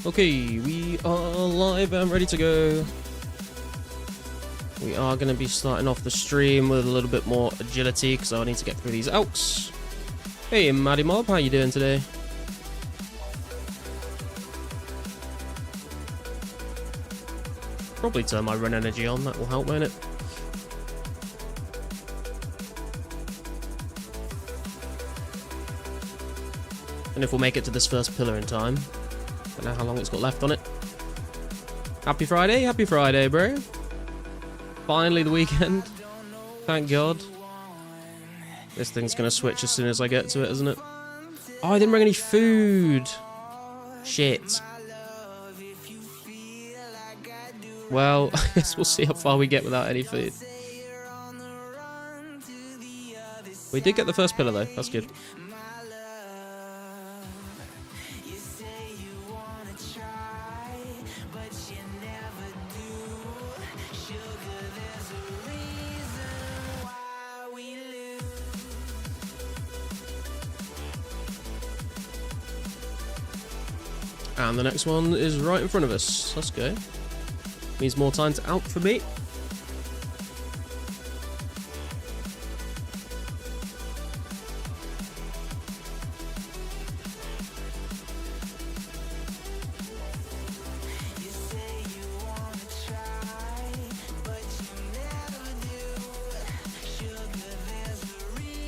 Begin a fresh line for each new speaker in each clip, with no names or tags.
Okay, we are live and ready to go. We are going to be starting off the stream with a little bit more agility because I need to get through these elks. Hey, Maddie Mob, how you doing today? Probably turn my run energy on, that will help, won't it? And if we'll make it to this first pillar in time. Don't know how long it's got left on it. Happy Friday, bro. Finally the weekend. Thank God. This thing's gonna switch as soon as I get to it, isn't it? Oh, I didn't bring any food. Shit. Well, I guess we'll see how far we get without any food. We did get the first pillar though, that's good. And the next one is right in front of us. Let's go. Means more time to out for me.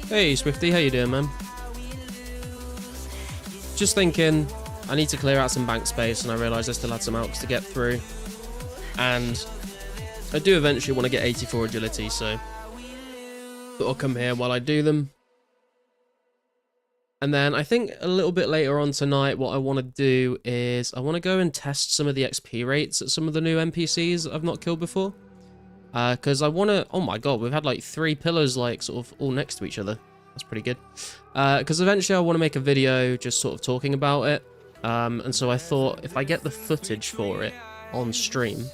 Hey Swifty, how you doing, man? Just thinking, I need to clear out some bank space, and I realised I still had some elks to get through. And I do eventually want to get 84 agility, so I'll come here while I do them. And then I think a little bit later on tonight, what I want to do is I want to go and test some of the XP rates at some of the new NPCs that I've not killed before. Because I want to... Oh my god, we've had like 3 pillars like sort of all next to each other. That's pretty good. Because eventually I want to make a video just sort of talking about it. And so I thought if I get the footage for it on stream,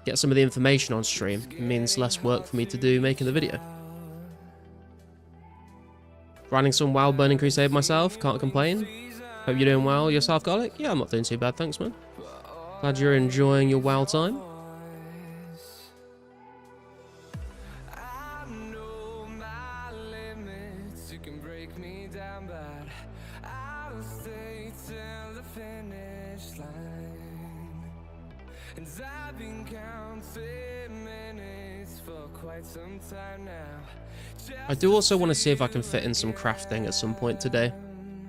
get some of the information on stream, it means less work for me to do making the video. Grinding some WoW Burning Crusade myself, can't complain. Hope you're doing well yourself, Garlic. Yeah, I'm not doing too bad, thanks, man. Glad you're enjoying your WoW time. I do also want to see if I can fit in some crafting at some point today.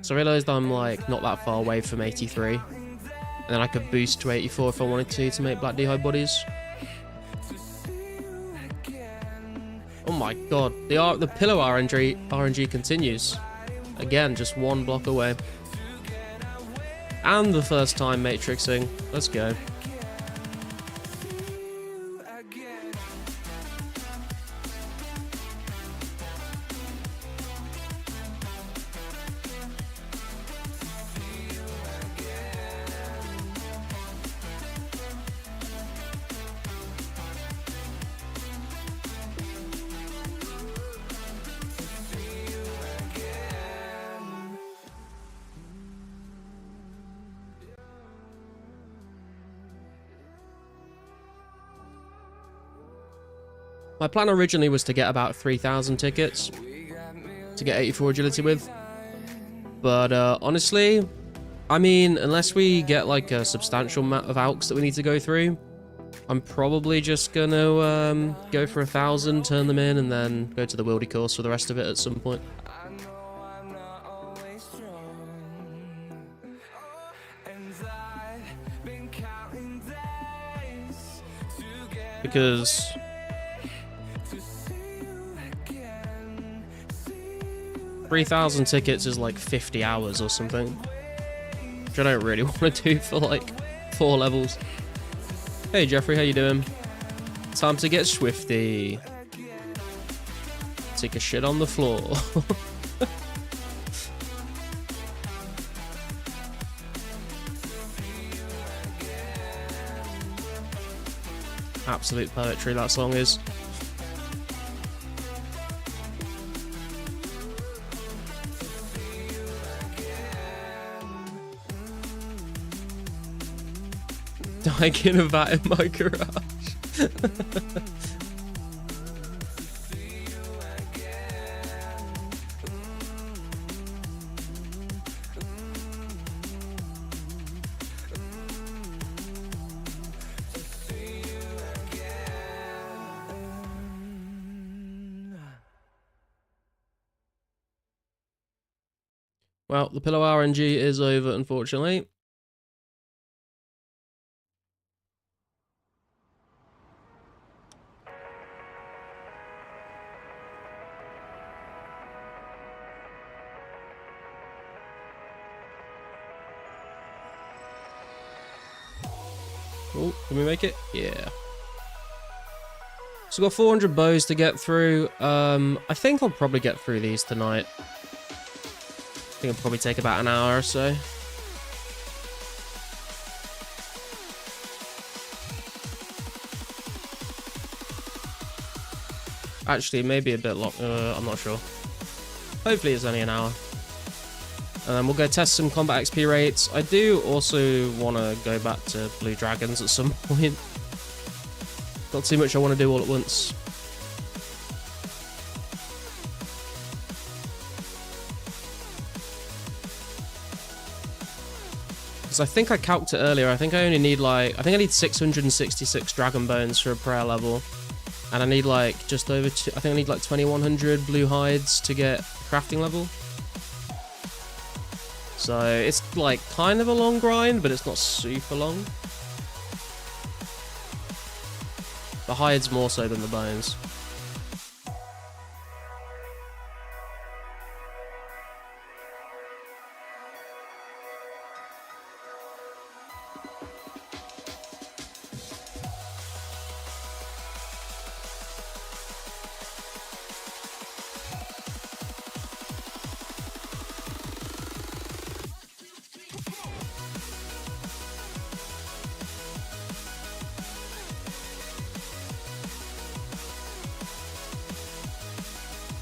So I realised I'm like not that far away from 83. And then I could boost to 84 if I wanted to make black d'hide bodies. Oh my god, the pillow RNG continues. Again, just 1 block away. And the first time matrixing. Let's go. My plan originally was to get about 3,000 tickets to get 84 agility with. But honestly, I mean, unless we get like a substantial amount of alks that we need to go through, I'm probably just gonna go for 1,000, turn them in, and then go to the Wildy course for the rest of it at some point. Because 3,000 tickets is like 50 hours or something, which I don't really want to do for like 4 levels. Hey Jeffrey, how you doing? Time to get swifty. Take a shit on the floor. Absolute poetry that song is. dying in a vat in my garage. Well, the pillow RNG is over, unfortunately. Oh, can we make it? Yeah. So we've got 400 bows to get through. I think I'll probably get through these tonight. I think it'll probably take about an hour or so. Actually, maybe a bit long. I'm not sure. Hopefully it's only an hour. And then we'll go test some combat XP rates. I do also want to go back to Blue Dragons at some point. Not too much I want to do all at once. Because I think I calced it earlier. I think I only need I need 666 Dragon Bones for a prayer level. And I need just over I think I need 2100 blue hides to get crafting level. So it's kind of a long grind, but it's not super long. The hides more so than the bones.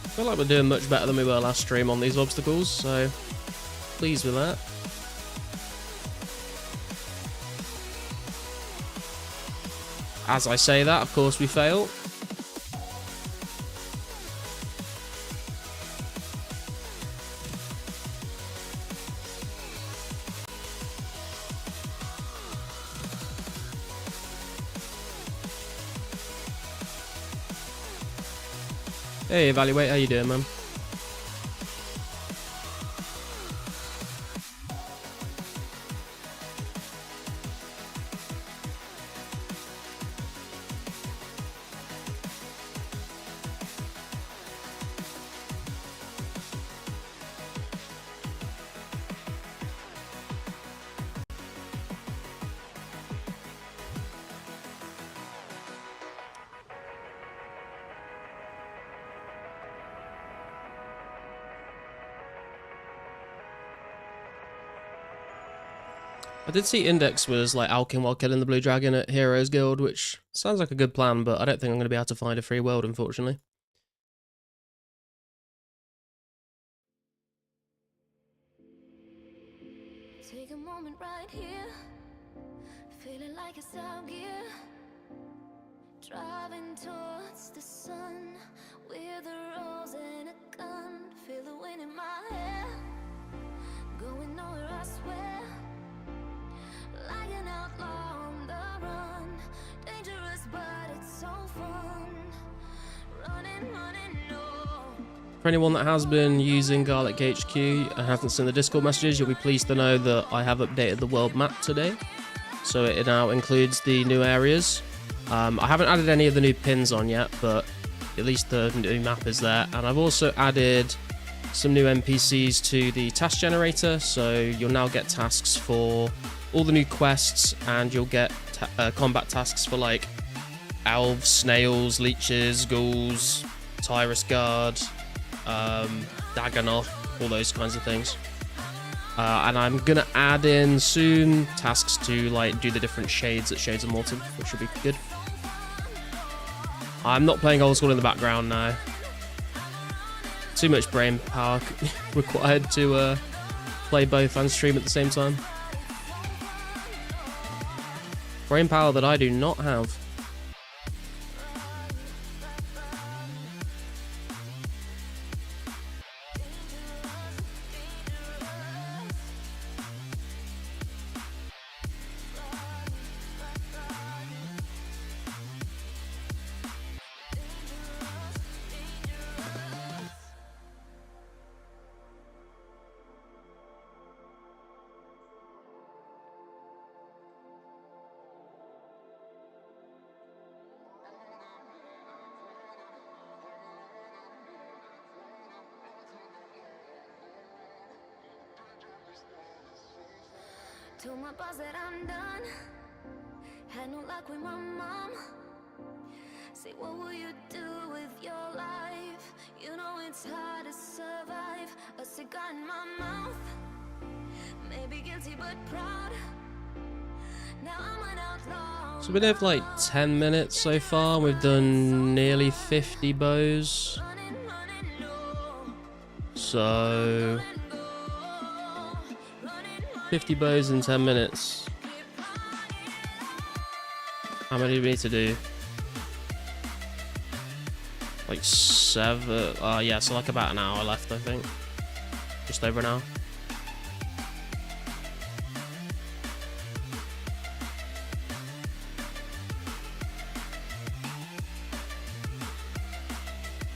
I feel like we're doing much better than we were last stream on these obstacles, so pleased with that. As I say that, of course we fail. Hey, Evaluate, how you doing, man? I did see Index was alking while killing the Blue Dragon at Heroes Guild, which sounds like a good plan, but I don't think I'm going to be able to find a free world, unfortunately.
Take a moment right here, feeling like it's out gear, driving towards the sun with a rose and a gun, feel the wind in my hair, going nowhere I swear. Like an outlaw on the run, dangerous but it's so fun. Running, no.
For anyone that has been using Garlic HQ and hasn't seen the Discord messages, you'll be pleased to know that I have updated the world map today. So it now includes the new areas. I haven't added any of the new pins on yet, but at least the new map is there. And I've also added some new NPCs to the task generator, so you'll now get tasks for all the new quests, and you'll get combat tasks for elves, snails, leeches, ghouls, Tyrus Guard, Dagannoth, all those kinds of things. And I'm gonna add in soon tasks to do the different shades at Shades of Morton, which should be good. I'm not playing old school in the background now. Too much brain power required to play both and stream at the same time. Brain power that I do not have.
Told my boss that I'm done. Had no luck with my mom. Say, what will you do with your life? You know it's hard to survive. A cigar in my mouth. Maybe guilty but proud. Now I'm an outlaw.
So we've been here for like 10 minutes so far. We've done nearly 50 bows. So 50 bows in 10 minutes. How many do we need to do? Like 7. Yeah, so like about an hour left, I think. Just over an hour.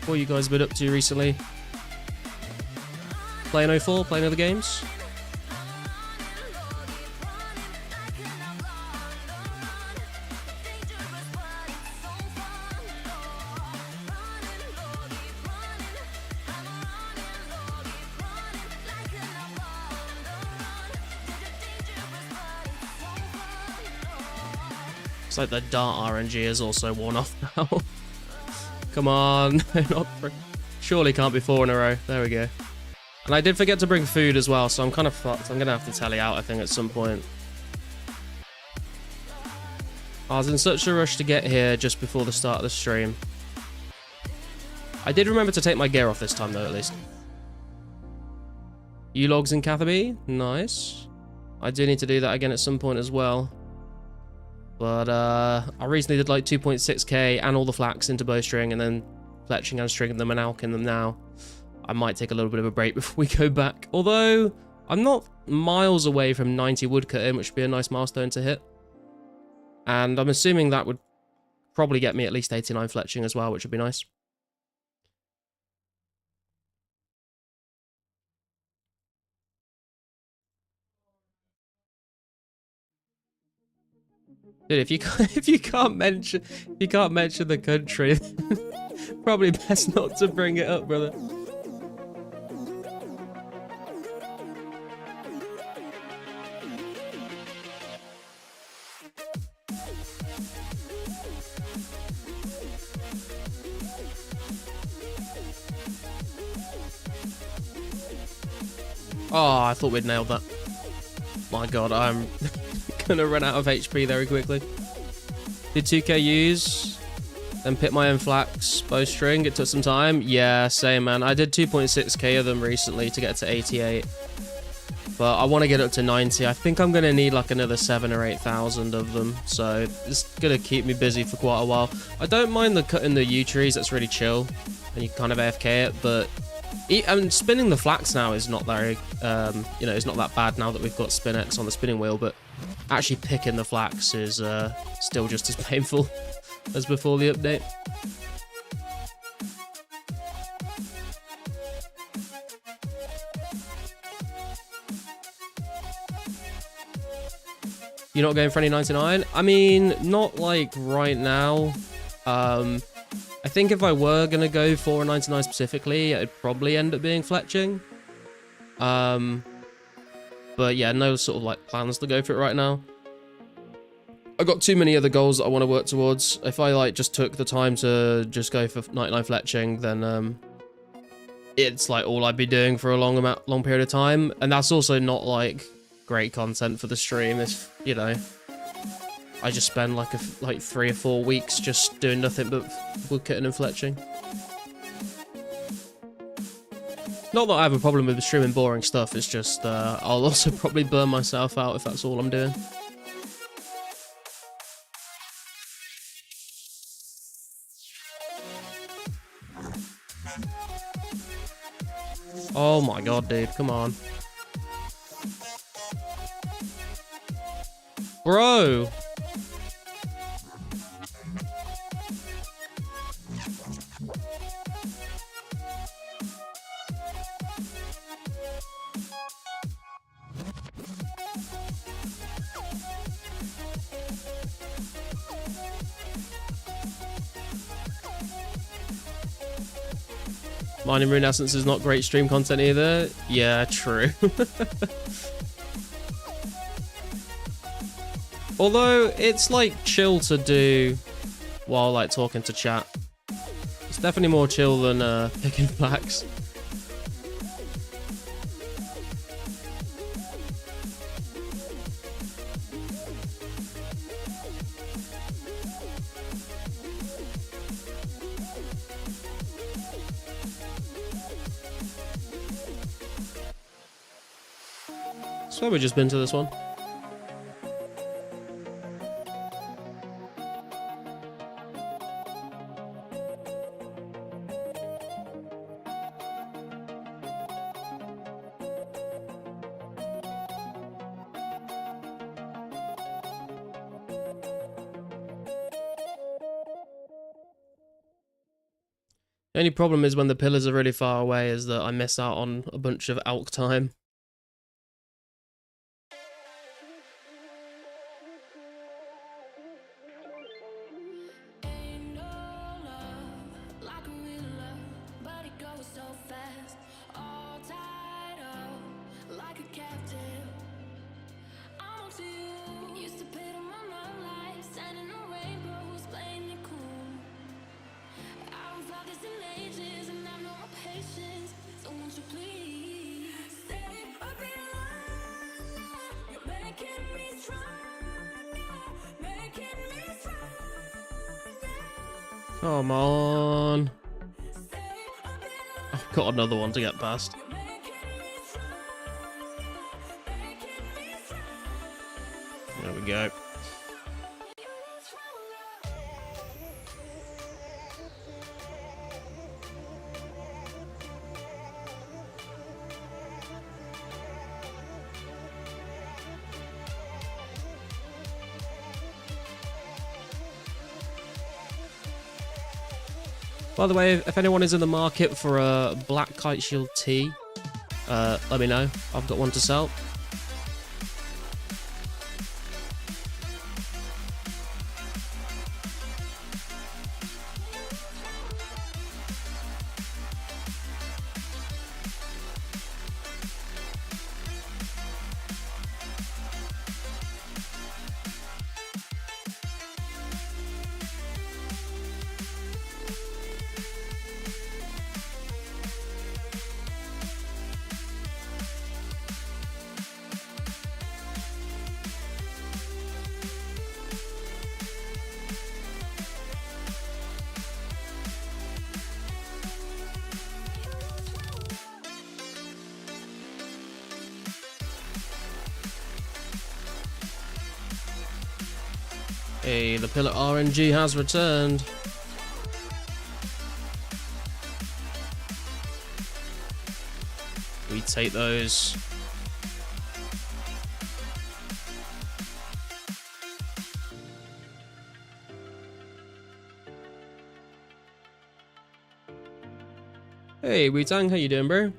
What you guys been up to recently? Playing 04? Playing other games? It's like the dart RNG is also worn off now. Come on, not surely can't be 4 in a row. There we go. And I did forget to bring food as well, so I'm kind of fucked. I'm gonna have to tally out, I think, at some point. I was in such a rush to get here just before the start of the stream. I did remember to take my gear off this time, though, at least. U-logs in Catherby? Nice. I do need to do that again at some point as well. But I recently did like 2.6k and all the flax into bowstring and then fletching and stringing them and alking them now. I might take a little bit of a break before we go back. Although, I'm not miles away from 90 woodcutting, which would be a nice milestone to hit. And I'm assuming that would probably get me at least 89 fletching as well, which would be nice. Dude, if you can't mention the country, probably best not to bring it up, brother. Oh, I thought we'd nailed that. My god, I'm gonna run out of HP very quickly. Did 2KUs, then pick my own flax bowstring. It took some time. Yeah, same, man. I did 2.6k of them recently to get to 88. But I want to get up to 90. I think I'm gonna need like another 7,000 or 8,000 of them. So it's gonna keep me busy for quite a while. I don't mind the cutting the yew trees. That's really chill, and you kind of AFK it. But spinning the flax now is not very, you know, it's not that bad now that we've got SpinX on the spinning wheel. But actually picking the flax is still just as painful as before the update. You're not going for any 99? I mean, not like right now. I think if I were going to go for a 99 specifically, it'd probably end up being fletching. But yeah, no sort of like plans to go for it right now. I got too many other goals that I want to work towards. If I like just took the time to just go for 99 fletching, then it's like all I'd be doing for a long period of time. And that's also not like great content for the stream. If, you know, I just spend like 3 or 4 weeks just doing nothing but woodcutting and fletching. Not that I have a problem with streaming boring stuff, it's just I'll also probably burn myself out if that's all I'm doing. Oh my god, dude. Come on. Bro. Mining Rune Essence is not great stream content either. Yeah, true. Although, it's like chill to do while like talking to chat. It's definitely more chill than picking flax. I swear we've just been to this one. The only problem is when the pillars are really far away is that I miss out on a bunch of elk time. Come on. I've got another one to get past. There we go. By the way, if anyone is in the market for a black kite shield tee, let me know. I've got one to sell. Hey, the pillar RNG has returned. We take those. Hey, Wu-Tang, how you doing, bro?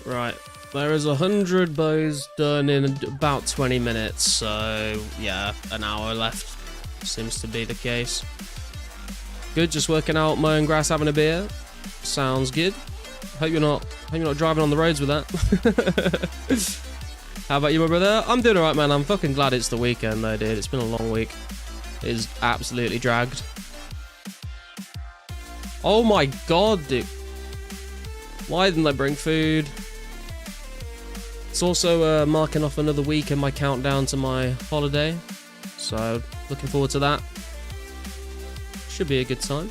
Right, there is 100 bows done in about 20 minutes, so yeah, an hour left seems to be the case. Good, just working out mowing grass, having a beer. Sounds good. Hope you're not driving on the roads with that. How about you, my brother? I'm doing alright, man. I'm fucking glad it's the weekend though, dude. It's been a long week. It is absolutely dragged. Oh my god, dude. Why didn't I bring food? It's also marking off another week in my countdown to my holiday. So, looking forward to that. Should be a good time.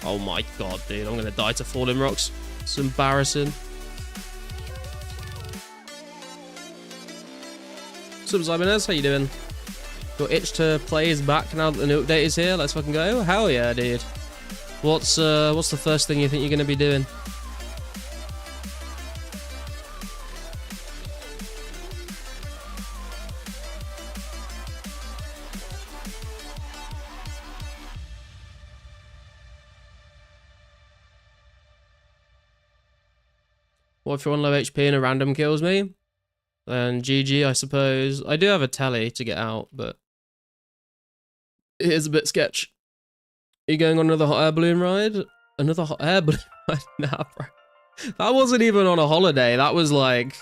Oh my god, dude. I'm gonna die to falling rocks. It's embarrassing. What's up, Zimonez? How you doing? Your itch to play is back now that the new update is here. Let's fucking go. Hell yeah, dude. What's the first thing you think you're gonna be doing? What if you're on low HP and a random kills me? Then GG, I suppose. I do have a tally to get out, but it is a bit sketch. Are you going on another hot air balloon ride? Another hot air balloon ride? Nah, bro. That wasn't even on a holiday. That was like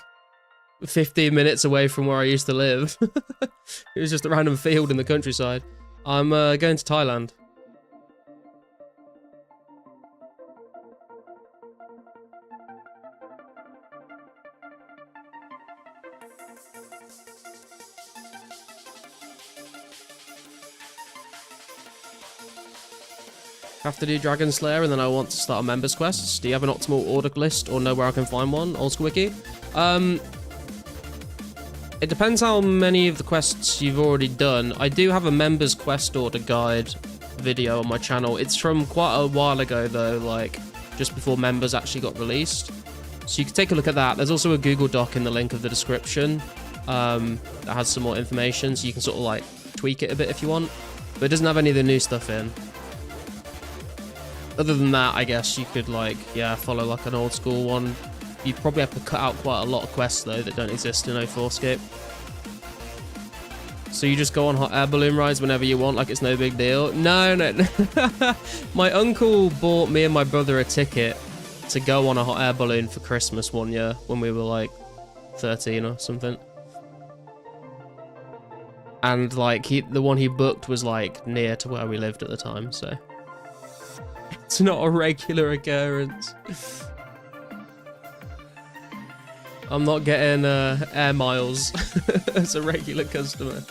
15 minutes away from where I used to live. It was just a random field in the countryside. I'm going to Thailand. Have to do Dragon Slayer and then I want to start a members quest. Do you have an optimal order list or know where I can find one? Old School Wiki. It depends how many of the quests you've already done. I do have a members quest order guide video on my channel. It's from quite a while ago though, like just before members actually got released. So you can take a look at that. There's also a Google Doc in the link of the description that has some more information, so you can sort of like tweak it a bit if you want. But it doesn't have any of the new stuff in. Other than that, I guess you could, like, yeah, follow, like, an old school one. You'd probably have to cut out quite a lot of quests, though, that don't exist in 2004scape. So you just go on hot air balloon rides whenever you want, like it's no big deal? No, no. My uncle bought me and my brother a ticket to go on a hot air balloon for Christmas one year when we were, like, 13 or something. And, like, the one he booked was, like, near to where we lived at the time, so... It's not a regular occurrence. I'm not getting air miles as a regular customer.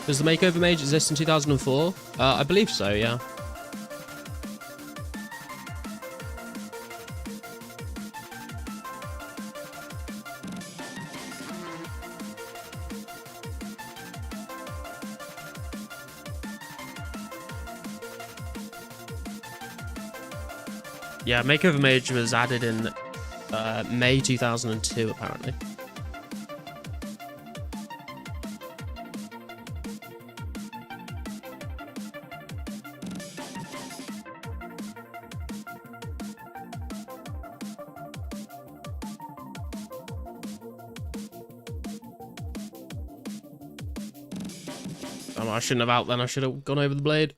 Does the makeover mage exist in 2004? I believe so, yeah. Yeah, makeover mage was added in May 2002, apparently. I shouldn't have out then. I should have gone over the blade.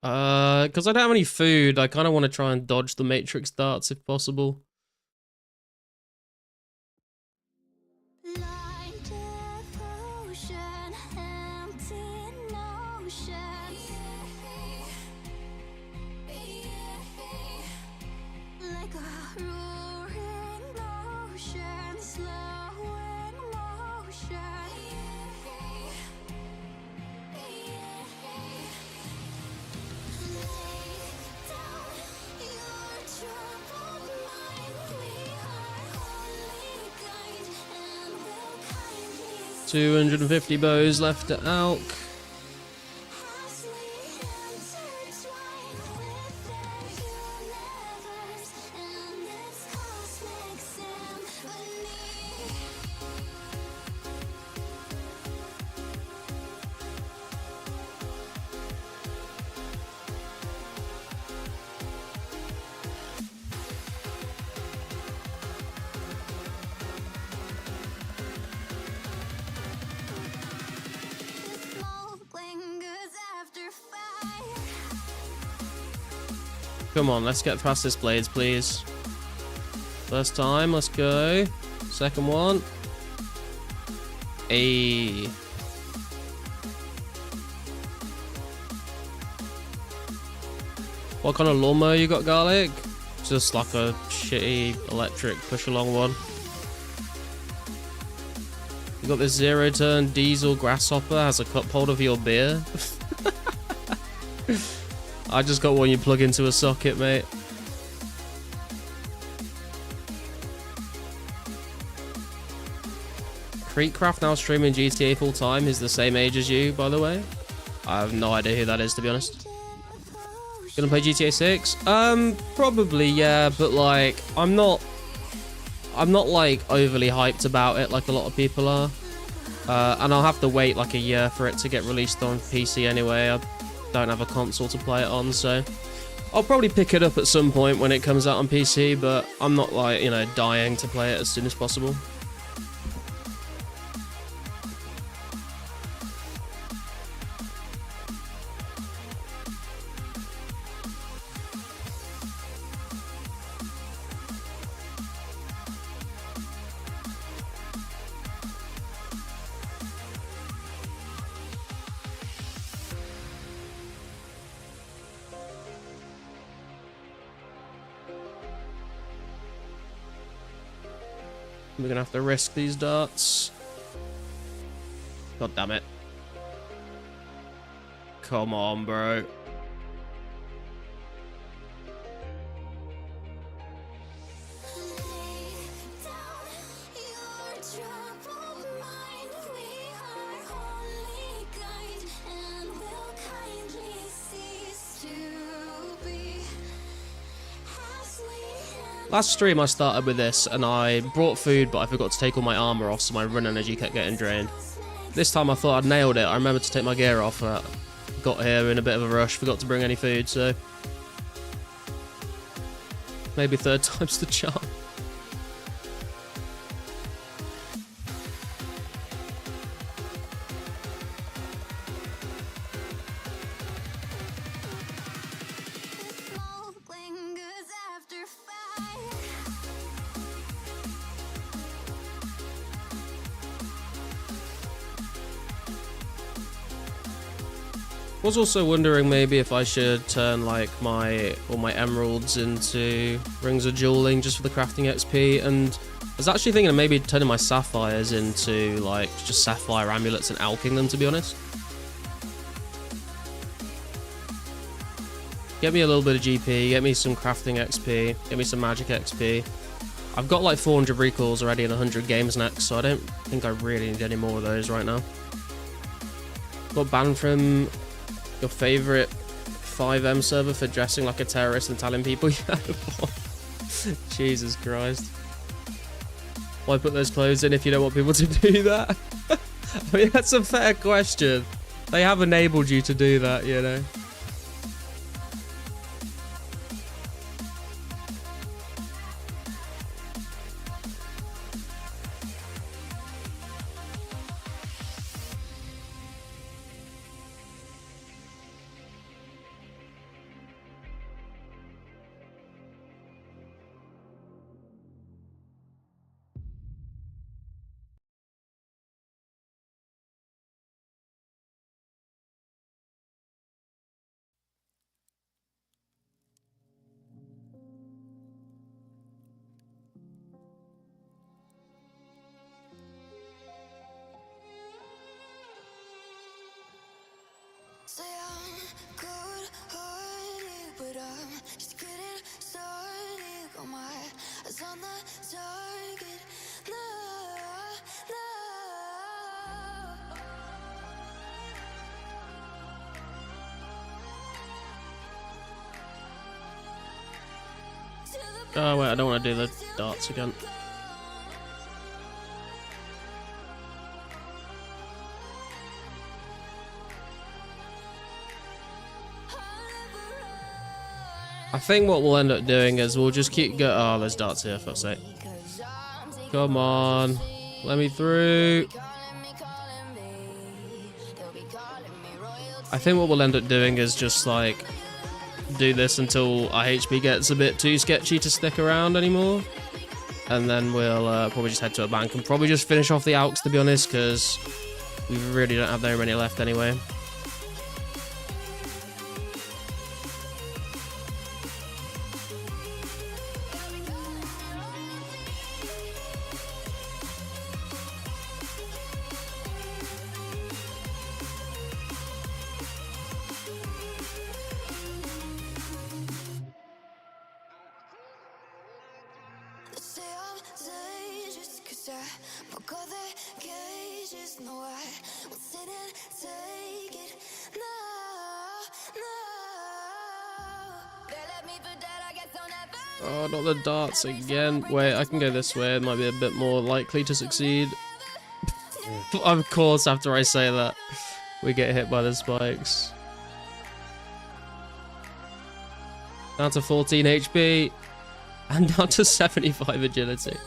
Because I don't have any food, I kind of want to try and dodge the matrix darts if possible. $250 bows left to Alk. Come on, let's get past this blades, please. First time, let's go. Second one. Ayy. What kind of lawnmower you got, Garlic? Just like a shitty electric push-along one. You got this zero-turn diesel grasshopper, has a cup holder for your beer. I just got one you plug into a socket, mate. Creekcraft now streaming GTA full time. He's the same age as you, by the way. I have no idea who that is, to be honest. Gonna play GTA 6? Probably, yeah, but like, I'm not like overly hyped about it like a lot of people are. And I'll have to wait like a year for it to get released on PC anyway. I don't have a console to play it on, so I'll probably pick it up at some point when it comes out on PC, but I'm not like, you know, dying to play it as soon as possible. We're gonna have to risk these darts. God damn it. Come on, bro. Last stream I started with this and I brought food, but I forgot to take all my armor off, so my run energy kept getting drained. This time I thought I'd nailed it. I remembered to take my gear off. Got here in a bit of a rush, forgot to bring any food, so maybe third time's the charm. Was also wondering maybe if I should turn like all my emeralds into rings of jeweling just for the crafting XP, and I was actually thinking of maybe turning my sapphires into like just sapphire amulets and alking them, to be honest. Get me a little bit of GP, get me some crafting XP, get me some magic XP. I've got like 400 recalls already and 100 games next, so I don't think I really need any more of those right now. Got banned from your favorite 5M server for dressing like a terrorist and telling people you had a bomb. Jesus Christ. Why put those clothes in if you don't want people to do that? I mean, that's a fair question. They have enabled you to do that, you know.
just getting started. Got my eyes on the target. No, no.
Oh wait, I don't want to do the darts again. I think what we'll end up doing is we'll just keep go. Oh, there's darts here, for fuck's sake. Come on, let me through. I think what we'll end up doing is just like do this until our HP gets a bit too sketchy to stick around anymore, and then we'll probably just head to a bank and probably just finish off the Alks, to be honest, because we really don't have very many left anyway. Oh, not the darts again. Wait, I can go this way. It might be a bit more likely to succeed. Of course, after I say that, we get hit by the spikes. Down to 14 HP. And down to 75 agility.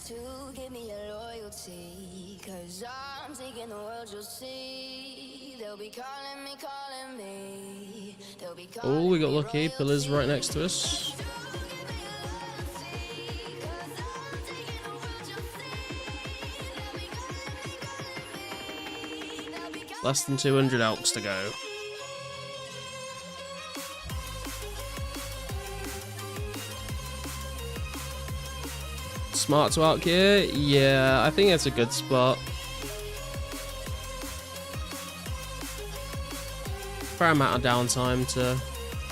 To give me your loyalty, 'cause I'm taking the world, you'll see. They'll be calling me. They'll be calling
Oh, we got
me
lucky.
royalty.
Pillars right next to us. Less than 200 Alks to go. Smart to Alk here? Yeah, I think it's a good spot. Fair amount of downtime to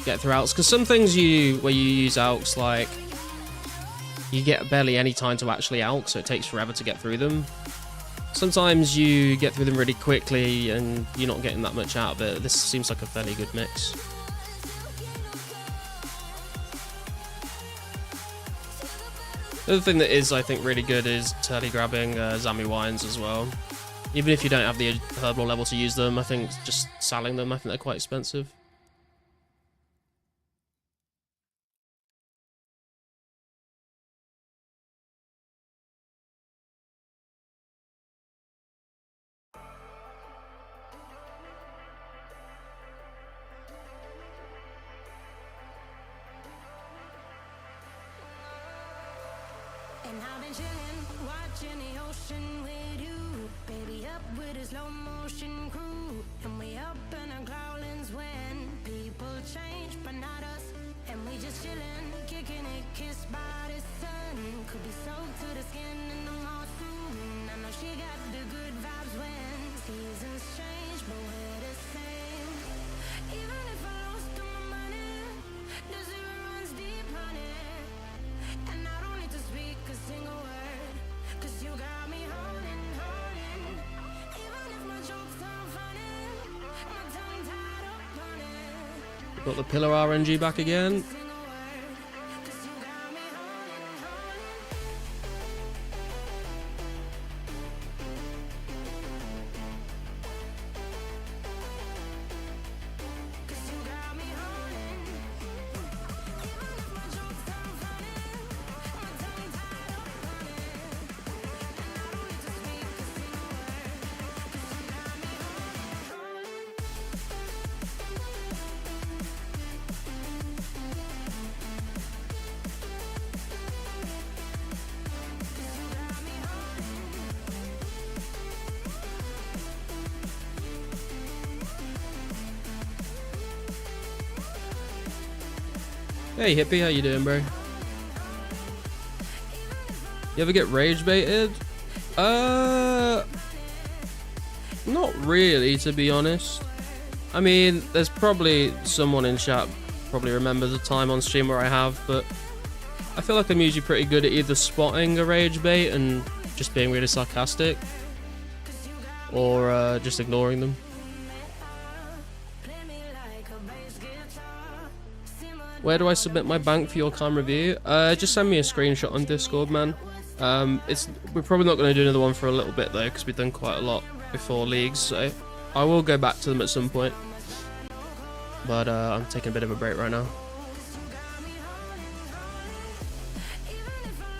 get through Alks, because some things where you use Alks, like, you get barely any time to actually Alk, so it takes forever to get through them. Sometimes you get through them really quickly and you're not getting that much out of it. This seems like a fairly good mix. The other thing that is, I think, really good is turley grabbing Zami wines as well. Even if you don't have the herbal level to use them, I think just selling them, I think they're quite expensive.
And I've been chillin', watching the ocean with you. Baby, up with a slow motion crew. And we up in our growlings when people change, but not us. And we just chillin', kicking it, kissed by the sun. Could be soaked to the skin in the mall soon. I know she got the good vibes when seasons change, but we're the same. Even if I lost all my money, the zero runs deep, honey. And I don't need to speak a single word, 'cause you got me holding. Even if my jokes aren't funny, my tongue tied up on it.
Got the pillar RNG back again.
Single word, 'cause you got me holding. 'Cause you got me holding. Even if my jokes aren't funny, my tongue tied up on it. And I don't need to speak a single word, 'cause you got me holding.
Hey hippie, how you doing, bro? You ever get rage baited? Not really, to be honest. I mean, there's probably someone in chat probably remembers a time on stream where I have, but I feel like I'm usually pretty good at either spotting a rage bait and just being really sarcastic, or just ignoring them. Where do I submit my bank for your cam review? Just send me a screenshot on Discord, man. We're probably not going to do another one for a little bit though, because we've done quite a lot before leagues, so I will go back to them at some point. But I'm taking a bit of a break right now.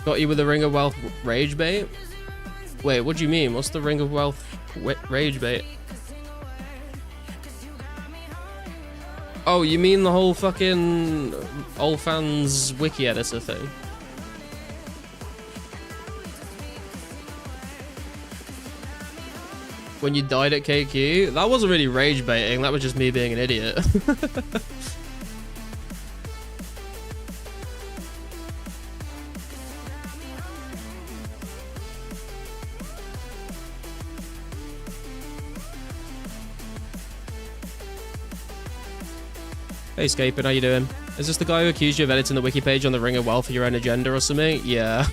Got you with the Ring of Wealth rage bait? Wait, what do you mean? What's the Ring of Wealth rage bait? Oh, you mean the whole fucking OnlyFans wiki editor thing? When you died at KQ? That wasn't really rage baiting, that was just me being an idiot. Hey Scaping, how you doing? Is this the guy who accused you of editing the wiki page on the Ring of Wealth for your own agenda or something? Yeah.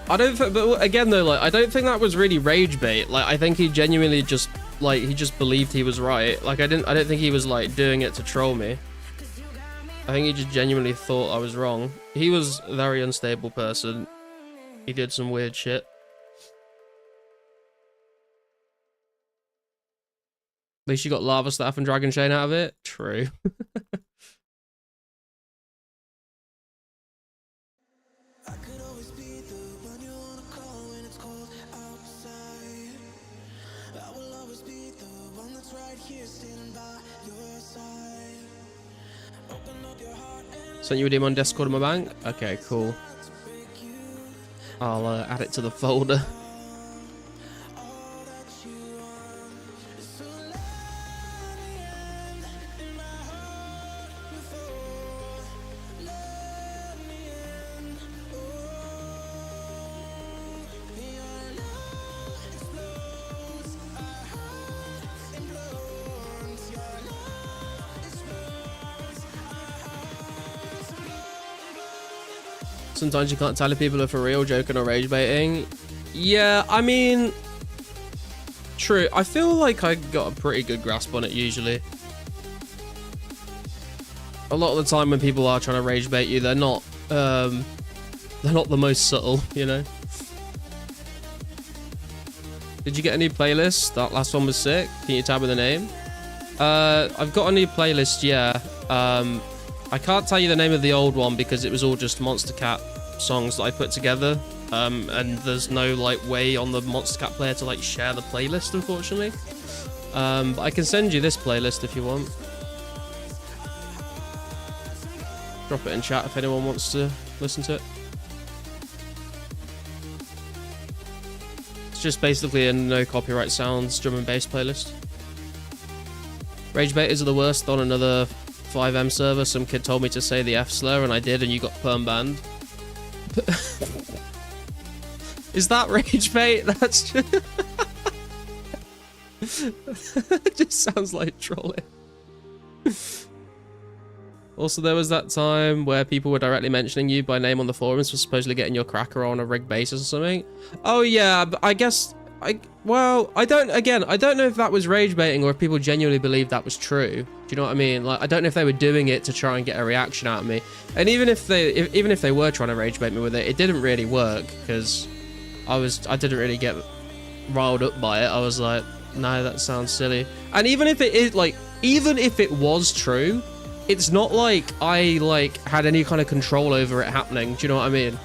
But again though, like, I don't think that was really rage bait. Like, I think he genuinely just, like, he just believed he was right. Like, I don't think he was, like, doing it to troll me. I think he just genuinely thought I was wrong. He was a very unstable person. He did some weird shit. At least you got Lava Staff and Dragon Chain out of it. True. Sent you a DM on Discord on my bank? Okay, cool. I'll add it to the folder. Sometimes you can't tell if people are for real, joking, or rage baiting. Yeah, I mean, true. I feel like I got a pretty good grasp on it usually. A lot of the time when people are trying to rage bait you, they're not the most subtle, you know. Did you get a new playlist? That last one was sick. Can you tab with the name? I've got a new playlist, yeah. I can't tell you the name of the old one because it was all just Monster Cat songs that I put together, and there's no like way on the Monster Cat player to like share the playlist, unfortunately. But I can send you this playlist if you want. Drop it in chat if anyone wants to listen to it. It's just basically a no copyright sounds drum and bass playlist. Rage baiters are the worst. On another 5M server, some kid told me to say the F slur and I did, and you got perm banned. Is that rage bait? That's just... it just sounds like trolling. Also, there was that time where people were directly mentioning you by name on the forums for supposedly getting your cracker on a rigged basis or something. Oh yeah, but I guess well, I don't know if that was rage baiting or if people genuinely believed that was true. Do you know what I mean? Like, I don't know if they were doing it to try and get a reaction out of me. And even if they were trying to rage bait me with it, it didn't really work because I didn't really get riled up by it. I was like, no, that sounds silly. And even if it was true, it's not like I had any kind of control over it happening. Do you know what I mean?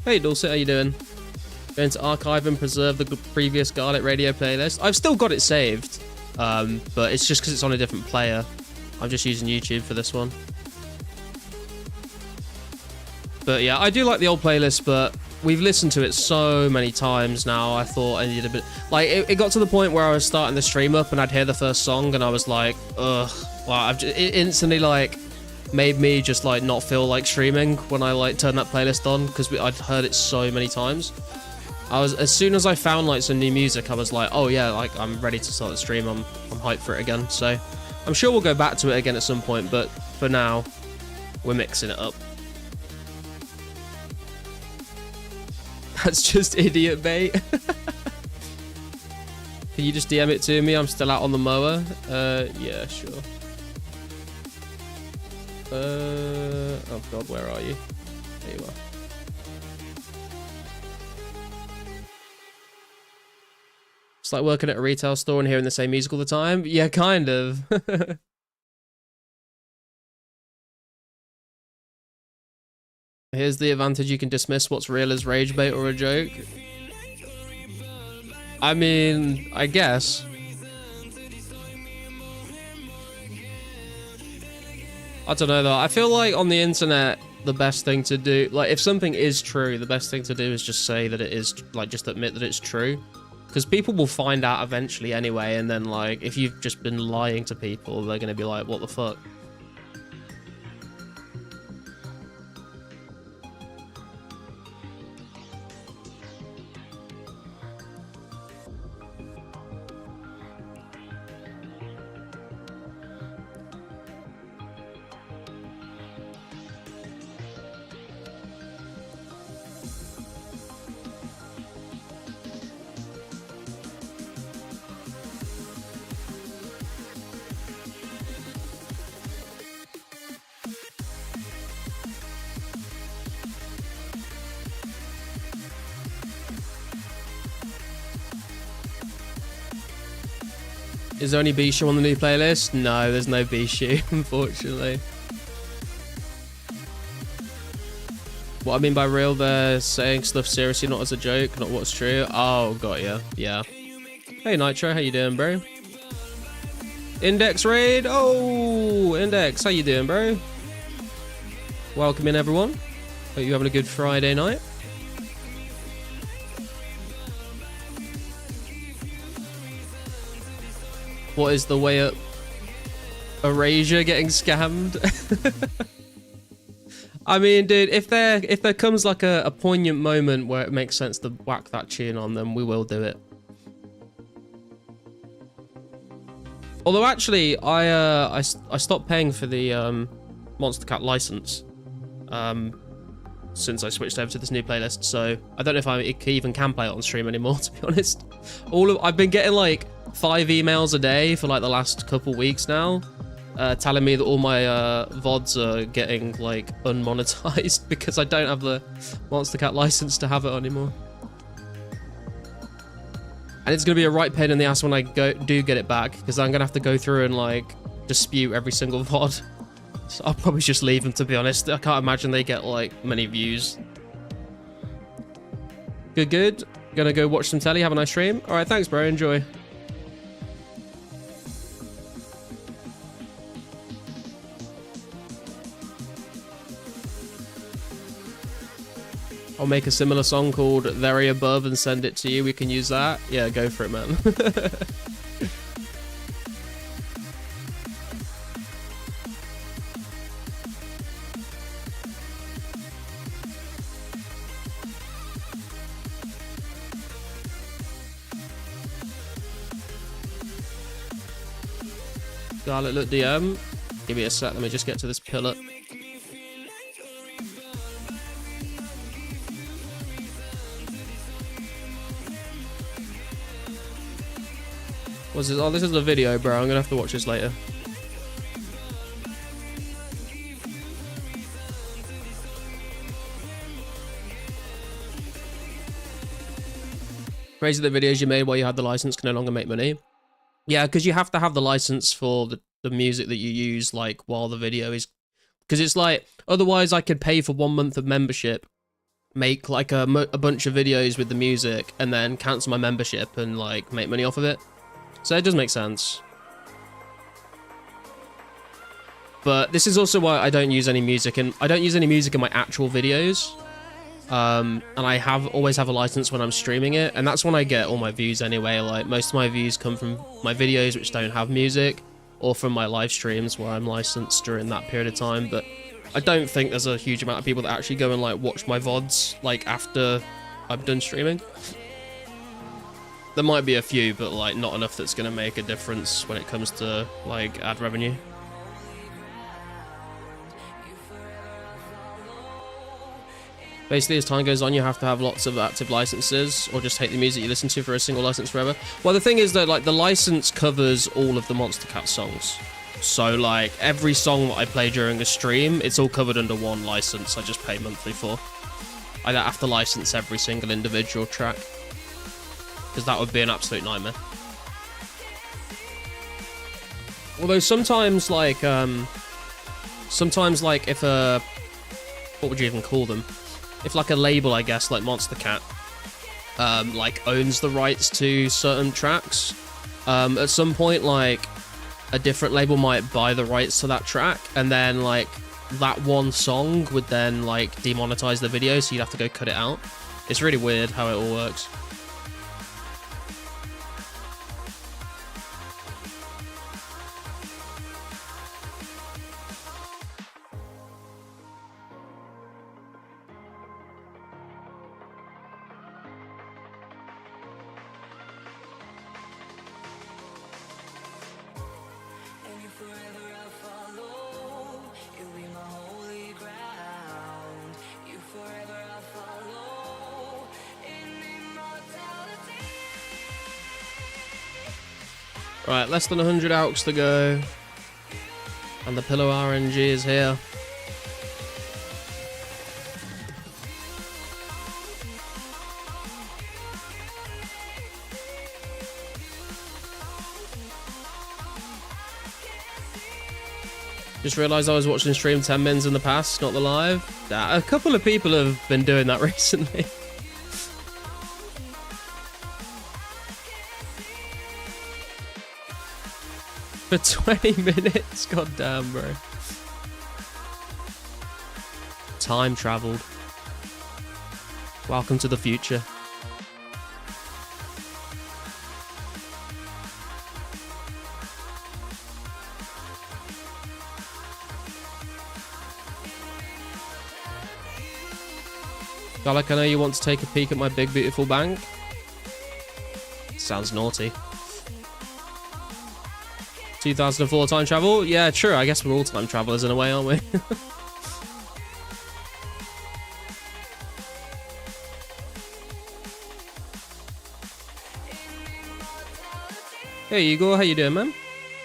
Hey Dulcet, how you doing? Going to archive and preserve the previous Garlic Radio playlist. I've still got it saved, but it's just because it's on a different player. I'm just using YouTube for this one. But yeah, I do like the old playlist, but we've listened to it so many times now. I thought I needed a bit... Like, it got to the point where I was starting the stream up and I'd hear the first song and I was like, ugh. Well, it instantly, like, made me just, like, not feel like streaming when I, like, turned that playlist on because I'd heard it so many times. As soon as I found, like, some new music, I was like, oh, yeah, like, I'm ready to start the stream. I'm hyped for it again. So I'm sure we'll go back to it again at some point, but for now, we're mixing it up. That's just idiot bait. Can you just DM it to me? I'm still out on the mower. Yeah, sure. Oh god, where are you? There you are. It's like working at a retail store and hearing the same music all the time. Yeah, kind of. Here's the advantage: you can dismiss what's real as rage bait or a joke. I mean, I guess. I don't know though. I feel like on the internet, the best thing to do, like if something is true, the best thing to do is just say that it is, like just admit that it's true. Because people will find out eventually anyway, and then like if you've just been lying to people, they're gonna be like, what the fuck? Is there any Bishu on the new playlist? No, there's no Bishu, unfortunately. What I mean by real, they're saying stuff seriously, not as a joke, not what's true. Oh, got ya. Yeah. Hey, Nitro, how you doing, bro? Index raid. Oh, Index, how you doing, bro? Welcome in, everyone. Hope you're having a good Friday night. What is the way up? Erasure getting scammed? I mean, dude, if there comes like a poignant moment where it makes sense to whack that tune on them, we will do it. Although actually, I stopped paying for the Monster Cat license since I switched over to this new playlist, so I don't know if I even can play it on stream anymore, to be honest. I've been getting like 5 emails a day for like the last couple weeks now, telling me that all my VODs are getting like unmonetized because I don't have the Monster Cat license to have it anymore. And it's gonna be a right pain in the ass when I do get it back, because I'm gonna have to go through and like dispute every single VOD. So I'll probably just leave them, to be honest. I can't imagine they get like many views. Good. Gonna go watch some telly, have a nice stream. All right, thanks, bro. Enjoy. I'll make a similar song called Very Above and send it to you. We can use that. Yeah, go for it, man. Scarlet, look, DM. Give me a sec. Let me just get to this pillar. What's this? Oh, this is a video, bro. I'm gonna have to watch this later. Crazy the videos you made while you had the license can no longer make money. Yeah, because you have to have the license for the music that you use, like, while the video is... Because it's like, otherwise I could pay for 1 month of membership, make, like, a bunch of videos with the music, and then cancel my membership and, like, make money off of it. So it does make sense. But this is also why I don't use any music, and I don't use any music in my actual videos. And I always have a license when I'm streaming it, and that's when I get all my views anyway. Like, most of my views come from my videos which don't have music, or from my live streams where I'm licensed during that period of time. But I don't think there's a huge amount of people that actually go and like watch my VODs like after I'm done streaming. There might be a few, but like not enough that's gonna make a difference when it comes to like ad revenue. Basically, as time goes on, you have to have lots of active licenses, or just take the music you listen to for a single license forever. Well, the thing is that, like, the license covers all of the Monster Cat songs. So, like, every song that I play during a stream, it's all covered under one license I just pay monthly for. I don't have to license every single individual track, because that would be an absolute nightmare. Although sometimes, like, if a... what would you even call them? If like a label, I guess, like Monster Cat, like owns the rights to certain tracks, at some point, like, a different label might buy the rights to that track, and then, like, that one song would then, like, demonetize the video, so you'd have to go cut it out. It's really weird how it all works. Right, less than 100 AUX to go. And the Pillow RNG is here. Just realised I was watching stream 10 mins in the past, not the live. A couple of people have been doing that recently. For 20 minutes? God damn, bro. Time travelled. Welcome to the future. Galak, I know you want to take a peek at my big beautiful bank. Sounds naughty. 2004 time travel? Yeah, true. I guess we're all time travelers in a way, aren't we? Hey, Igor. How you doing, man?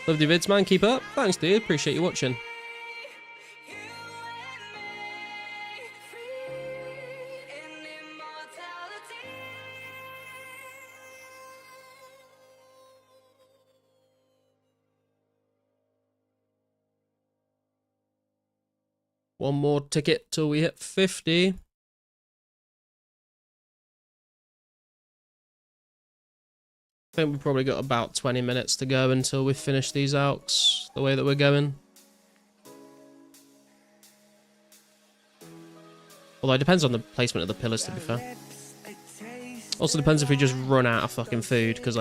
Love your vids, man. Keep up. Thanks, dude. Appreciate you watching. One more ticket till we hit 50. I think we've probably got about 20 minutes to go until we finish these AUX the way that we're going. Although it depends on the placement of the pillars, to be fair. Also depends if we just run out of fucking food, because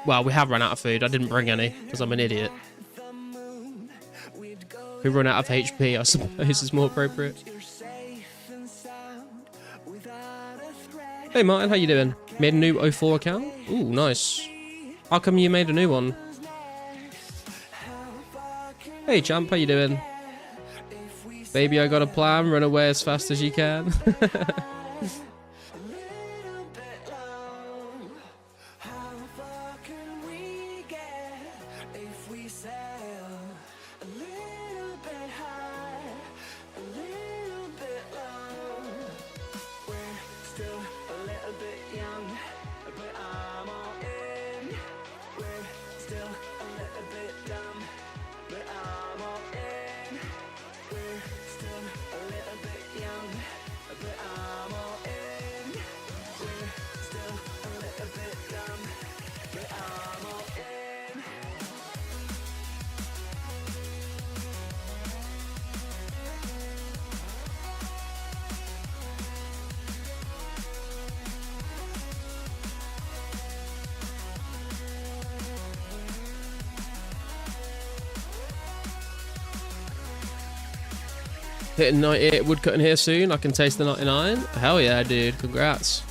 well, we have run out of food. I didn't bring any, because I'm an idiot. If we run out of HP, I suppose is more appropriate. Hey Martin, how you doing? Made a new 04 account? Ooh, nice. How come you made a new one? Hey champ, how you doing? Baby, I got a plan. Run away as fast as you can. Hitting 98 woodcutting here soon. I can taste the 99. Hell yeah, dude. Congrats.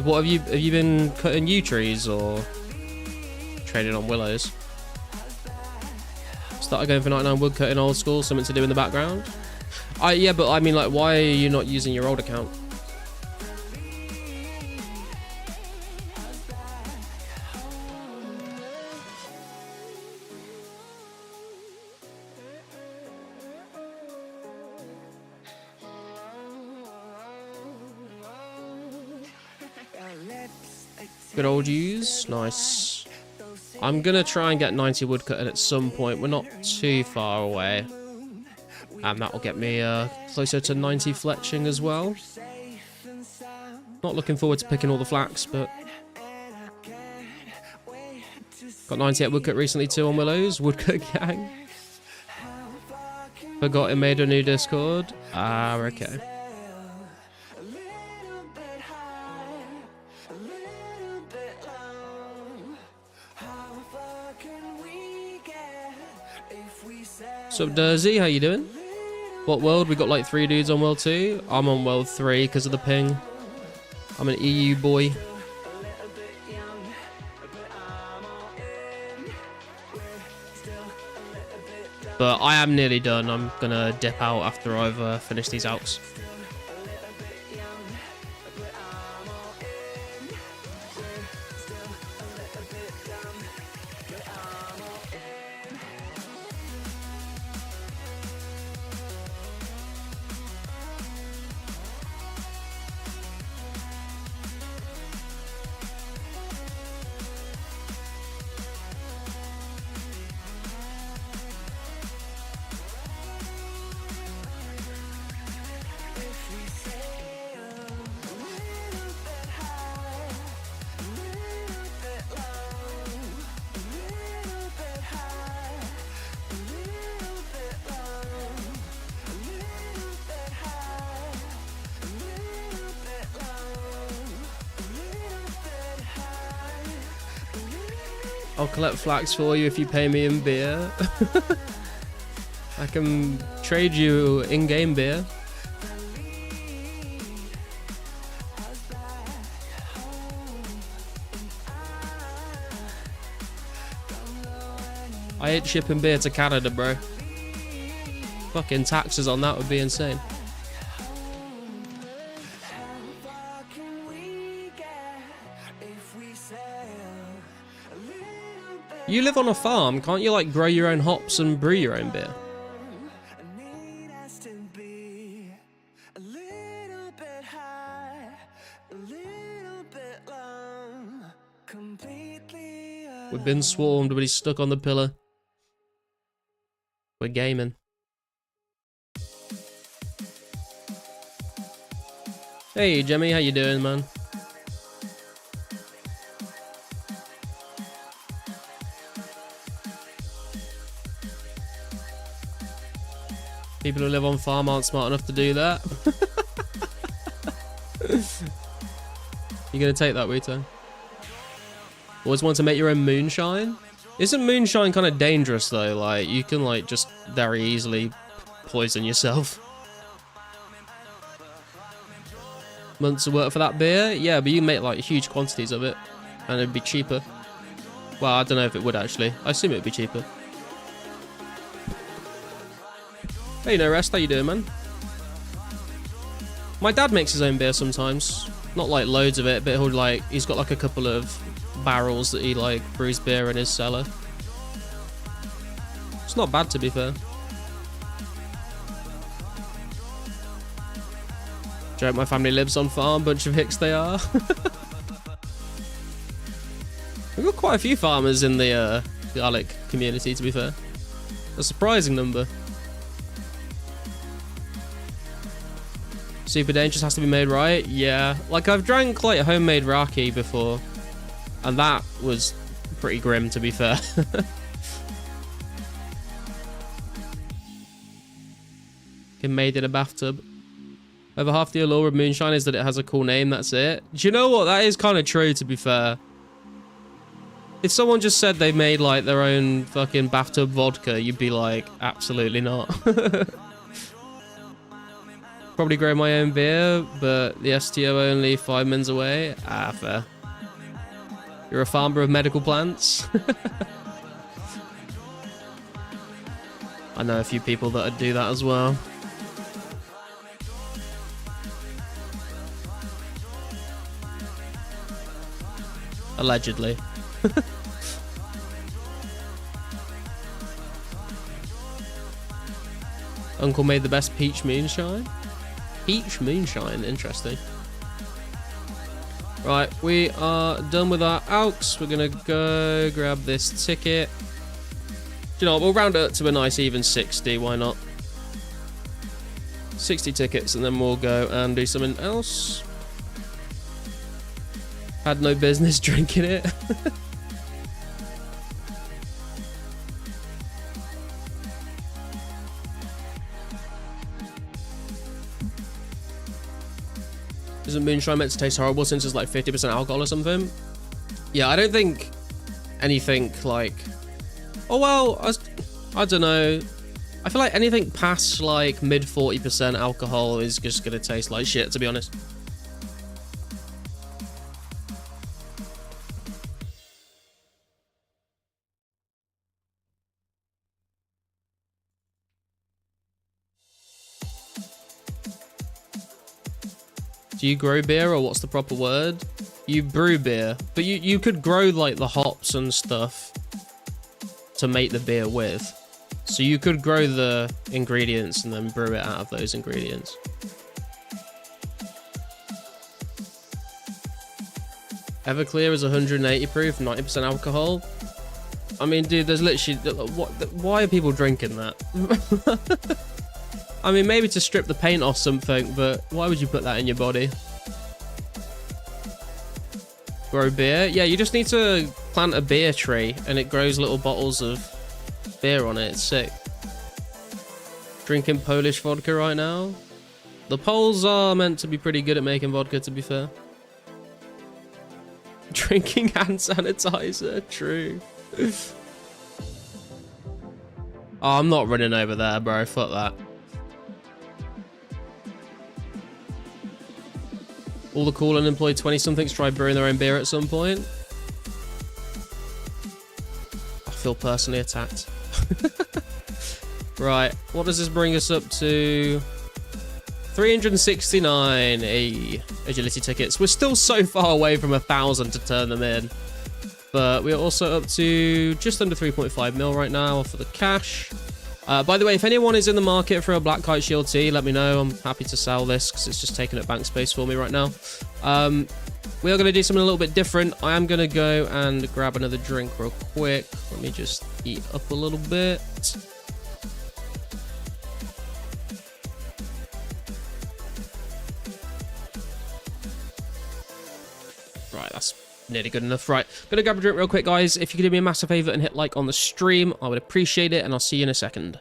What have you been cutting yew trees or trading on willows? Started going for 99 woodcutting old school. Something to do in the background. Yeah, but I mean, like, why are you not using your old account? Good old use. Nice. I'm gonna try and get 90 woodcutting at some point. We're not too far away. And that will get me closer to 90 fletching as well. Not looking forward to picking all the flax, but... Got 98 woodcut recently too on Willows. Woodcut gang. Forgot it made a new Discord. Ah, okay. So Dersey, how you doing? What world? We got like 3 dudes on world 2. I'm on world 3 because of the ping. I'm an EU boy. But I am nearly done. I'm gonna dip out after I've finished these alks. I'll collect flax for you if you pay me in beer. I can trade you in-game beer. I ain't shipping beer to Canada, bro. Fucking taxes on that would be insane. You live on a farm, can't you like grow your own hops and brew your own beer? We've been swarmed, but he's stuck on the pillar. We're gaming. Hey Jemmy, how you doing, man? People who live on farm aren't smart enough to do that. You gonna take that, Wito? Always want to make your own moonshine? Isn't moonshine kind of dangerous though? Like, you can like just very easily poison yourself. Months of work for that beer? Yeah, but you make like huge quantities of it. And it'd be cheaper. Well, I don't know if it would actually. I assume it'd be cheaper. Hey, no rest. How you doing, man? My dad makes his own beer sometimes. Not like loads of it, but he'll like, he's got like a couple of barrels that he like brews beer in his cellar. It's not bad, to be fair. Joke, my family lives on farm, bunch of hicks they are. We've got quite a few farmers in the garlic community, to be fair. A surprising number. Super dangerous, has to be made right. Yeah, like I've drank like homemade raki before, and that was pretty grim, to be fair. Made in a bathtub. Over half the allure of moonshine is that it has a cool name, that's it. Do you know what? That is kind of true, to be fair. If someone just said they made like their own fucking bathtub vodka, you'd be like, absolutely not. probably grow my own beer, but the STO only 5 mins away. Ah, fair. You're a farmer of medical plants. I know a few people that would do that as well. Allegedly. Uncle made the best peach moonshine. Peach moonshine, interesting. Right, we are done with our AUX. We're gonna go grab this ticket. Do you know what? We'll round it up to a nice even 60. Why not? 60 tickets, and then we'll go and do something else. Had no business drinking it. Isn't moonshine meant to taste horrible since it's like 50% alcohol or something? Yeah, I don't think anything like... Oh, well, I don't know. I feel like anything past like mid 40% alcohol is just going to taste like shit, to be honest. Do you grow beer, or what's the proper word? You brew beer, but you could grow like the hops and stuff to make the beer with. So you could grow the ingredients and then brew it out of those ingredients. Everclear is 180 proof, 90% alcohol. I mean, dude, there's literally... Why are people drinking that? I mean, maybe to strip the paint off something, but why would you put that in your body? Grow beer? Yeah, you just need to plant a beer tree and it grows little bottles of beer on it. It's sick. Drinking Polish vodka right now. The Poles are meant to be pretty good at making vodka, to be fair. Drinking hand sanitizer. True. Oh, I'm not running over there, bro. Fuck that. All the cool unemployed 20-somethings try brewing their own beer at some point. I feel personally attacked. Right, what does this bring us up to? 369 agility tickets. We're still so far away from 1,000 to turn them in. But we're also up to just under 3.5 mil right now for the cash. By the way, if anyone is in the market for a Black Kite Shield tee, let me know. I'm happy to sell this because it's just taking up bank space for me right now. We are going to do something a little bit different. I am going to go and grab another drink real quick. Let me just eat up a little bit. Right, that's nearly good enough. Right, gonna grab a drink real quick, guys. If you could do me a massive favor and hit like on the stream, I would appreciate it, and I'll see you in a second.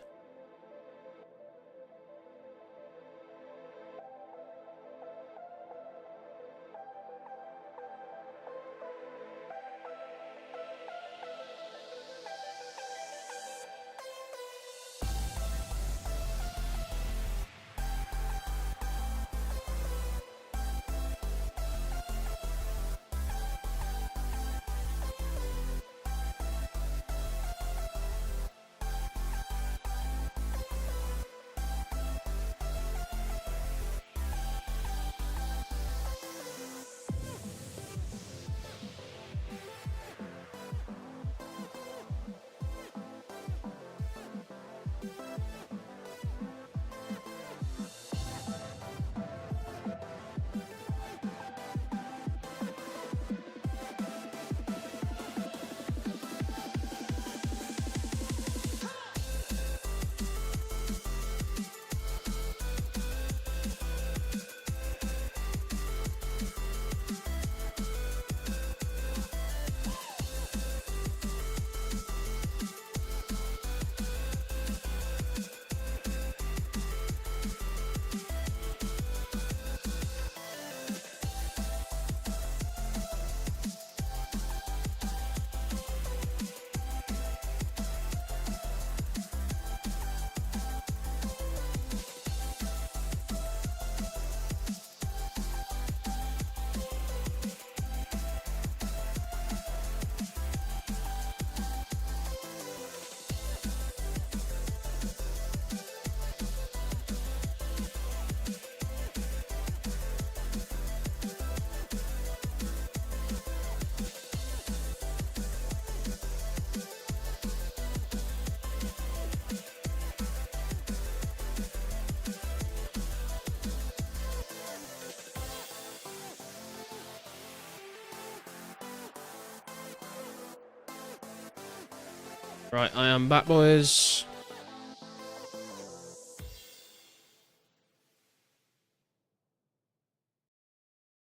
Right, I am back, boys.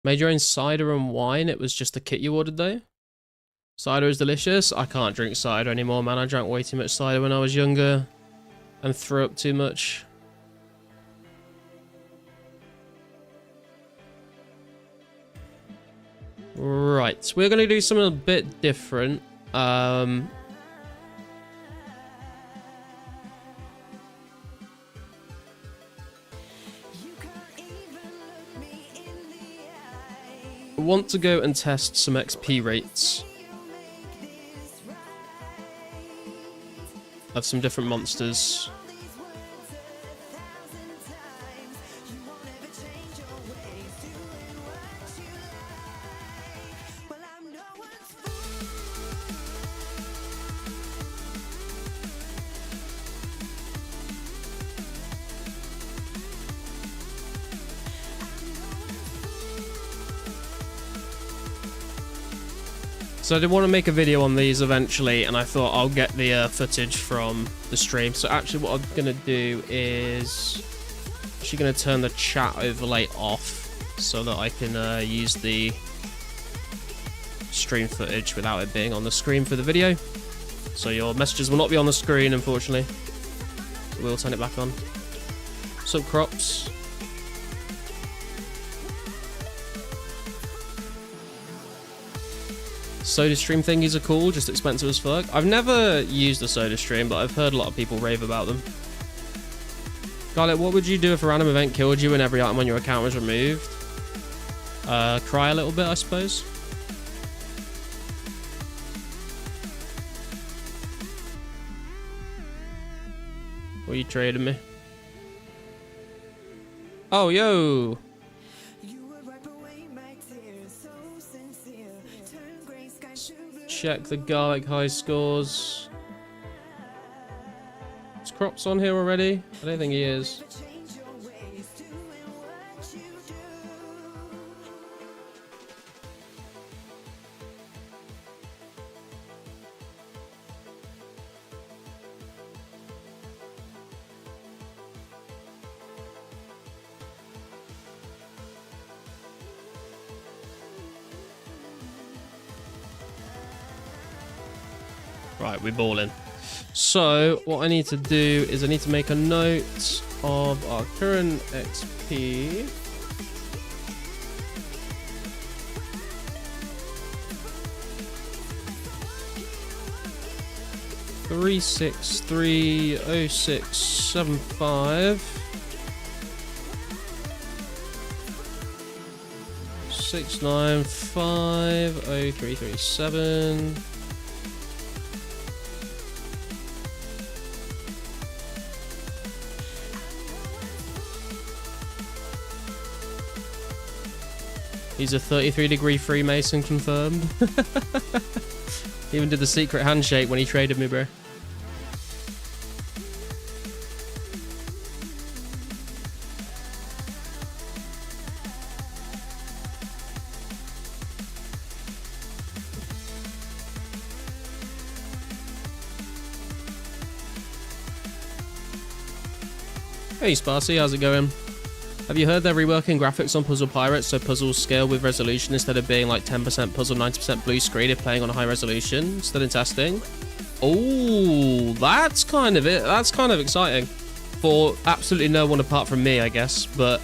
Made your own cider and wine. It was just the kit you ordered, though. Cider is delicious. I can't drink cider anymore, man. I drank way too much cider when I was younger and threw up too much. Right, we're going to do something a bit different. I want to go and test some XP rates of some different monsters. So I did want to make a video on these eventually, and I thought I'll get the footage from the stream. So actually what I'm going to do is actually going to turn the chat overlay off so that I can use the stream footage without it being on the screen for the video. So your messages will not be on the screen, unfortunately. So we'll turn it back on. Some crops. Soda stream thingies are cool, just expensive as fuck. I've never used a soda stream, but I've heard a lot of people rave about them. Garlic, what would you do if a random event killed you and every item on your account was removed? Cry a little bit, I suppose. What are you trading me? Oh, yo! Check the garlic high scores. Is Crops on here already? I don't think he is. Right, we're balling. So, what I need to do is I need to make a note of our current XP. $3630675 6950337. He's a 33-degree Freemason confirmed. Even did the secret handshake when he traded me, bro. Hey Sparsy, how's it going? Have you heard they're reworking graphics on Puzzle Pirates so puzzles scale with resolution instead of being like 10% puzzle, 90% blue screen if playing on a high resolution? Still in testing? Oh, that's kind of it. That's kind of exciting. For absolutely no one apart from me, I guess. But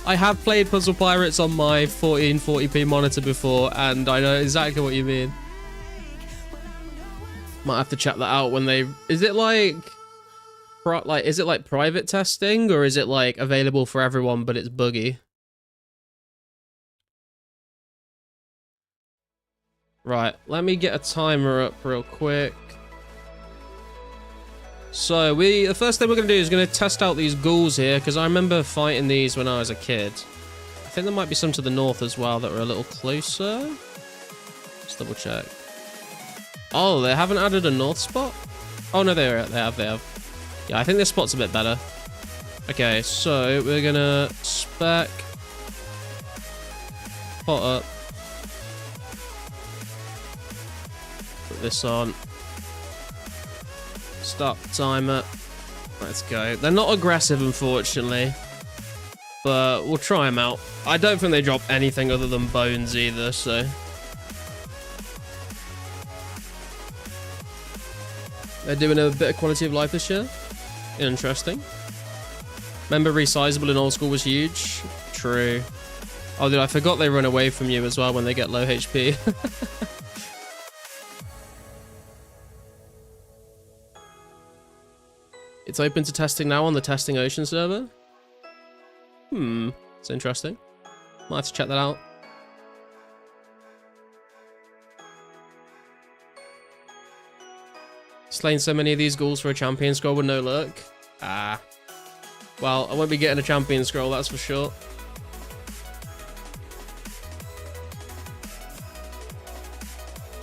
I have played Puzzle Pirates on my 1440p monitor before, and I know exactly what you mean. Might have to check that out when they... Is it like... Is it like private testing, or is it like available for everyone but it's buggy? Right, let me get a timer up real quick. So the first thing we're gonna do is gonna test out these ghouls here, because I remember fighting these when I was a kid. I think there might be some to the north as well that are a little closer. Let's double check. Oh, they haven't added a north spot? Oh no, they have. Yeah, I think this spot's a bit better. Okay, so we're gonna spec pot up. Put this on. Stop timer. Let's go. They're not aggressive, unfortunately, but we'll try them out. I don't think they drop anything other than bones either, so... They're doing a bit of quality of life this year. Interesting. Remember, resizable in old school was huge? True. Oh, dude, I forgot they run away from you as well when they get low HP. It's open to testing now on the Testing Ocean server. It's interesting. Might have to check that out. Slain so many of these ghouls for a champion scroll with no luck. Ah. Well, I won't be getting a champion scroll, that's for sure.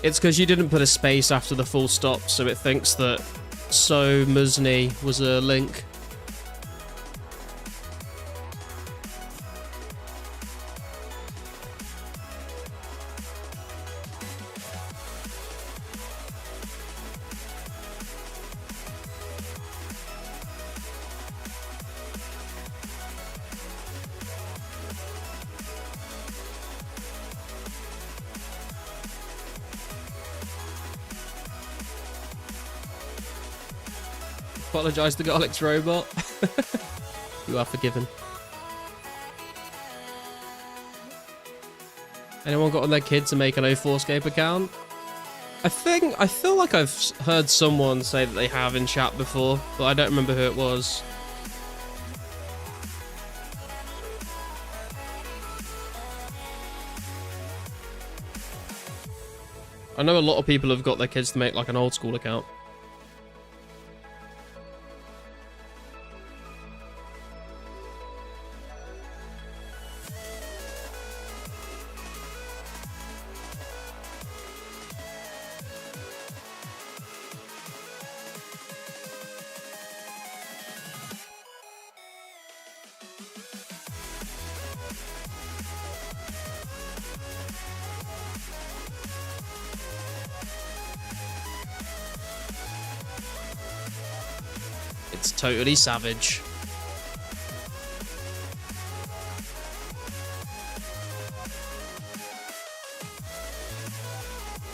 It's because you didn't put a space after the full stop, so it thinks that So Muzni was a link. Apologise to Garlic's robot. You are forgiven. Anyone got on their kid to make an 2004scape account? I feel like I've heard someone say that they have in chat before, but I don't remember who it was. I know a lot of people have got their kids to make like an old school account. It's totally savage.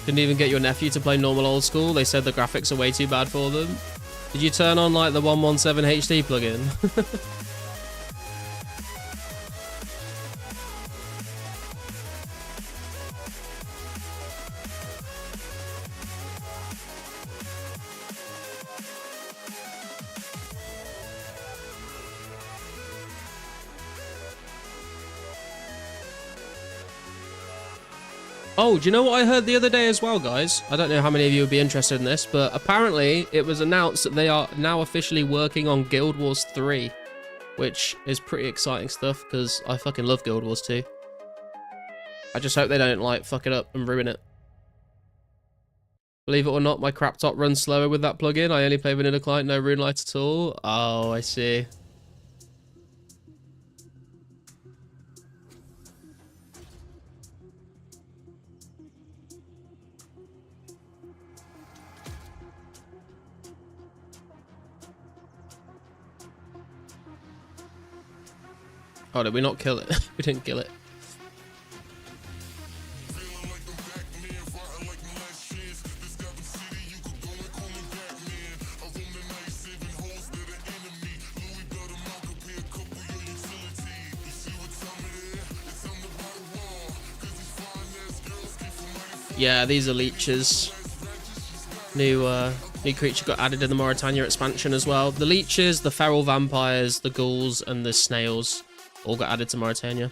Couldn't even get your nephew to play normal old school. They said the graphics are way too bad for them. Did you turn on like the 117 HD plugin? Oh, do you know what I heard the other day as well, guys? I don't know how many of you would be interested in this, but apparently it was announced that they are now officially working on Guild Wars 3, which is pretty exciting stuff because I fucking love Guild Wars 2. I just hope they don't, like, fuck it up and ruin it. Believe it or not, my crap top runs slower with that plugin. I only play vanilla client, no RuneLite at all. Oh, I see. Oh, did we not kill it? We didn't kill it. Yeah, these are leeches. New creature got added in the Mauritania expansion as well. The leeches, the feral vampires, the ghouls, and the snails all got added to Mauritania.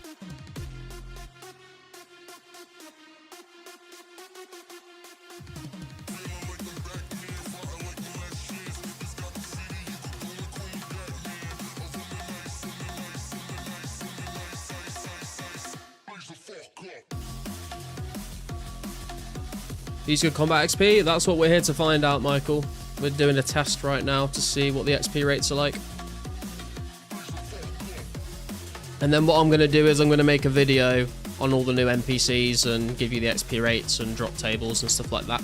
Use good combat XP? That's what we're here to find out, Michael. We're doing a test right now to see what the XP rates are like. And then what I'm going to do is I'm going to make a video on all the new NPCs and give you the XP rates and drop tables and stuff like that.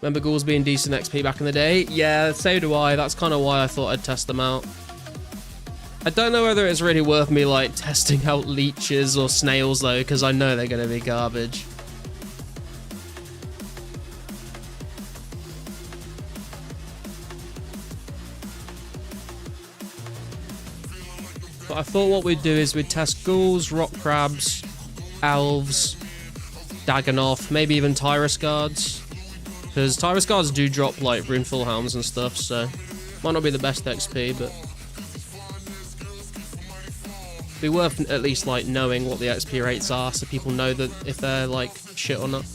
Remember ghouls being decent XP back in the day? Yeah, so do I. That's kind of why I thought I'd test them out. I don't know whether it's really worth me, like, testing out leeches or snails, though, because I know they're going to be garbage. But I thought what we'd do is we'd test ghouls, rock crabs, elves, Dagonoth, maybe even Tyrus guards. Because Tyrus guards do drop, like, runeful helms and stuff, so might not be the best XP, but be worth at least, like, knowing what the XP rates are so people know that if they're, like, shit or not.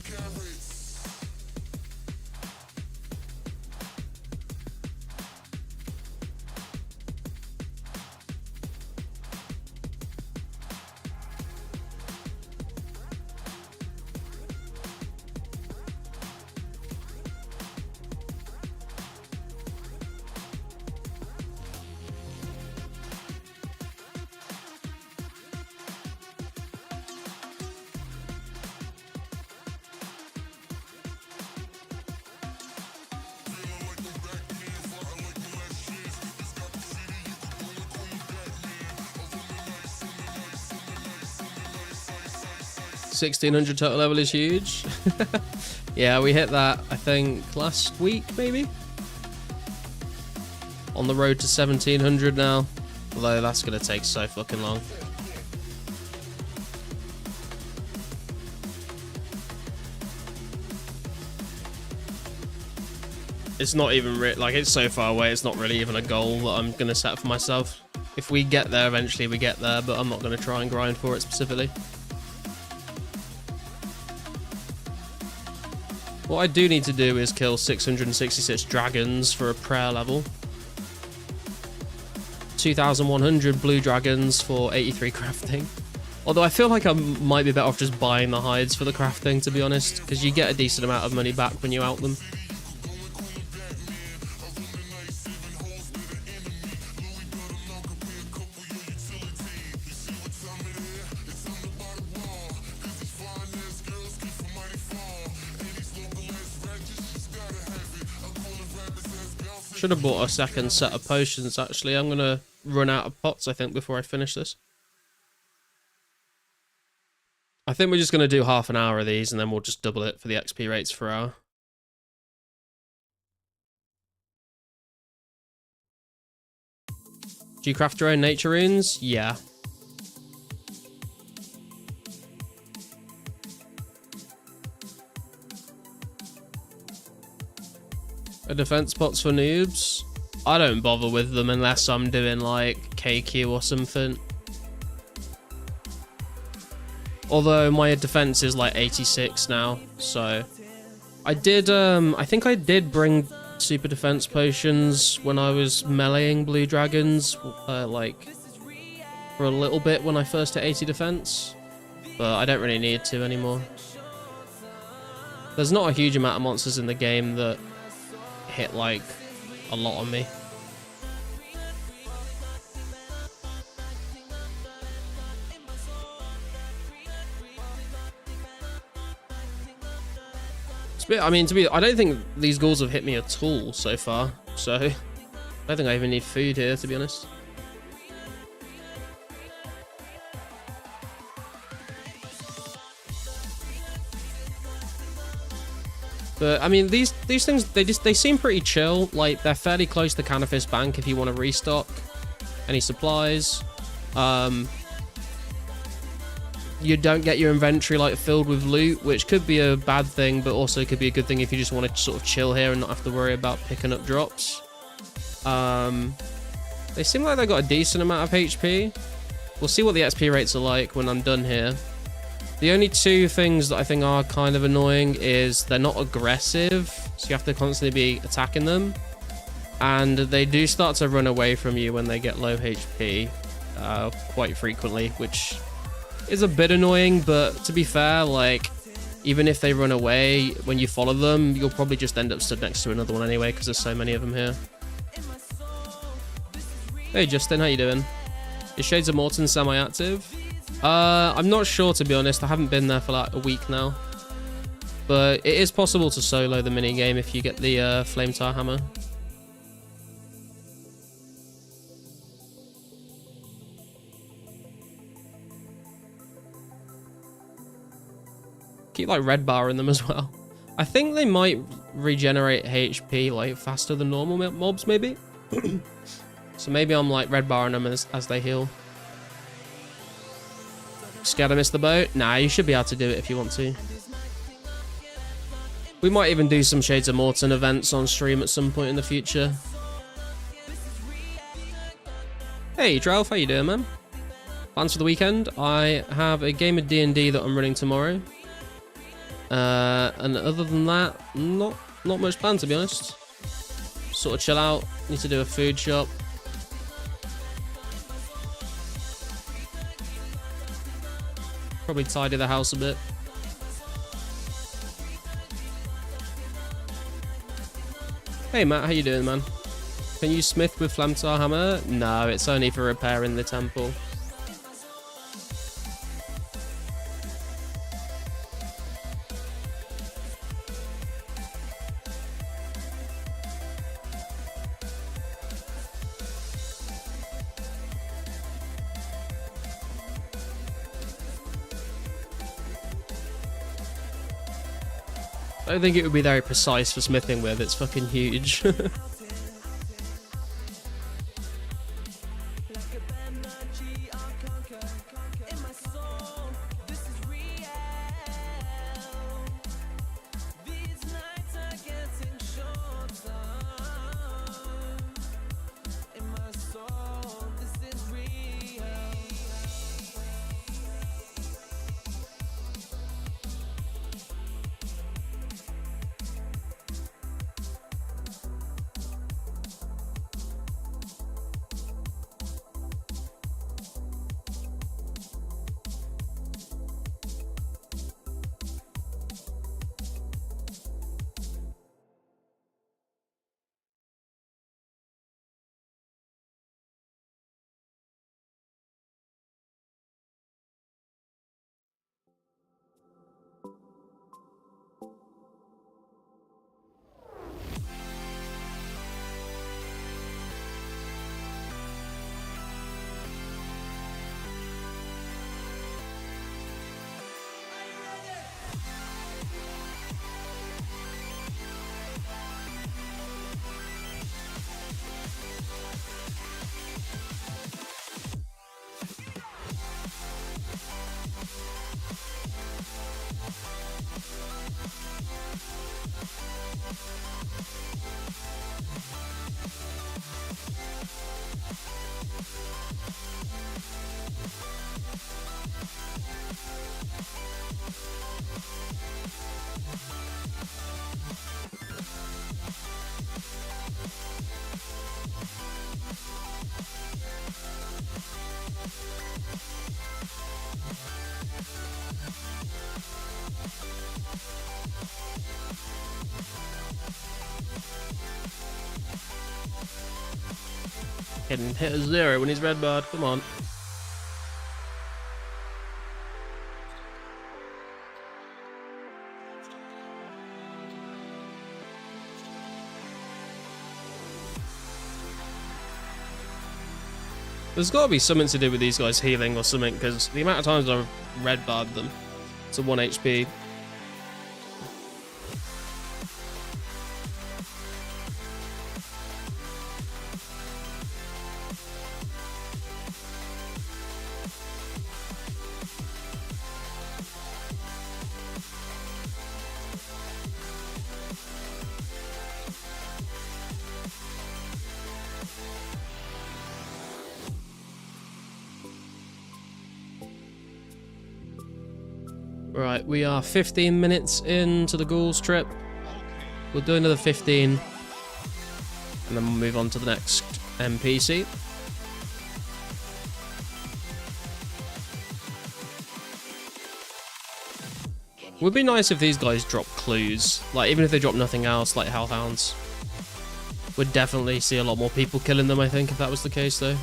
$1,600 total level is huge. Yeah, we hit that, I think, last week, maybe? On the road to 1,700 now. Although that's going to take so fucking long. It's not even, like, it's so far away, it's not really even a goal that I'm going to set for myself. If we get there, eventually we get there, but I'm not going to try and grind for it specifically. What I do need to do is kill 666 dragons for a prayer level. 2,100 blue dragons for 83 crafting. Although I feel like I might be better off just buying the hides for the crafting, to be honest, because you get a decent amount of money back when you out them. Should have bought a second set of potions, actually. I'm going to run out of pots, I think, before I finish this. I think we're just going to do half an hour of these, and then we'll just double it for the XP rates per hour. Do you craft your own nature runes? Yeah. Defense pots for noobs? I don't bother with them unless I'm doing like KQ or something. Although my defense is like 86 now, so I did I think I did bring super defense potions when I was meleeing blue dragons, like for a little bit when I first hit 80 defense, but I don't really need to anymore. There's not a huge amount of monsters in the game that hit like a lot on me. I mean, I don't think these ghouls have hit me at all so far, so I don't think I even need food here, to be honest. But I mean, these things, they seem pretty chill. Like, they're fairly close to Canifis Bank if you want to restock any supplies. You don't get your inventory like filled with loot, which could be a bad thing, but also could be a good thing if you just want to sort of chill here and not have to worry about picking up drops. They seem like they got a decent amount of HP. We'll see what the XP rates are like when I'm done here. The only two things that I think are kind of annoying is they're not aggressive, so you have to constantly be attacking them. And they do start to run away from you when they get low HP quite frequently, which is a bit annoying, but to be fair, like, even if they run away, when you follow them, you'll probably just end up stood next to another one anyway, because there's so many of them here. Hey Justin, how you doing? Is Shades of Morton semi-active? I'm not sure, to be honest. I haven't been there for like a week now. But it is possible to solo the minigame if you get the flame tar hammer. Keep like red bar in them as well. I think they might regenerate HP like faster than normal mobs, maybe. So maybe I'm like red barring them as they heal. Scared I missed the boat? Nah, you should be able to do it if you want to. We might even do some Shades of Morton events on stream at some point in the future. Hey, Drelf, how you doing, man? Plans for the weekend? I have a game of D&D that I'm running tomorrow. And other than that, not much planned, to be honest. Sort of chill out. Need to do a food shop. Probably tidy the house a bit. Hey Matt, how you doing, man? Can you smith with Flamtar hammer? No, it's only for repairing the temple. I don't think it would be very precise for smithing with, it's fucking huge. Can hit a 0 when he's red barred, come on. There's got to be something to do with these guys healing or something, because the amount of times I've red barred them to 1 HP. Right, we are 15 minutes into the ghouls trip. We'll do another 15, and then we'll move on to the next NPC. Would be nice if these guys drop clues, like even if they drop nothing else, like hellhounds. Would definitely see a lot more people killing them, I think, if that was the case, though.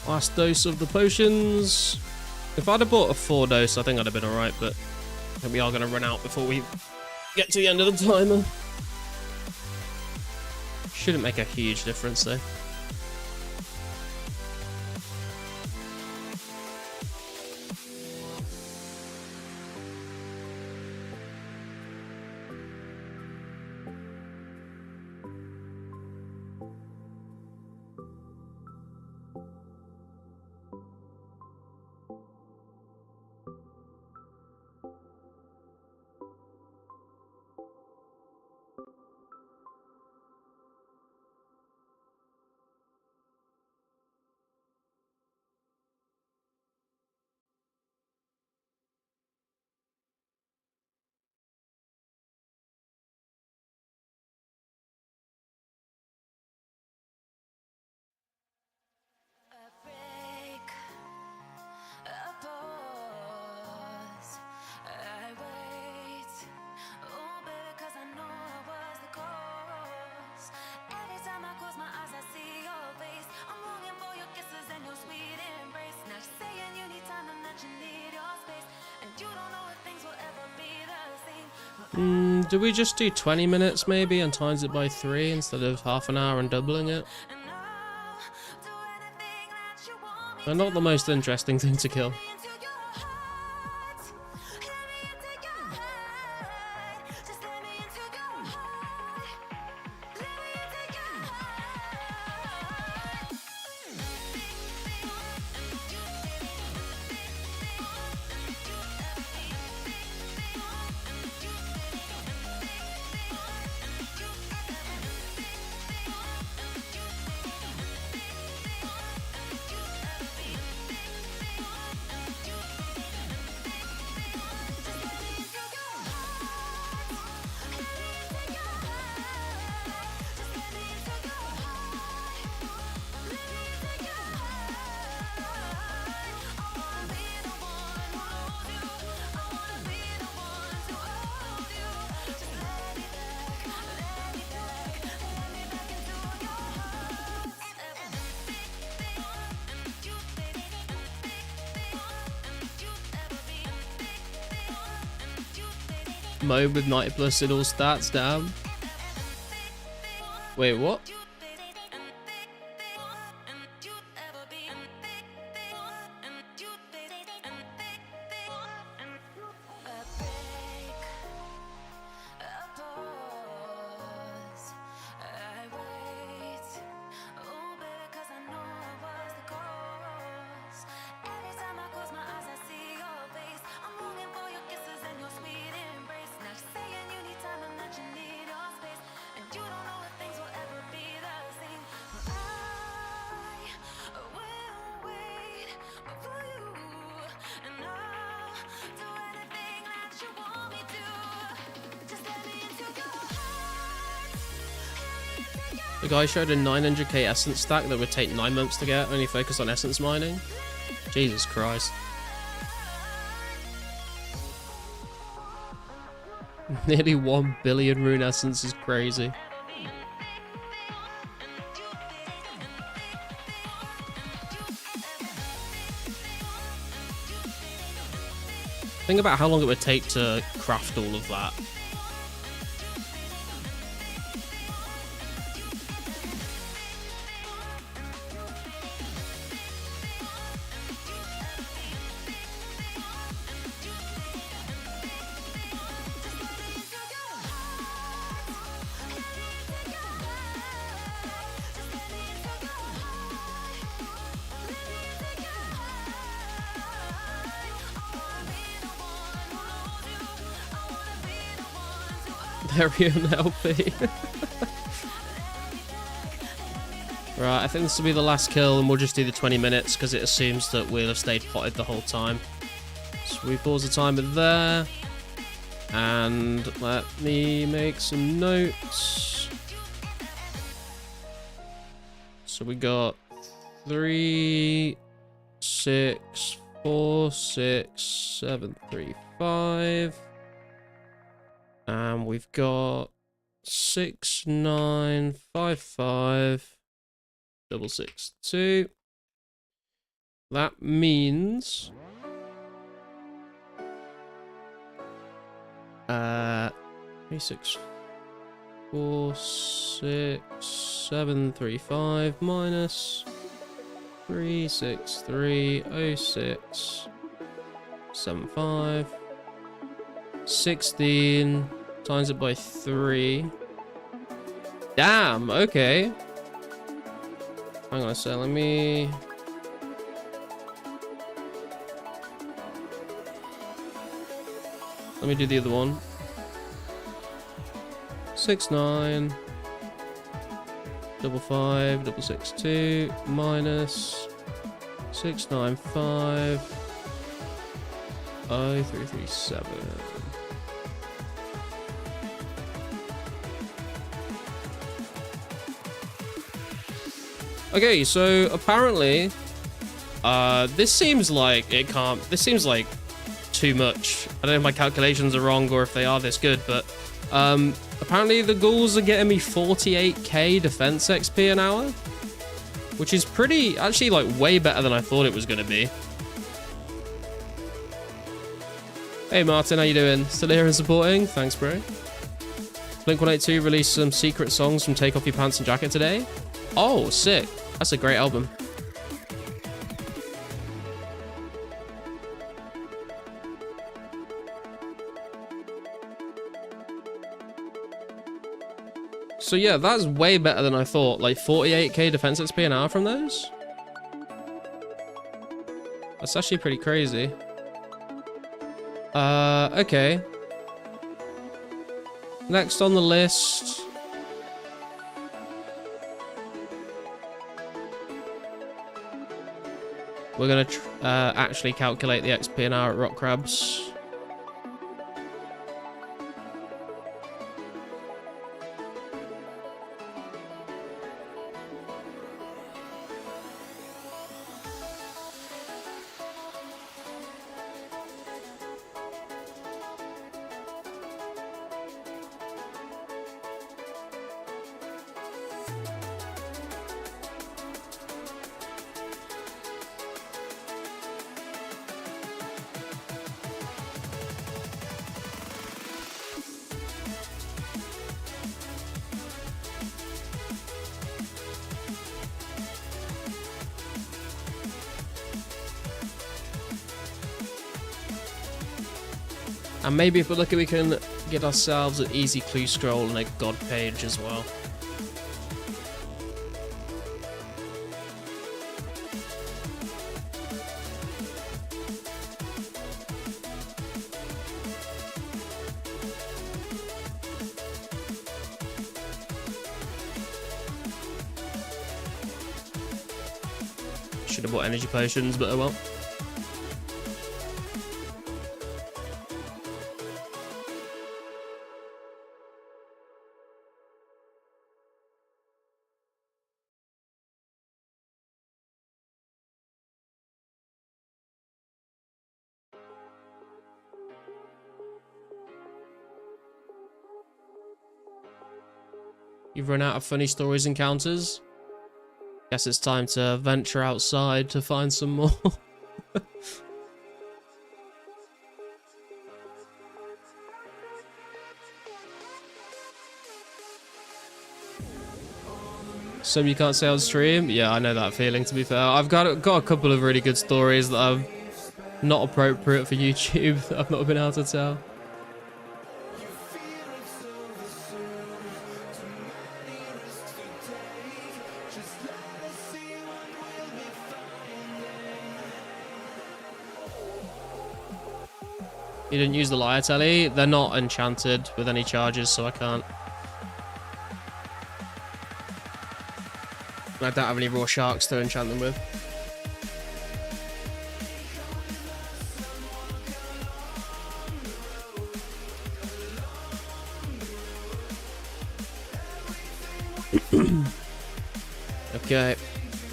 Last dose of the potions. If I'd have bought a 4 dose, I think I'd have been alright, but I think we are going to run out before we get to the end of the timer. Shouldn't make a huge difference though. Do we just do 20 minutes maybe and times it by 3 instead of half an hour and doubling it? They're not the most interesting thing to kill. Mode with 90+ in all stats, damn. Wait, what? The guy showed a 900k essence stack that would take 9 months to get, only focus on essence mining. Jesus Christ. Nearly 1 billion rune essence is crazy. Think about how long it would take to craft all of that. Very unhealthy. Right, I think this will be the last kill and we'll just do the 20 minutes because it assumes that we'll have stayed potted the whole time. So we pause the timer there. And let me make some notes. So we got 3, 6, 4, 6, 7, 3, 5. And we've got 6, 9, 5, 5, 6, 6, 2. That means... 3, 6, 4, 6, 7, 3, 5 minus 3, 6, 3, 0, 6, 7, 5, 16 times it by 3. Damn, okay. Hang on a sec, let me do the other one. 6, 9, 5, 5, 6, 6, 2 minus 6, 9, 5, 0, 3, 3, 7. Okay, so apparently, this seems like too much. I don't know if my calculations are wrong or if they are this good, but apparently the ghouls are getting me 48k defense XP an hour, which is actually like way better than I thought it was going to be. Hey Martin, how you doing? Still here and supporting? Thanks, bro. Blink-182 released some secret songs from Take Off Your Pants and Jacket today. Oh, sick. That's a great album. So yeah, that's way better than I thought. Like 48k defense XP an hour from those? That's actually pretty crazy. Okay. Next on the list... we're gonna actually calculate the XP an hour at Rock Crabs. And maybe if we're lucky we can get ourselves an easy clue scroll and a god page as well. Should have bought energy potions, but oh well. You've run out of funny stories encounters? Guess it's time to venture outside to find some more. Some you can't say on stream? Yeah, I know that feeling, to be fair. I've got a couple of really good stories that are not appropriate for YouTube that I've not been able to tell. You didn't use the liar telly? They're not enchanted with any charges, so I can't. I don't have any raw sharks to enchant them with. Okay,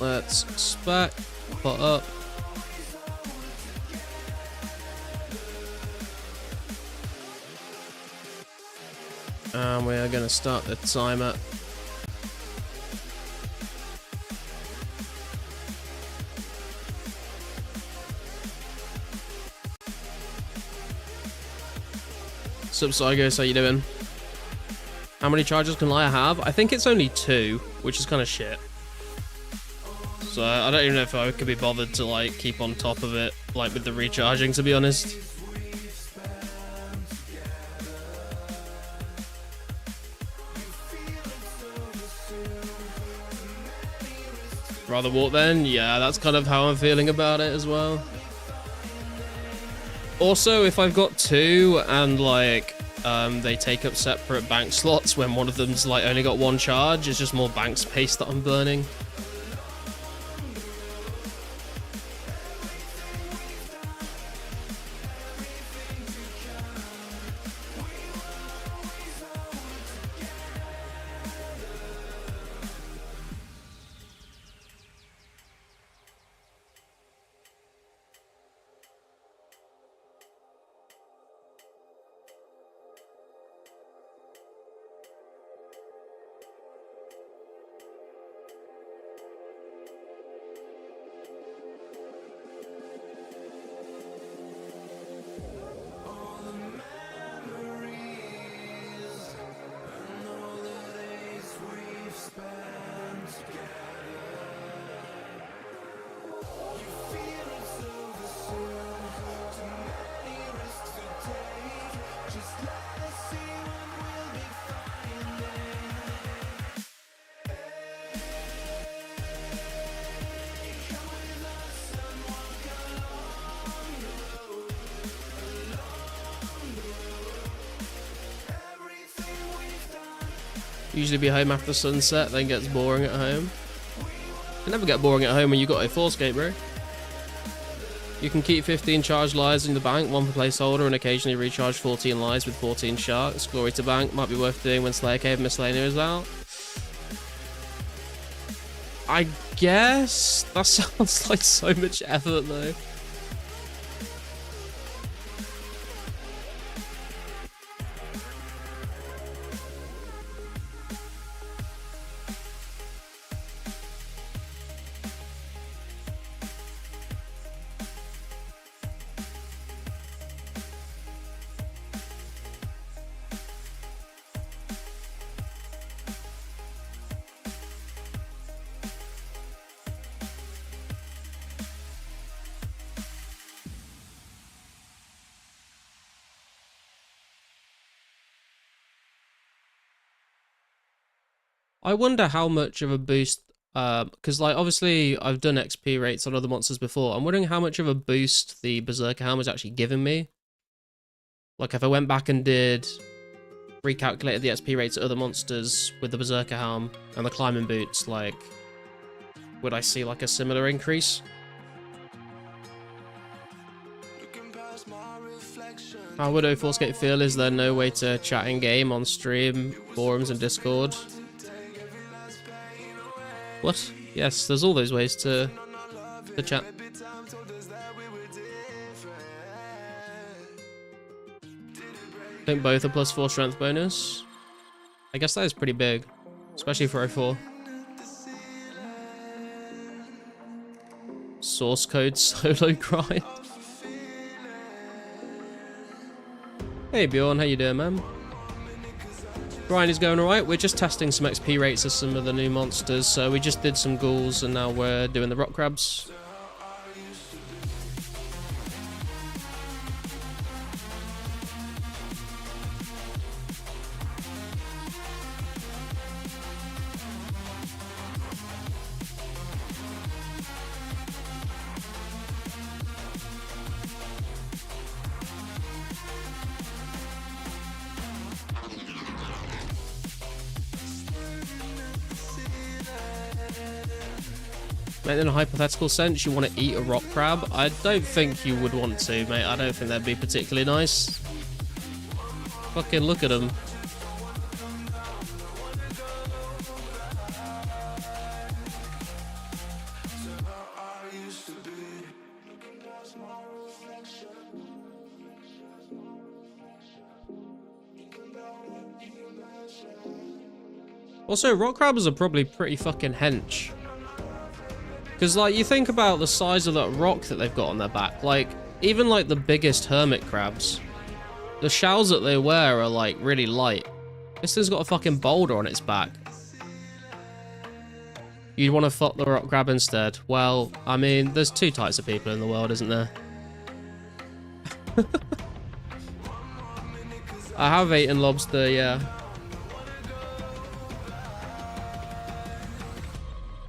let's spec, put up. And we are going to start the timer. Sup, Cygos, how you doing? How many charges can Lyra have? I think it's only 2, which is kind of shit. So I don't even know if I could be bothered to like keep on top of it, like with the recharging, to be honest. Rather walk then? Yeah, that's kind of how I'm feeling about it as well. Also, if I've got 2 and like they take up separate bank slots when one of them's like only got 1 charge, it's just more bank space that I'm burning. Usually be home after sunset, then gets boring at home. You can never get boring at home when you've got a 2004scape, bro. You can keep 15 charged lies in the bank, 1 for placeholder, and occasionally recharge 14 lies with 14 sharks. Glory to bank, might be worth doing when Slayer Cave Miscellanea is out. I guess? That sounds like so much effort though. I wonder how much of a boost, because like obviously I've done XP rates on other monsters before. I'm wondering how much of a boost the Berserker Helm is actually giving me. Like if I went back and did recalculated the XP rates of other monsters with the Berserker Helm and the climbing boots, like would I see like a similar increase? How would 2004scape feel? Is there no way to chat in game on stream, forums and Discord? What? Yes, there's all those ways to chat. I think both are +4 strength bonus. I guess that is pretty big, especially for 04. Source code solo grind. Hey Bjorn, how you doing, man? Grind is going alright. We're just testing some XP rates of some of the new monsters. So we just did some ghouls and now we're doing the rock crabs. In a hypothetical sense, you want to eat a rock crab? I don't think you would want to, mate. I don't think that'd be particularly nice. Fucking look at them. Also, rock crabs are probably pretty fucking hench. Because, like, you think about the size of that rock that they've got on their back. Like, even, like, the biggest hermit crabs The shells that they wear are like really light. This thing's got a fucking boulder on its back. You'd want to fuck the rock crab instead. Well, I mean, there's two types of people in the world, isn't there? I have eaten lobster, yeah.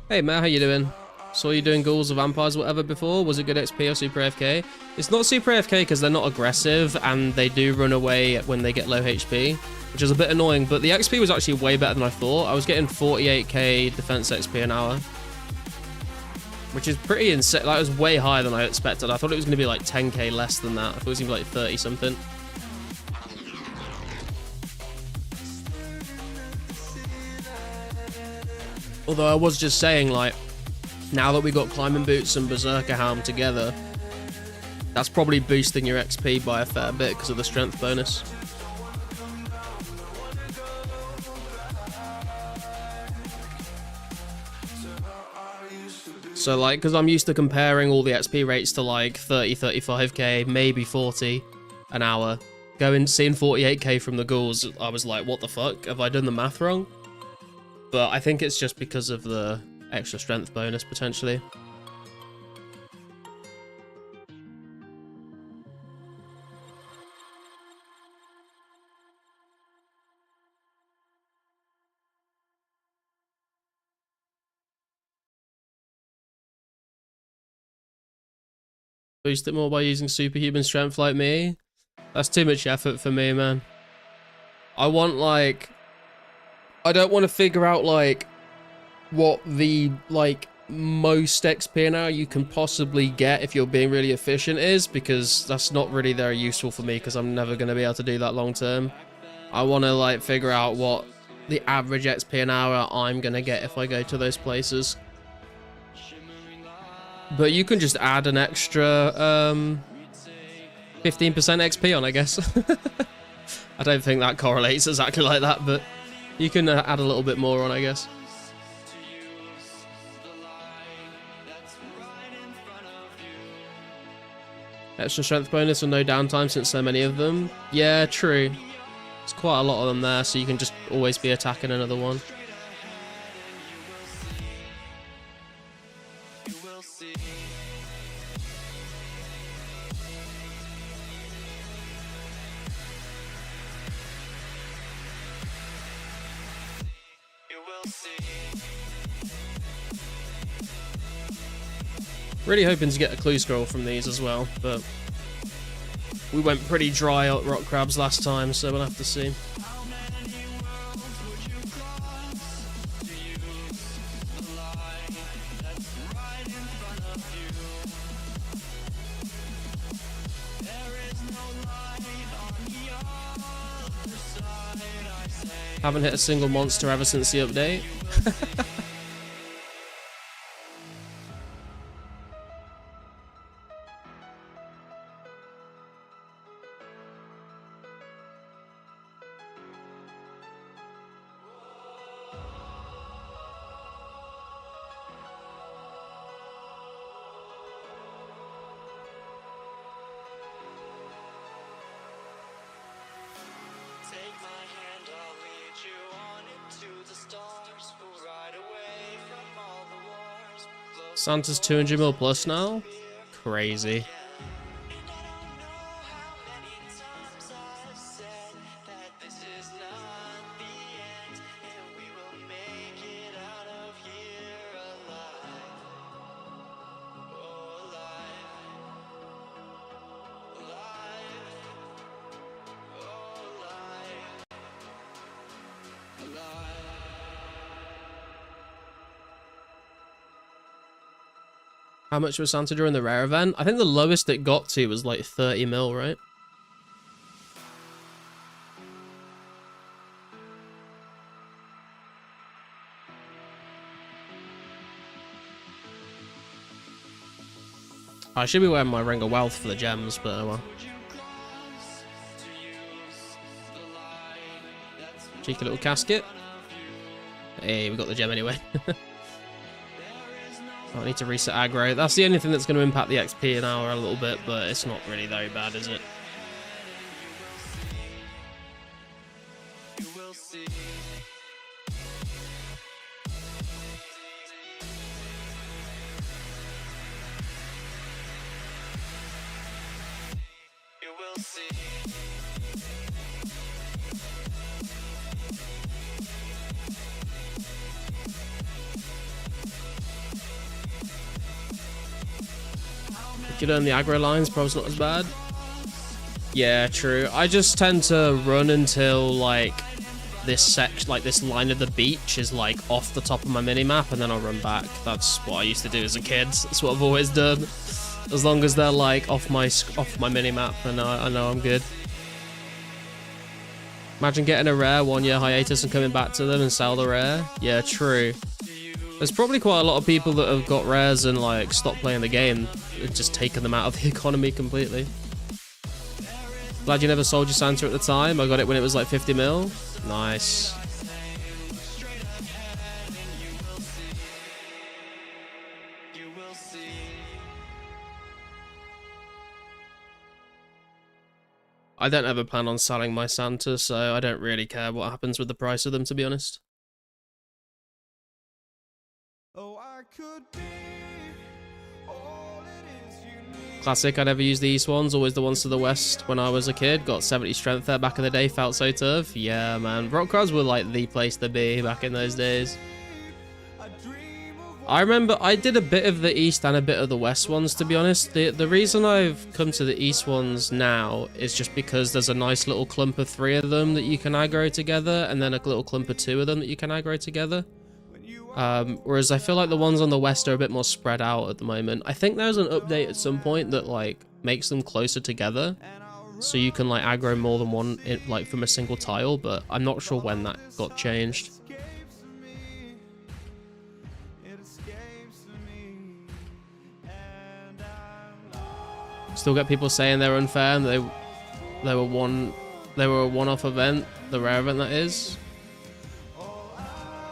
Hey Matt, how you doing? Saw you doing ghouls or vampires or whatever before. Was it good XP or super AFK? It's not super AFK because they're not aggressive and they do run away when they get low HP, which is a bit annoying, but the XP was actually way better than I thought. I was getting 48k defense XP an hour, which is pretty insane. That was way higher than I expected. I thought it was going to be like 10k less than that. I thought it was going to be like 30 something. Although I was just saying, like, now that we got climbing boots and berserker helm together, that's probably boosting your XP by a fair bit because of the strength bonus. So like, because I'm used to comparing all the XP rates to like 30, 35k, maybe 40 an hour. Seeing 48k from the ghouls, I was like, what the fuck? Have I done the math wrong? But I think it's just because of the extra strength bonus, potentially. Boost it more by using superhuman strength like me. That's too much effort for me, man. I want, like... I don't want to figure out, like, what the, like, most XP an hour you can possibly get if you're being really efficient is, because that's not really very useful for me, because I'm never going to be able to do that long term. I want to, like, figure out what the average XP an hour I'm going to get if I go to those places. But you can just add an extra 15% XP on, I guess. I don't think that correlates exactly like that, but you can add a little bit more on, I guess. Extra strength bonus and no downtime since so many of them. Yeah, true. There's quite a lot of them there, so you can just always be attacking another one. Really hoping to get a clue scroll from these as well, but we went pretty dry at rock crabs last time, so we'll have to see. Haven't hit a single monster ever since the update. Santa's 200 mil plus now? Crazy. How much was Santa during the rare event? I think the lowest it got to was like 30 mil, right? I should be wearing my Ring of Wealth for the gems, but oh well. Cheeky little casket. Hey, we got the gem anyway. I need to reset aggro. That's the only thing that's going to impact the XP an hour a little bit, but it's not really very bad, is it? If you learn the aggro lines, probably not as bad. Yeah, true. I just tend to run until like this this line of the beach is like off the top of my minimap, and then I'll run back. That's what I used to do as a kid. That's what I've always done. As long as they're like off my minimap, and I know I'm good. Imagine getting a rare 1 year hiatus and coming back to them and sell the rare. Yeah, true. There's probably quite a lot of people that have got rares and like stopped playing the game, just taken them out of the economy completely. Glad you never sold your Santa at the time. I got it when it was like 50 mil. Nice. I don't ever plan on selling my Santa, so I don't really care what happens with the price of them, to be honest. Oh, I could be all it is you need. Classic, I never used the east ones, always the ones to the west when I was a kid. Got 70 strength there back in the day, felt so tough. Yeah, man. Rock cards were like the place to be back in those days. I remember I did a bit of the east and a bit of the west ones, to be honest. The reason I've come to the east ones now is just because there's a nice little clump of 3 of them that you can aggro together, and then a little clump of 2 of them that you can aggro together. Whereas I feel like the ones on the west are a bit more spread out at the moment. I think there's an update at some point that like makes them closer together, so you can like aggro more than one like from a single tile, but I'm not sure when that got changed. Still get people saying they're unfair and they were a one-off event, the rare event that is.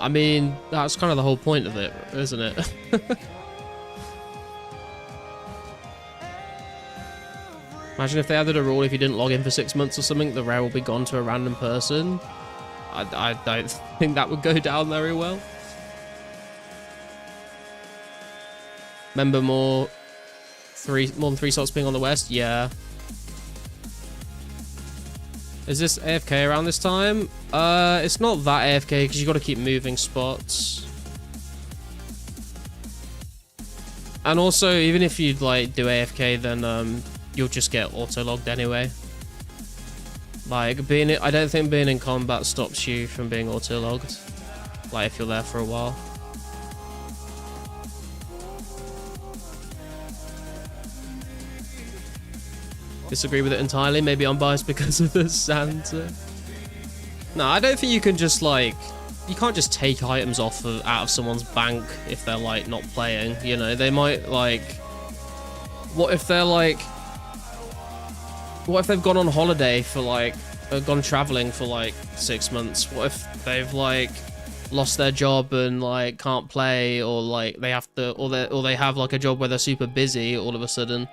I mean, that's kind of the whole point of it, isn't it? Imagine if they added a rule if you didn't log in for 6 months or something, the rare will be gone to a random person. I don't think that would go down very well. Remember more than 3 slots being on the west? Yeah. Is this AFK around this time? It's not that AFK because you got to keep moving spots. And also, even if you like do AFK, then you'll just get auto-logged anyway. Like I don't think being in combat stops you from being auto-logged. Like if you're there for a while. Disagree with it entirely. Maybe I'm biased because of the Santa. No, I don't think you can just like... You can't just take items out of someone's bank if they're like not playing, you know? They might like... What if they're like... What if they've gone on holiday for like... gone traveling for like 6 months? What if they've like lost their job and like can't play, or like they have to... Or they have like a job where they're super busy all of a sudden?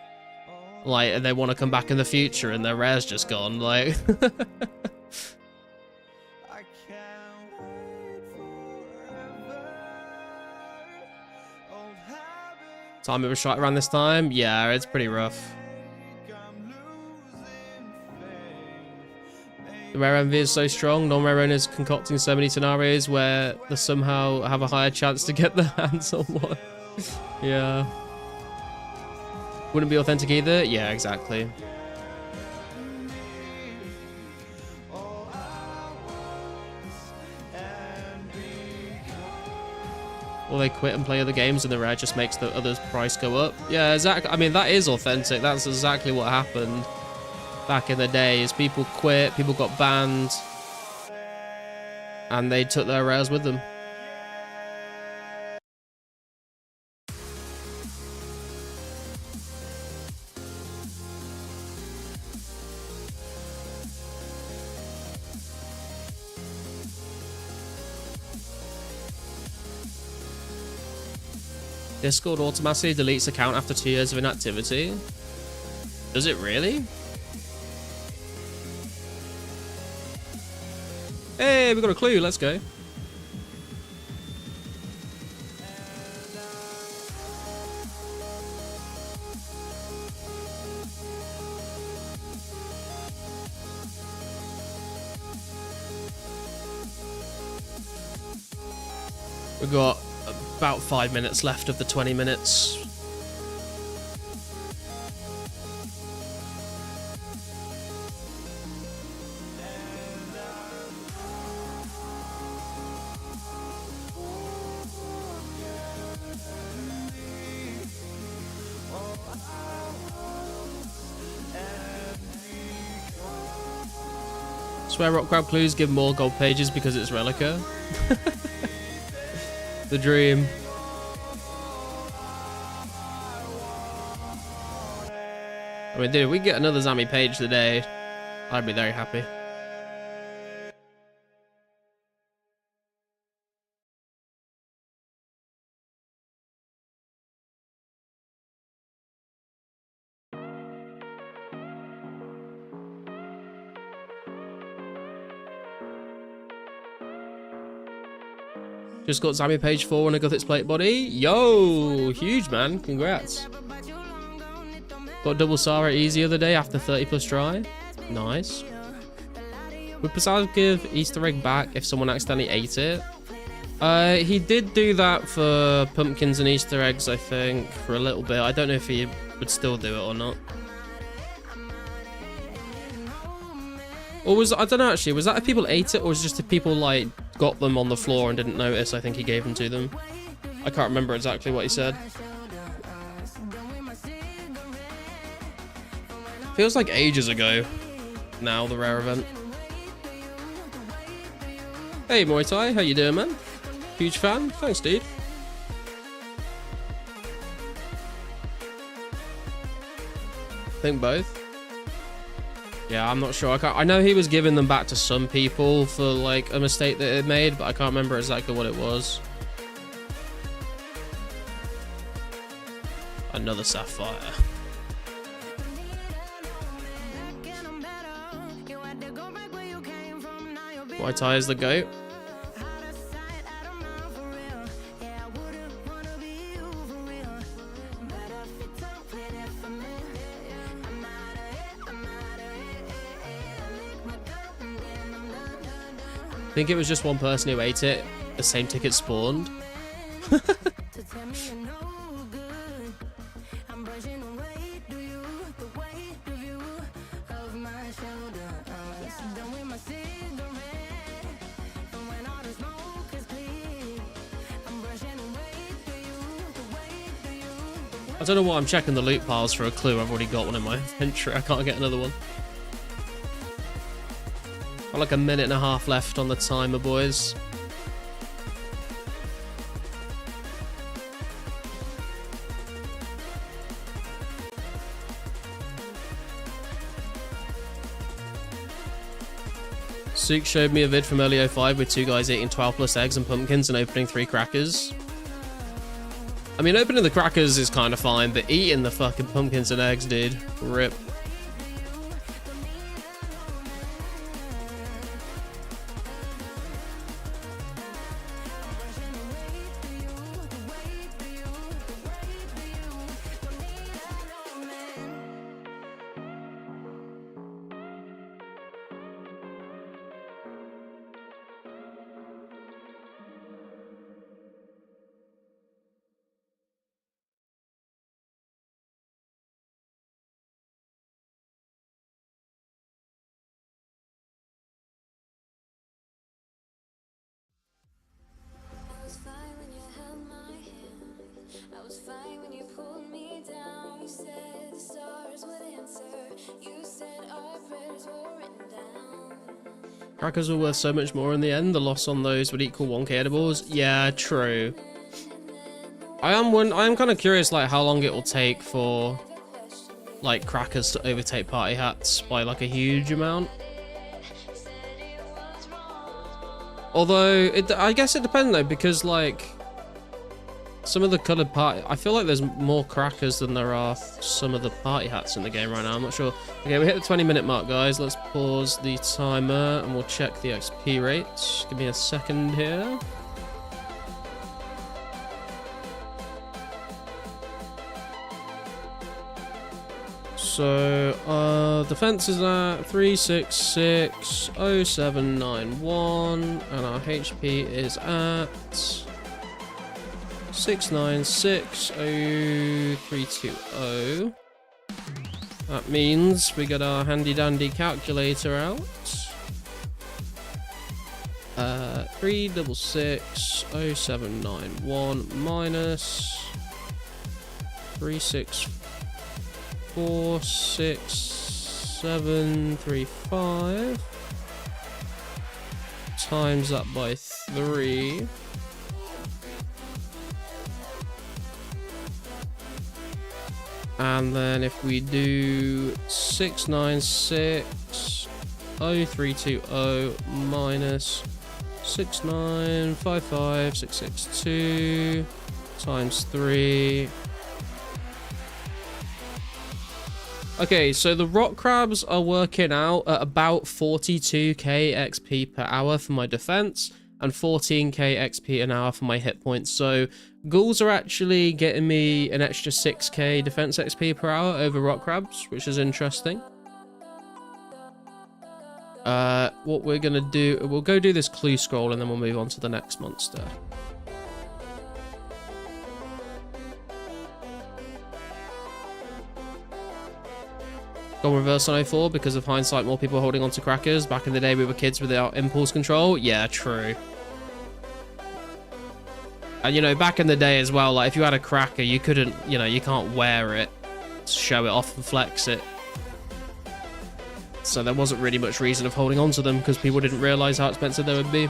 Like, and they want to come back in the future and their rare's just gone, like... Time it was shot around this time? Yeah, it's pretty rough. The rare envy is so strong, non-rare owners concocting so many scenarios where they somehow have a higher chance to get their hands on one. Yeah. Wouldn't be authentic either? Yeah, exactly. Or they quit and play other games and the rare just makes the other's price go up. Yeah, exactly. I mean, that is authentic. That's exactly what happened back in the days. People quit, people got banned, and they took their rares with them. Discord automatically deletes account after 2 years of inactivity. Does it really? Hey, we got a clue. Let's go. We've got about 5 minutes left of the 20 minutes. Swear rock crab clues give more gold pages because it's Relica. The dream. I mean, dude, if we get another Zami page today, I'd be very happy. Just got Zami page 4 and I got its plate body. Yo, huge man, congrats. Got double Sarah easy the other day after 30 plus try. Nice. Would Pascal give Easter egg back if someone accidentally ate it? He did do that for pumpkins and Easter eggs, I think, for a little bit. I don't know if he would still do it or not. Or was, I don't know actually, was that if people ate it or was it just if people like got them on the floor and didn't notice? I think he gave them to them. I can't remember exactly what he said. Feels like ages ago now, the rare event. Hey Muay Thai, how you doing, man? Huge fan? Thanks, dude. I think both. Yeah, I'm not sure. I know he was giving them back to some people for like a mistake that it made, but I can't remember exactly what it was. Another sapphire. Muay Thai is the GOAT. I think it was just one person who ate it. The same ticket spawned. I don't know why I'm checking the loot piles for a clue. I've already got one in my inventory. I can't get another one. Got like a minute and a half left on the timer, boys. Sook showed me a vid from early 05 with 2 guys eating 12 plus eggs and pumpkins and opening 3 crackers. I mean, opening the crackers is kind of fine, but eating the fucking pumpkins and eggs, dude. Rip.
I was fine when you pulled me down. You said the stars would answer. You said our prayers were written down.
Crackers were worth so much more in the end. The loss on those would equal 1k edibles. Yeah, true. I am kind of curious, like, how long it will take for, like, crackers to overtake party hats by, like, a huge amount. Although, I guess it depends, though, because, like, some of the coloured party... I feel like there's more crackers than there are some of the party hats in the game right now. I'm not sure. Okay, we hit the 20-minute mark, guys. Let's pause the timer, and we'll check the XP rates. Give me a second here. So, defense is at 3660791, and our HP is at 6960320. That means we got our handy dandy calculator out. 3660791 minus 3646735 times that by 3. And then if we do 6960320 minus 6955662 times 3. Okay, so the rock crabs are working out at about 42k XP per hour for my defense and 14k XP an hour for my hit points. So ghouls are actually getting me an extra 6k defense XP per hour over rock crabs, which is interesting. What we're gonna do, we'll go do this clue scroll and then we'll move on to the next monster. Gone reverse on 04 because of hindsight, more people holding on to crackers. Back in the day we were kids without impulse control. Yeah, true. And you know, back in the day as well, like if you had a cracker, you couldn't, you know, you can't wear it to show it off and flex it. So there wasn't really much reason of holding on to them because people didn't realize how expensive they would be.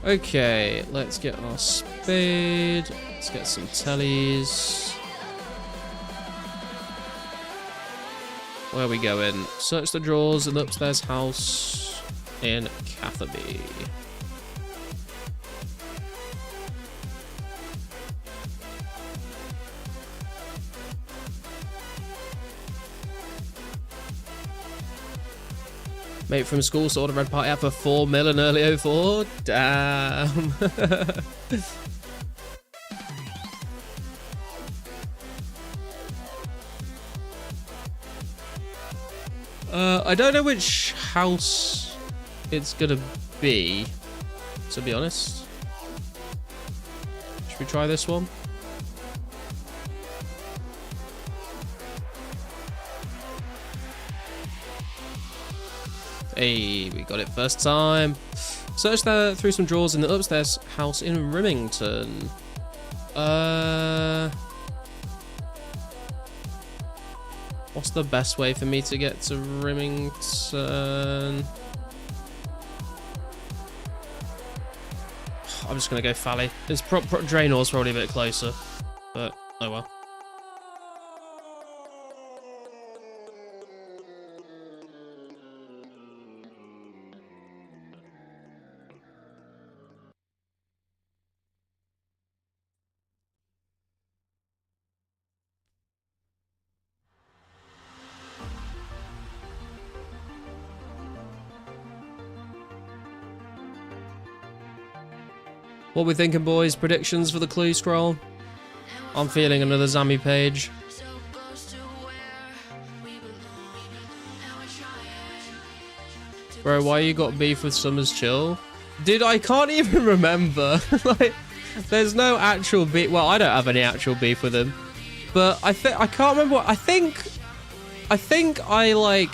Okay, let's get our spade. Let's get some tellies. Where are we going? Search the drawers in the upstairs house in Catherby. Mate from school saw the red party out for 4 mil in early 04. Damn. I don't know which house it's gonna be, to be honest. Should we try this one? Hey, we got it first time. Search there through some drawers in the upstairs house in Remington. What's the best way for me to get to Remington? I'm just gonna go Fally. It's Drainor's probably a bit closer, but oh well. What we thinking, boys? Predictions for the clue scroll? I'm feeling another Zammy page. Bro, why you got beef with Summer's Chill? Dude, I can't even remember. Like, there's no actual beef. Well, I don't have any actual beef with him. But I can't remember what... I think I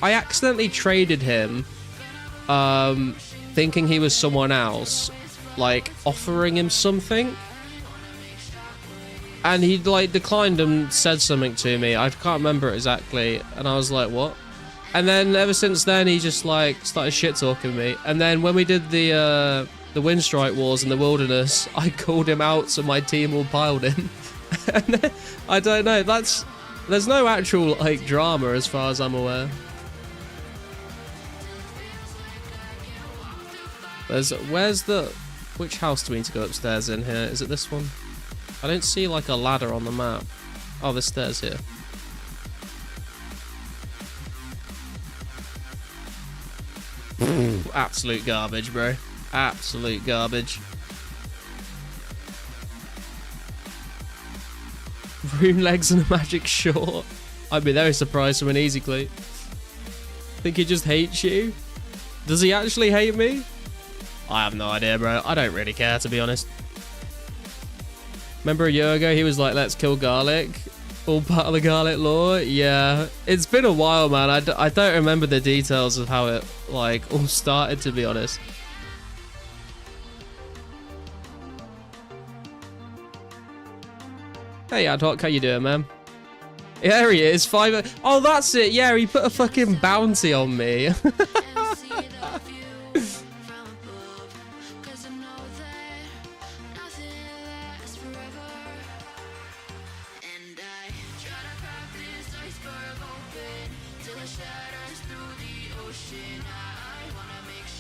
accidentally traded him, thinking he was someone else. Like offering him something, and he like declined and said something to me. I can't remember it exactly, and I was like, what? And then ever since then he just like started shit talking me. And then when we did the Windstrike Wars in the wilderness, I called him out so my team all piled him. And then, I don't know, there's no actual like drama as far as I'm aware. Which house do we need to go upstairs in here? Is it this one? I don't see like a ladder on the map. Oh, there's stairs here. Absolute garbage, bro. Absolute garbage. Rune legs and a magic short. I'd be very surprised from an easy clue. Think he just hates you? Does he actually hate me? I have no idea, bro. I don't really care, to be honest. Remember a year ago, he was like, let's kill garlic. All part of the garlic lore. Yeah, it's been a while, man. I don't remember the details of how it, like, all started, to be honest. Hey, Ad Hoc, how you doing, man? Yeah, there he is. 5. Oh, that's it. Yeah, he put a fucking bounty on me.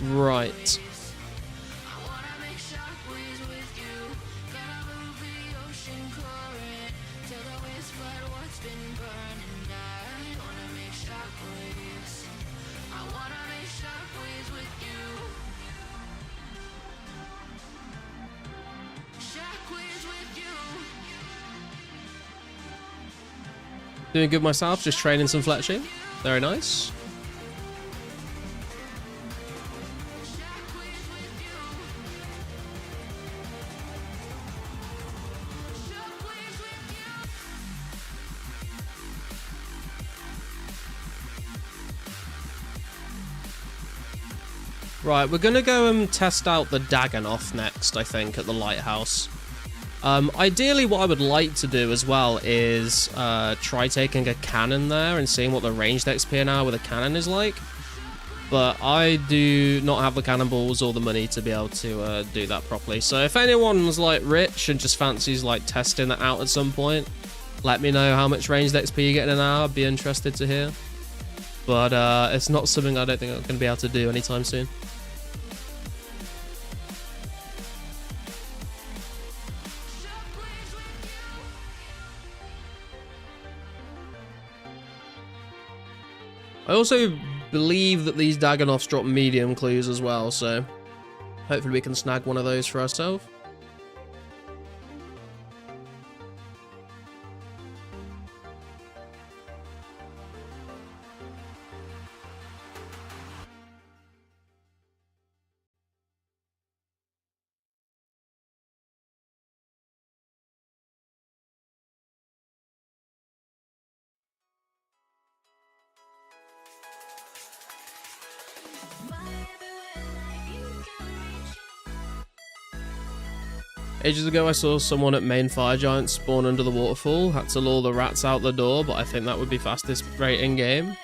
Right. Doing good myself, just training some fletching. Very nice. Right, we're gonna go and test out the Dagannoth next, I think, at the lighthouse. Ideally, what I would like to do as well is try taking a cannon there and seeing what the ranged XP now with a cannon is like. But I do not have the cannonballs or the money to be able to do that properly. So if anyone's like rich and just fancies like testing that out at some point, let me know how much ranged XP you get in an hour. I'd be interested to hear. But it's not something I don't think I'm going to be able to do anytime soon. I also believe that these Dagannoths drop medium clues as well, so hopefully we can snag one of those for ourselves. Ages ago I saw someone at main fire giant spawn under the waterfall. Had to lure the rats out the door, but I think that would be fastest rate in game.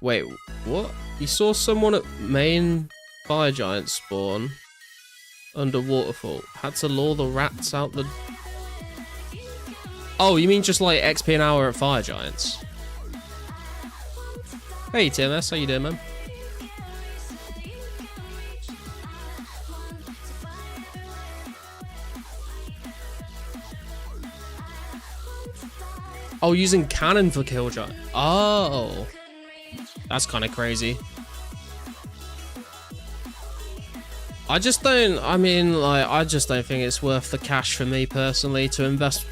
Wait, what? You saw someone at main fire giant spawn under waterfall. Had to lure the rats out the... Oh, you mean just like XP an hour at fire giants? Hey TMS, how you doing, man? Oh, using cannon for kill giant. Oh, that's kind of crazy. I just don't, I mean, like, I just don't think it's worth the cash for me personally to invest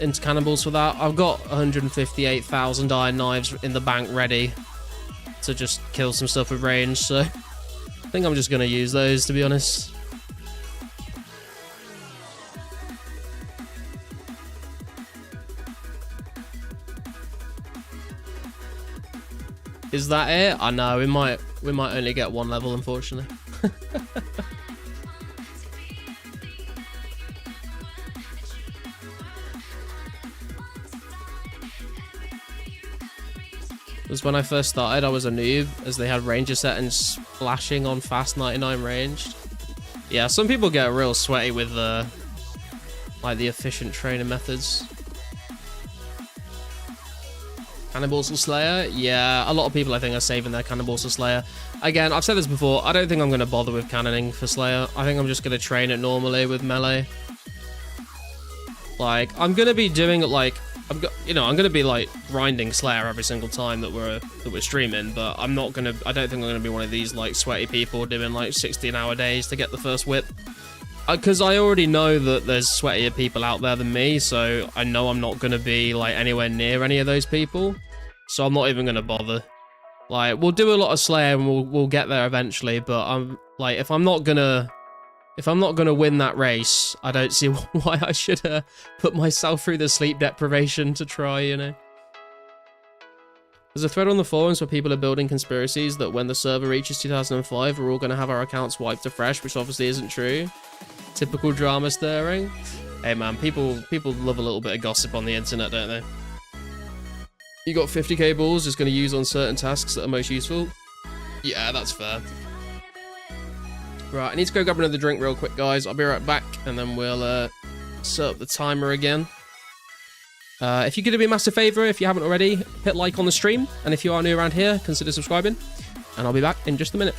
into cannonballs for that. I've got 158,000 iron knives in the bank ready to just kill some stuff with range, so I think I'm just going to use those, to be honest. Is that it? I know, we might only get one level, unfortunately. Because when I first started, I was a noob, as they had ranger settings flashing on fast 99 ranged. Yeah, some people get real sweaty with the efficient training methods. Cannonballs and Slayer? Yeah, a lot of people I think are saving their Cannonballs and Slayer. Again, I've said this before, I don't think I'm going to bother with cannoning for Slayer. I think I'm just going to train it normally with melee. Like, I'm going to be doing it like... I'm going to be like grinding Slayer every single time that we're streaming, but I don't think I'm going to be one of these like sweaty people doing like 16-hour days to get the first whip. Because I already know that there's sweatier people out there than me, so I know I'm not going to be like anywhere near any of those people. So I'm not even going to bother. Like, we'll do a lot of Slayer and we'll get there eventually, but I'm like, if I'm not gonna win that race, I don't see why I should put myself through the sleep deprivation to try, you know. There's a thread on the forums where people are building conspiracies that when the server reaches 2005, we're all going to have our accounts wiped afresh, which obviously isn't true. Typical drama stirring. Hey man, people love a little bit of gossip on the internet, don't they? You got 50k balls just going to use on certain tasks that are most useful? Yeah, that's fair. Right, I need to go grab another drink real quick, guys. I'll be right back, and then we'll set up the timer again. If you could do me a massive favour, if you haven't already, hit like on the stream. And if you are new around here, consider subscribing. And I'll be back in just a minute.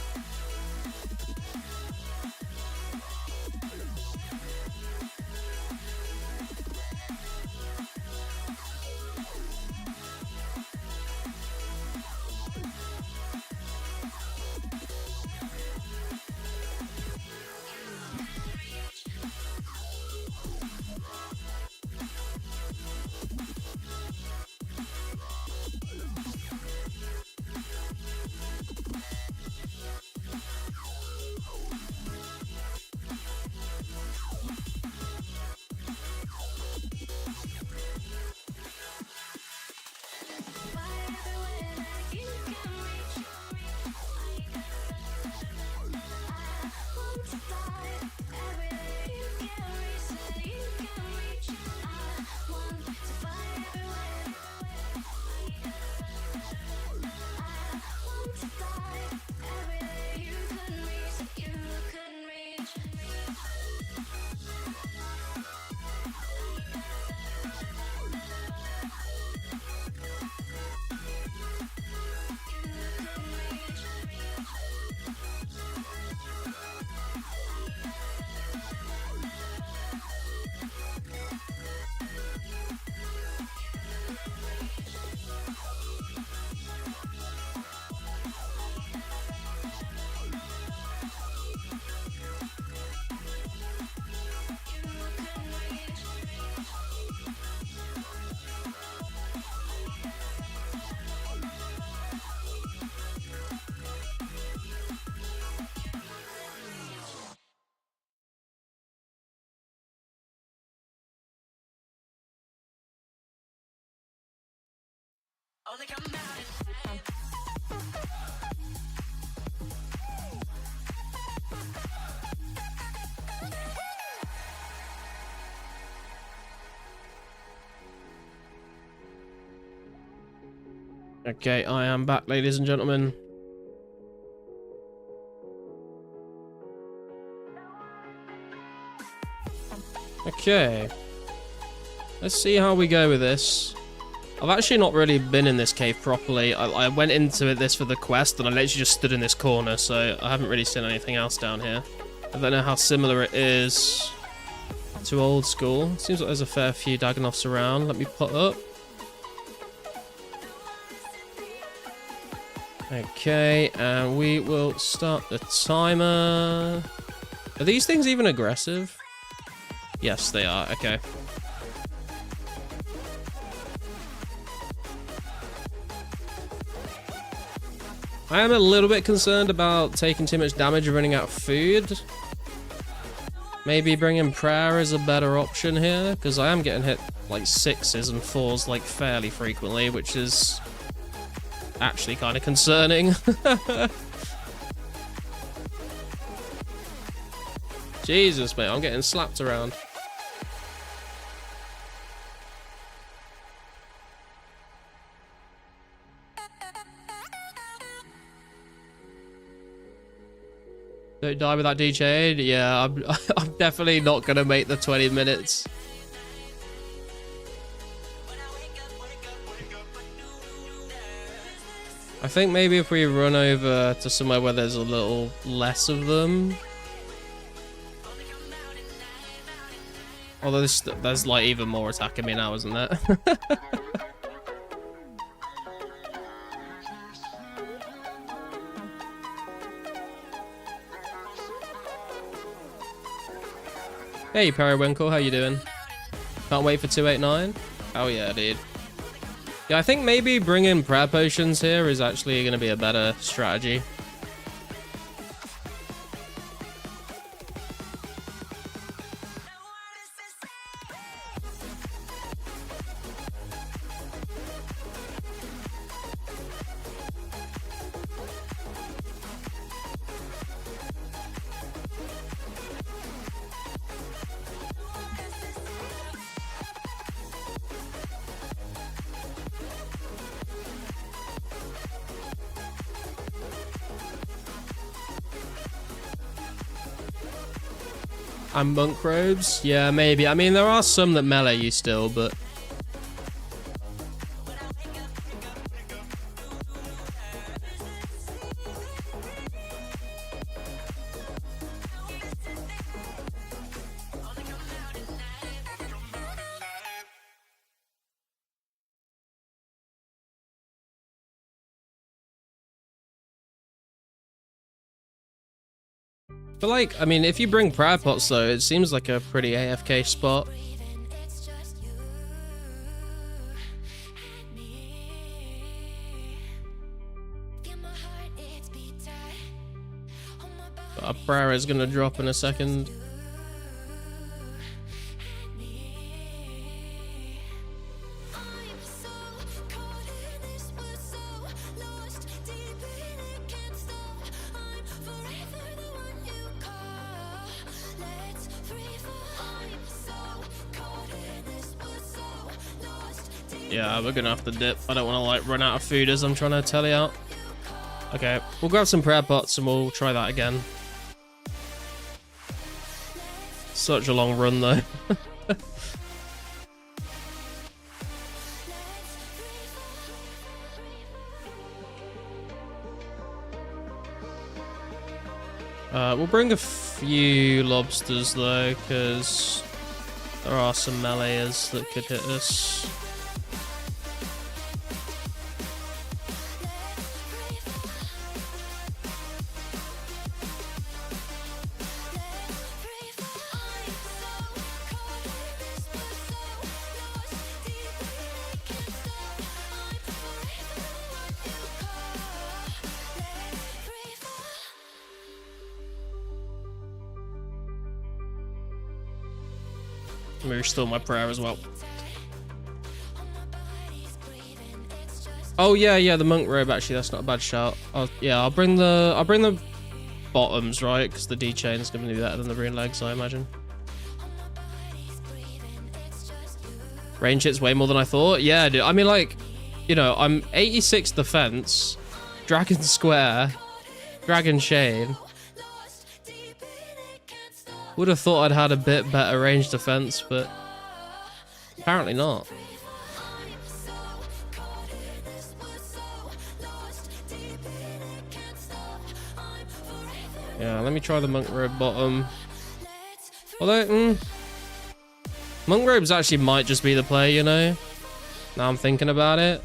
Okay, I am back, ladies and gentlemen. Okay. Let's see how we go with this. I've actually not really been in this cave properly. I went into this for the quest, and I literally just stood in this corner, so I haven't really seen anything else down here. I don't know how similar it is to old school. Seems like there's a fair few Dagonoths around. Let me put up. Okay, and we will start the timer. Are these things even aggressive? Yes, they are. Okay. I am a little bit concerned about taking too much damage and running out of food. Maybe bringing prayer is a better option here, because I am getting hit like 6s and 4s like fairly frequently, which is actually kind of concerning. Jesus, mate, I'm getting slapped around. Don't die without DJ. Yeah, I'm definitely not gonna make the 20 minutes. I think maybe if we run over to somewhere where there's a little less of them. Although there's like even more attacking me now, isn't there? Hey Periwinkle, how you doing? Can't wait for 289? Oh yeah, dude. Yeah, I think maybe bringing prayer potions here is actually going to be a better strategy. And monk robes? Yeah, maybe. I mean, there are some that melee you still, but... But like, I mean, if you bring prayer pots though, it seems like a pretty AFK spot. But our prayer is gonna drop in a second. Yeah, we're gonna have to dip. I don't want to like run out of food as I'm trying to tally out. Okay, we'll grab some prayer pots and we'll try that again. Such a long run though. We'll bring a few lobsters though, because there are some meleeers that could hit us. Maybe restore my prayer as well. Oh yeah, the monk robe. Actually, that's not a bad shout. I'll bring the bottoms, right? Because the D chain is going to be better than the green legs, I imagine. Range hits way more than I thought. Yeah, dude. I mean, like, you know, I'm 86 defense, dragon square, dragon chain. Would have thought I'd had a bit better range defense, but apparently not. Yeah, let me try the monk robe bottom. Although, monk robes actually might just be the play, you know? Now I'm thinking about it.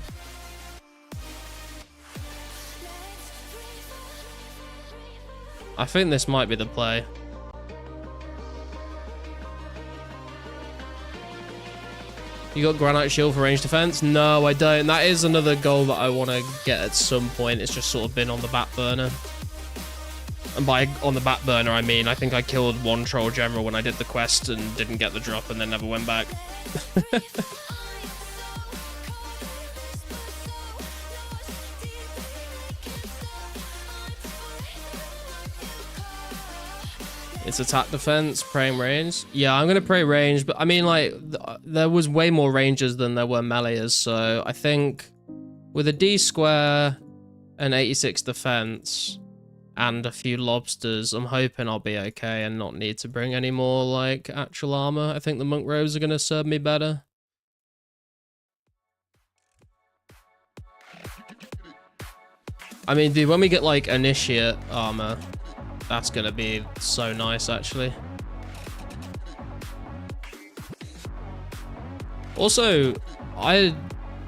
I think this might be the play. You got Granite Shield for range defense? No, I don't. That is another goal that I want to get at some point. It's just sort of been on the back burner. And by on the back burner, I mean, I think I killed one troll general when I did the quest and didn't get the drop and then never went back. It's attack defense, praying range. Yeah, I'm going to pray range, but I mean, like, there was way more rangers than there were meleeers, so I think with a D square, an 86 defense, and a few lobsters, I'm hoping I'll be okay and not need to bring any more, like, actual armor. I think the monk robes are going to serve me better. I mean, dude, when we get, like, initiate armor, that's gonna be so nice, actually. Also, I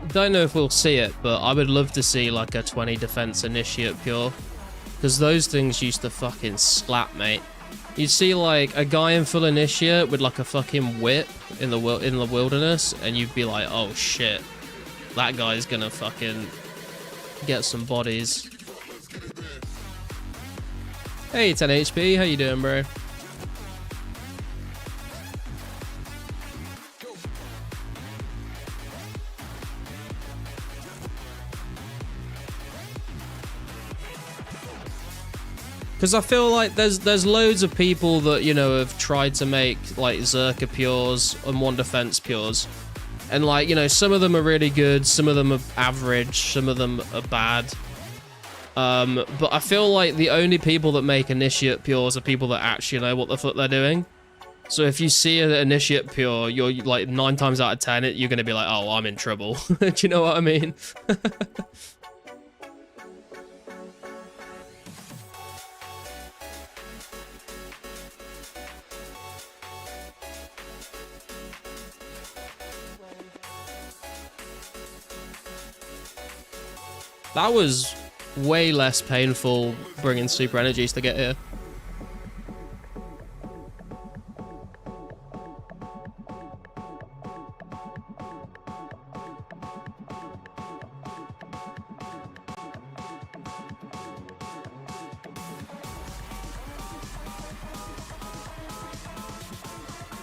don't know if we'll see it, but I would love to see like a 20 defense initiate pure, because those things used to fucking slap, mate. You'd see like a guy in full initiate with like a fucking whip in the wilderness, and you'd be like, oh shit. that guy's gonna fucking get some bodies. Hey, 10 HP, how you doing, bro? Because I feel like there's loads of people that, you know, have tried to make, like, Zerka Pures and One Defense Pures. And, like, you know, some of them are really good, some of them are average, some of them are bad. But I feel like the only people that make Initiate Pures are people that actually know what the fuck they're doing. So if you see an Initiate Pure, you're, like, 9 times out of 10, you're going to be like, oh, I'm in trouble. Do you know what I mean? That was way less painful bringing super energies to get here.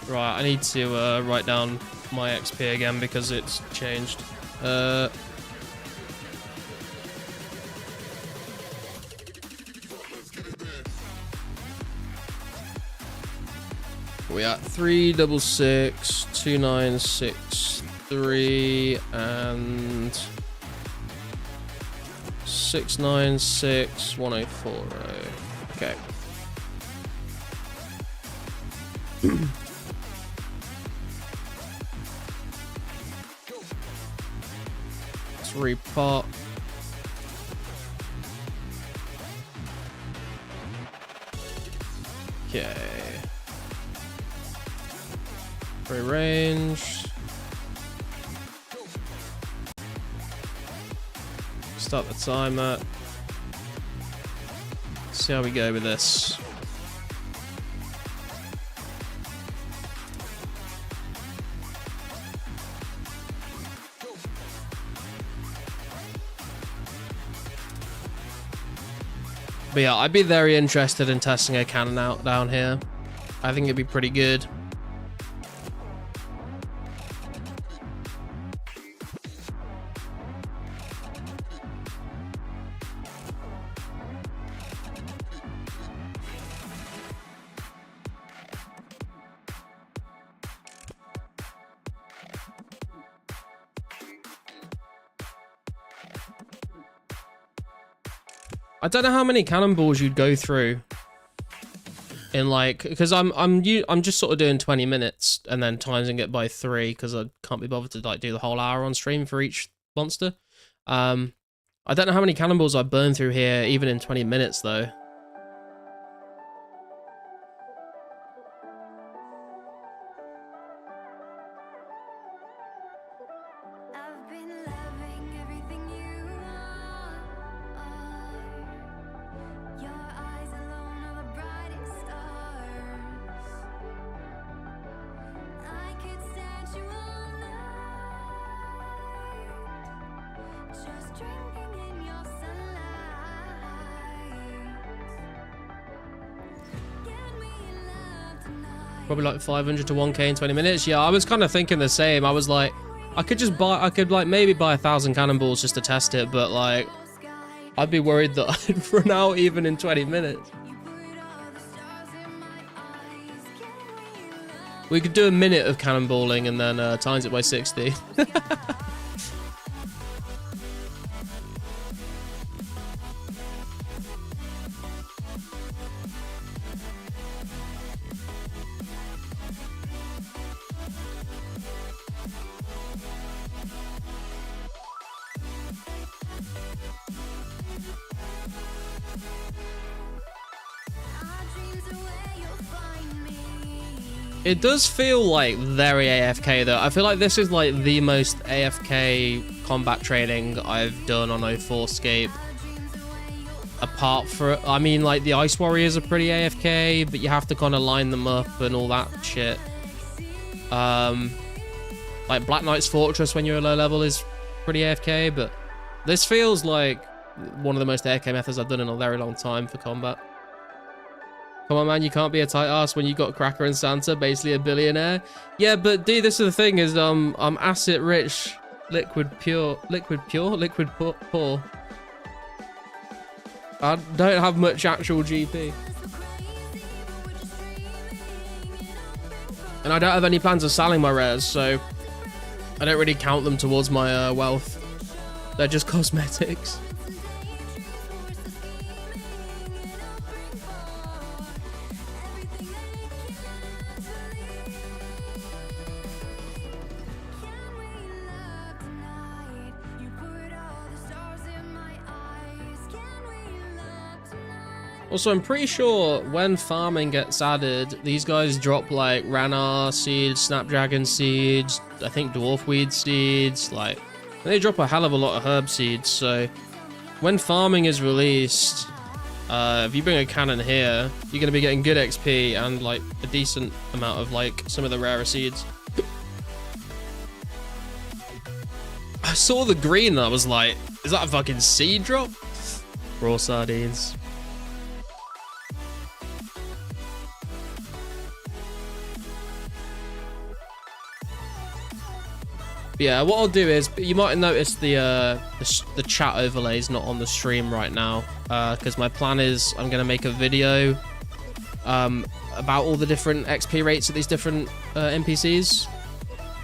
Right, I need to write down my XP again because it's changed. We at 366, 2963, and 696, 1040. Okay. Let's repot. Okay. Free range. Start the timer. See how we go with this. But yeah, I'd be very interested in testing a cannon out down here. I think it'd be pretty good. I don't know how many cannonballs you'd go through in, like, because I'm just sort of doing 20 minutes and then timesing it by 3 because I can't be bothered to, like, do the whole hour on stream for each monster. I don't know how many cannonballs I burn through here even in 20 minutes though. Probably like 500 to 1k in 20 minutes. Yeah, I was kind of thinking the same. I was like, I could like maybe buy 1,000 cannonballs just to test it, but like, I'd be worried that I'd run out even in 20 minutes. We could do a minute of cannonballing and then times it by 60. It does feel like very AFK though. I feel like this is like the most AFK combat training I've done on 2004scape. Apart from, I mean, like the Ice Warriors are pretty AFK, but you have to kind of line them up and all that shit. Like Black Knight's Fortress when you're a low level is pretty AFK, but this feels like one of the most AFK methods I've done in a very long time for combat. Come on, man, you can't be a tight ass when you got Cracker and Santa, basically a billionaire. Yeah, but dude, this is the thing is, I'm asset rich, liquid poor. I don't have much actual GP. And I don't have any plans of selling my rares, so I don't really count them towards my wealth. They're just cosmetics. Also, I'm pretty sure when farming gets added, these guys drop like Ranar seeds, Snapdragon seeds, I think Dwarfweed seeds, like, they drop a hell of a lot of herb seeds, so when farming is released, if you bring a cannon here, you're going to be getting good XP and like a decent amount of like some of the rarer seeds. I saw the green and I was like, is that a fucking seed drop? Raw sardines. But yeah, what I'll do is, you might notice the chat overlay is not on the stream right now, because my plan is I'm going to make a video about all the different XP rates of these different NPCs,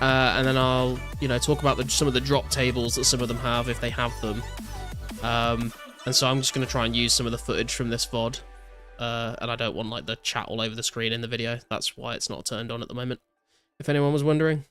and then I'll, you know, talk about some of the drop tables that some of them have, if they have them. And so I'm just going to try and use some of the footage from this VOD, and I don't want like the chat all over the screen in the video. That's why it's not turned on at the moment, if anyone was wondering.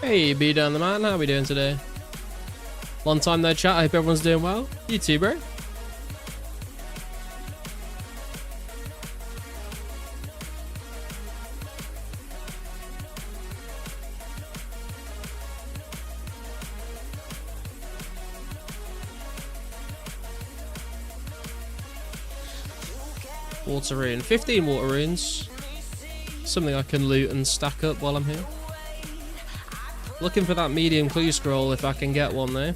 Hey, B down the man, how we doing today? Long time no chat, I hope everyone's doing well. You too, bro. Water rune, 15 water runes. Something I can loot and stack up while I'm here. Looking for that medium clue scroll if I can get one though.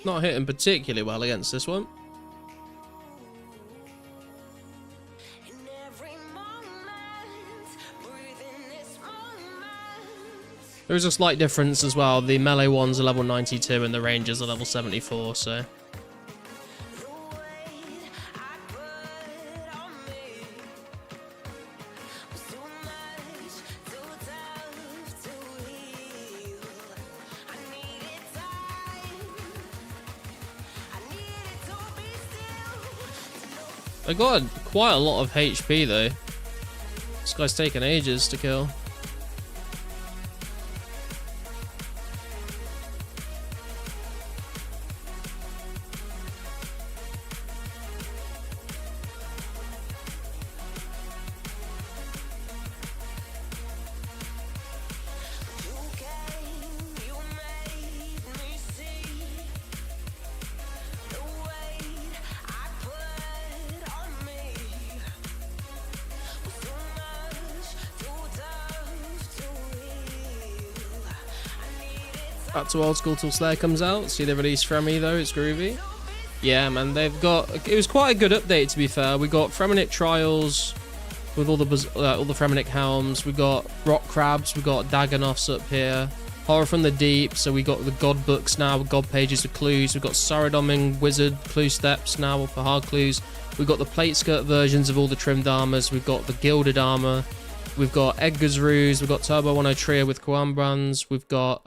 Not hitting particularly well against this one. There's a slight difference as well. The melee ones are level 92 and the rangers are level 74, so... I got quite a lot of HP though. This guy's taking ages to kill. Back to old school till Slayer comes out. See the release from me though, it's groovy. Yeah, man, they've got. It was quite a good update to be fair. We got Fremenic Trials with all the Fremenic helms. We got Rock Crabs. We got Dagonoths up here. Horror from the Deep. So we got the God books now with God pages of clues. We've got Saradoming Wizard clue steps now for hard clues. We've got the plate skirt versions of all the trimmed armors. We've got the gilded armor. We've got Edgar's Ruse. We've got Turbo 10 Trio with Quambrans. We've got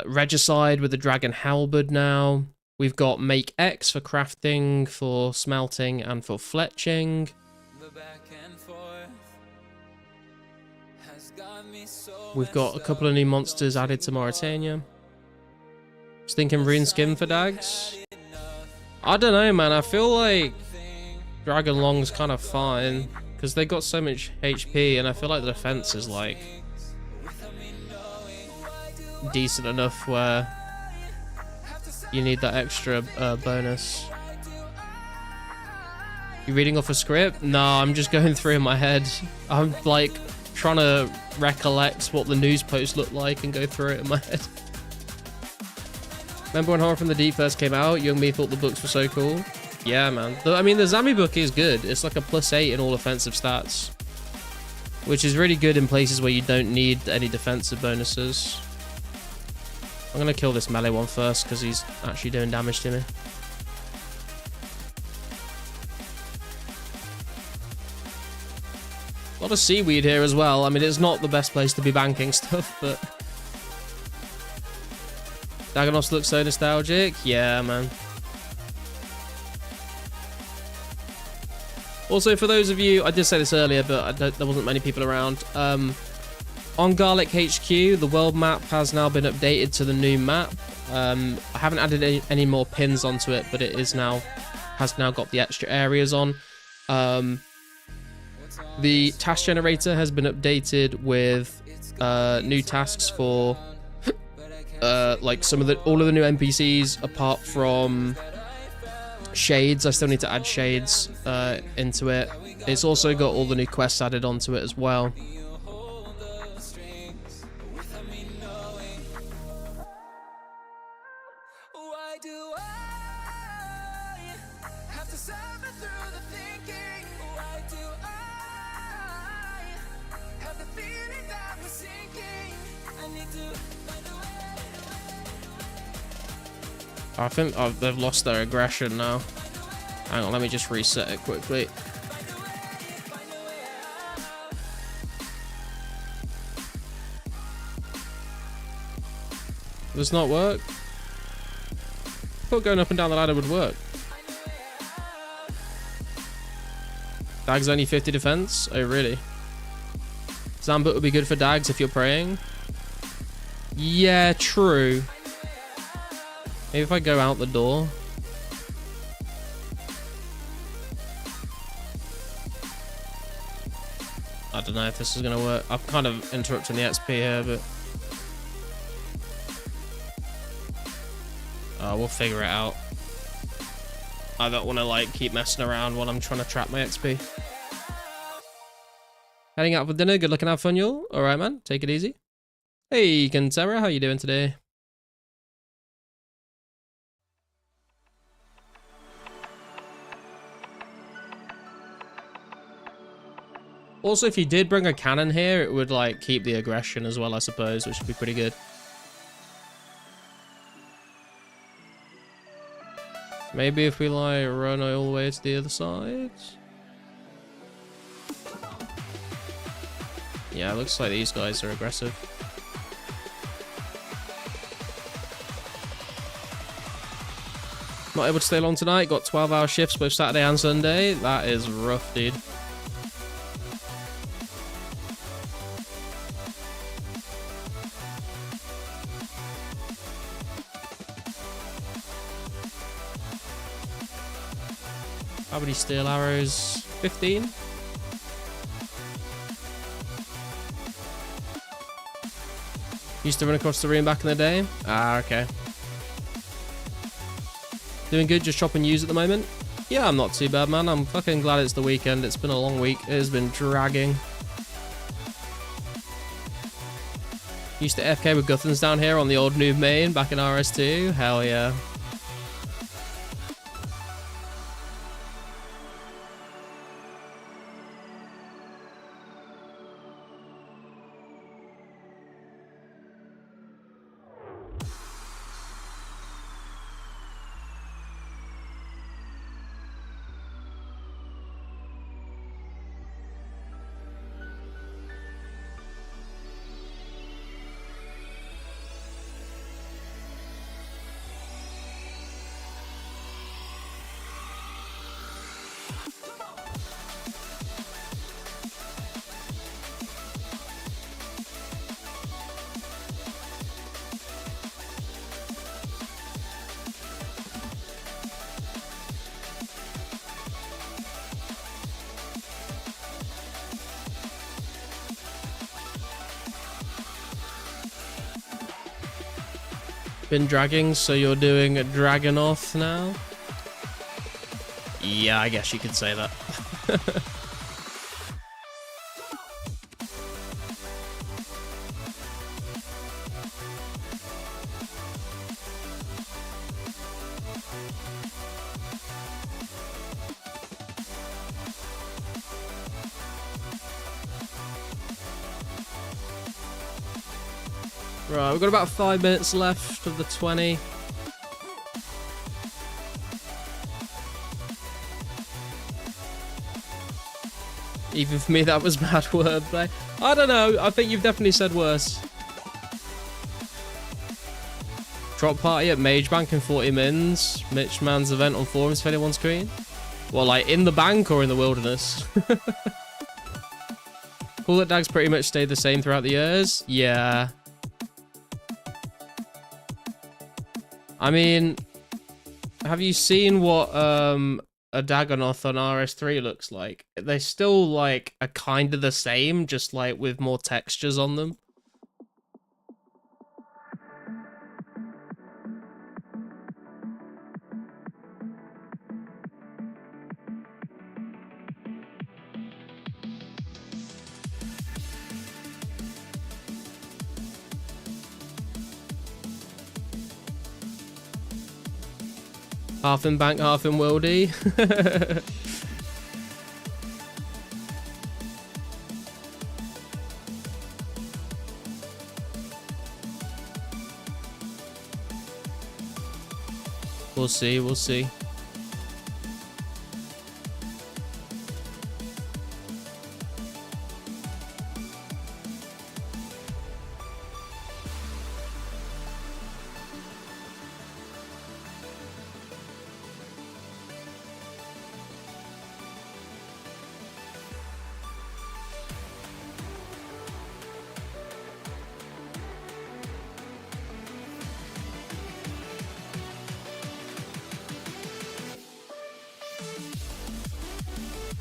Regicide with the Dragon Halberd now. We've got Make X for crafting, for smelting, and for fletching. We've got a couple of new monsters added to Mauritania. I was thinking Rune Skin for Dags. I don't know, man. I feel like Dragon Long's kind of fine because they got so much HP, and I feel like the defense is like decent enough where you need that extra bonus. You reading off a script? No, I'm just going through in my head. I'm like trying to recollect what the news post looked like and go through it in my head. Remember when Horror from the Deep first came out? Young me thought the books were so cool. Yeah, man. I mean, the Zami book is good. It's like a +8 in all offensive stats, which is really good in places where you don't need any defensive bonuses. I'm going to kill this melee one first because he's actually doing damage to me. A lot of seaweed here as well. I mean, it's not the best place to be banking stuff, but Dagonoths looks so nostalgic. Yeah, man. Also, for those of you, I did say this earlier, but there wasn't many people around. On Garlic HQ, the world map has now been updated to the new map. I haven't added any more pins onto it, but it has now got the extra areas on. The task generator has been updated with new tasks for like all of the new NPCs apart from shades. I still need to add shades into it. It's also got all the new quests added onto it as well. I think they've lost their aggression now. Hang on, let me just reset it quickly. Does not work? I thought going up and down the ladder would work. Dag's only 50 defense? Oh, really? Zambut would be good for Dags if you're praying. Yeah, true. Maybe if I go out the door. I don't know if this is going to work. I'm kind of interrupting the XP here, but we'll figure it out. I don't want to like keep messing around while I'm trying to trap my XP. Heading out for dinner. Good looking, have fun, y'all. All right, man. Take it easy. Hey, Kentera, how you doing today? Also, if you did bring a cannon here, it would like keep the aggression as well, I suppose, which would be pretty good. Maybe if we like run all the way to the other side. Yeah, it looks like these guys are aggressive. Not able to stay long tonight. Got 12-hour shifts both Saturday and Sunday. That is rough, dude. How many steel arrows? 15? Used to run across the room back in the day. Ah, okay. Doing good, just chopping U's at the moment. Yeah, I'm not too bad, man. I'm fucking glad it's the weekend. It's been a long week. It has been dragging. Used to FK with Guthans down here on the old noob main back in RS2. Hell yeah. Been dragging, so you're doing a Dragonoth now? Yeah, I guess you could say that. Right, we've got about 5 minutes left of the 20. Even for me, that was bad wordplay. I don't know, I think you've definitely said worse. Drop party at Mage Bank in 40 mins. Mitch Man's event on forums if anyone's green. Well, like in the bank or in the wilderness? Bullet Dag's pretty much stayed the same throughout the years. Yeah. I mean, have you seen what a Dagonoth on RS3 looks like? They still like are kind of the same, just like with more textures on them. Half in bank, half in worldy. We'll see, we'll see.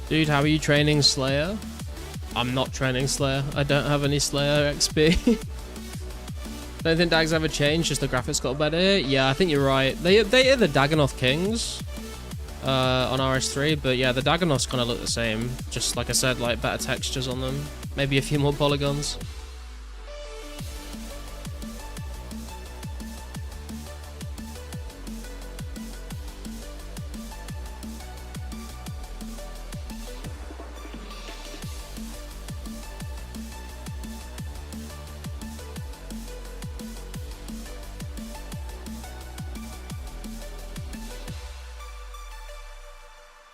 Dude, how are you training Slayer? I'm not training Slayer. I don't have any Slayer XP. Don't think Dags ever changed, just the graphics got better. Yeah, I think you're right. They are the Dagonoth Kings on RS3, but yeah, the Dagonoths kind of look the same. Just like I said, like better textures on them. Maybe a few more polygons.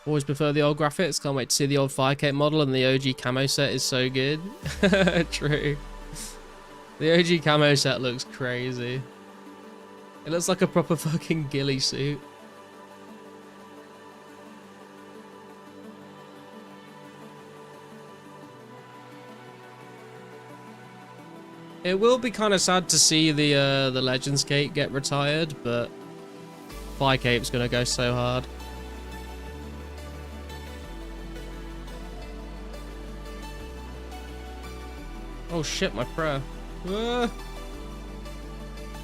Always prefer the old graphics. Can't wait to see the old 2004scape model, and the OG camo set is so good. True. The OG camo set looks crazy. It looks like a proper fucking ghillie suit. It will be kind of sad to see the Legends Cape get retired, but Fire Cape's gonna go so hard. Oh shit, my prayer. Ah.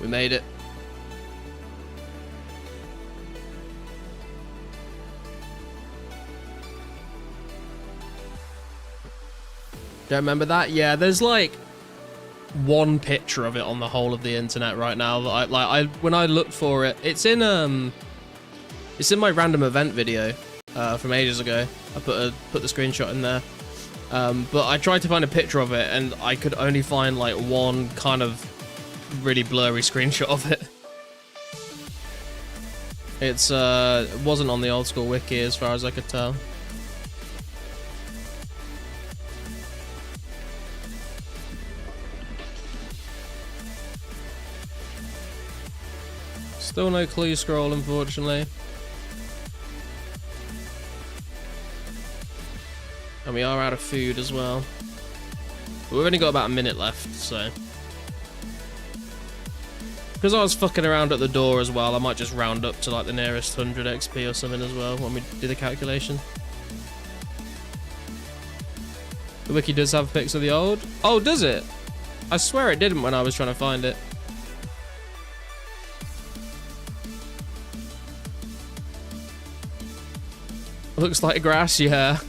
We made it. Don't remember that? Yeah, there's like one picture of it on the whole of the internet right now that when I looked for it, it's in my random event video from ages ago. I put the screenshot in there. But I tried to find a picture of it and I could only find like one kind of really blurry screenshot of it. It wasn't on the old school wiki as far as I could tell. Still no clue scroll, unfortunately. And we are out of food as well. But we've only got about a minute left, so. Because I was fucking around at the door as well, I might just round up to like the nearest 100 XP or something as well when we do the calculation. The wiki does have pics of the old. Oh, does it? I swear it didn't when I was trying to find it. Looks like grass, yeah.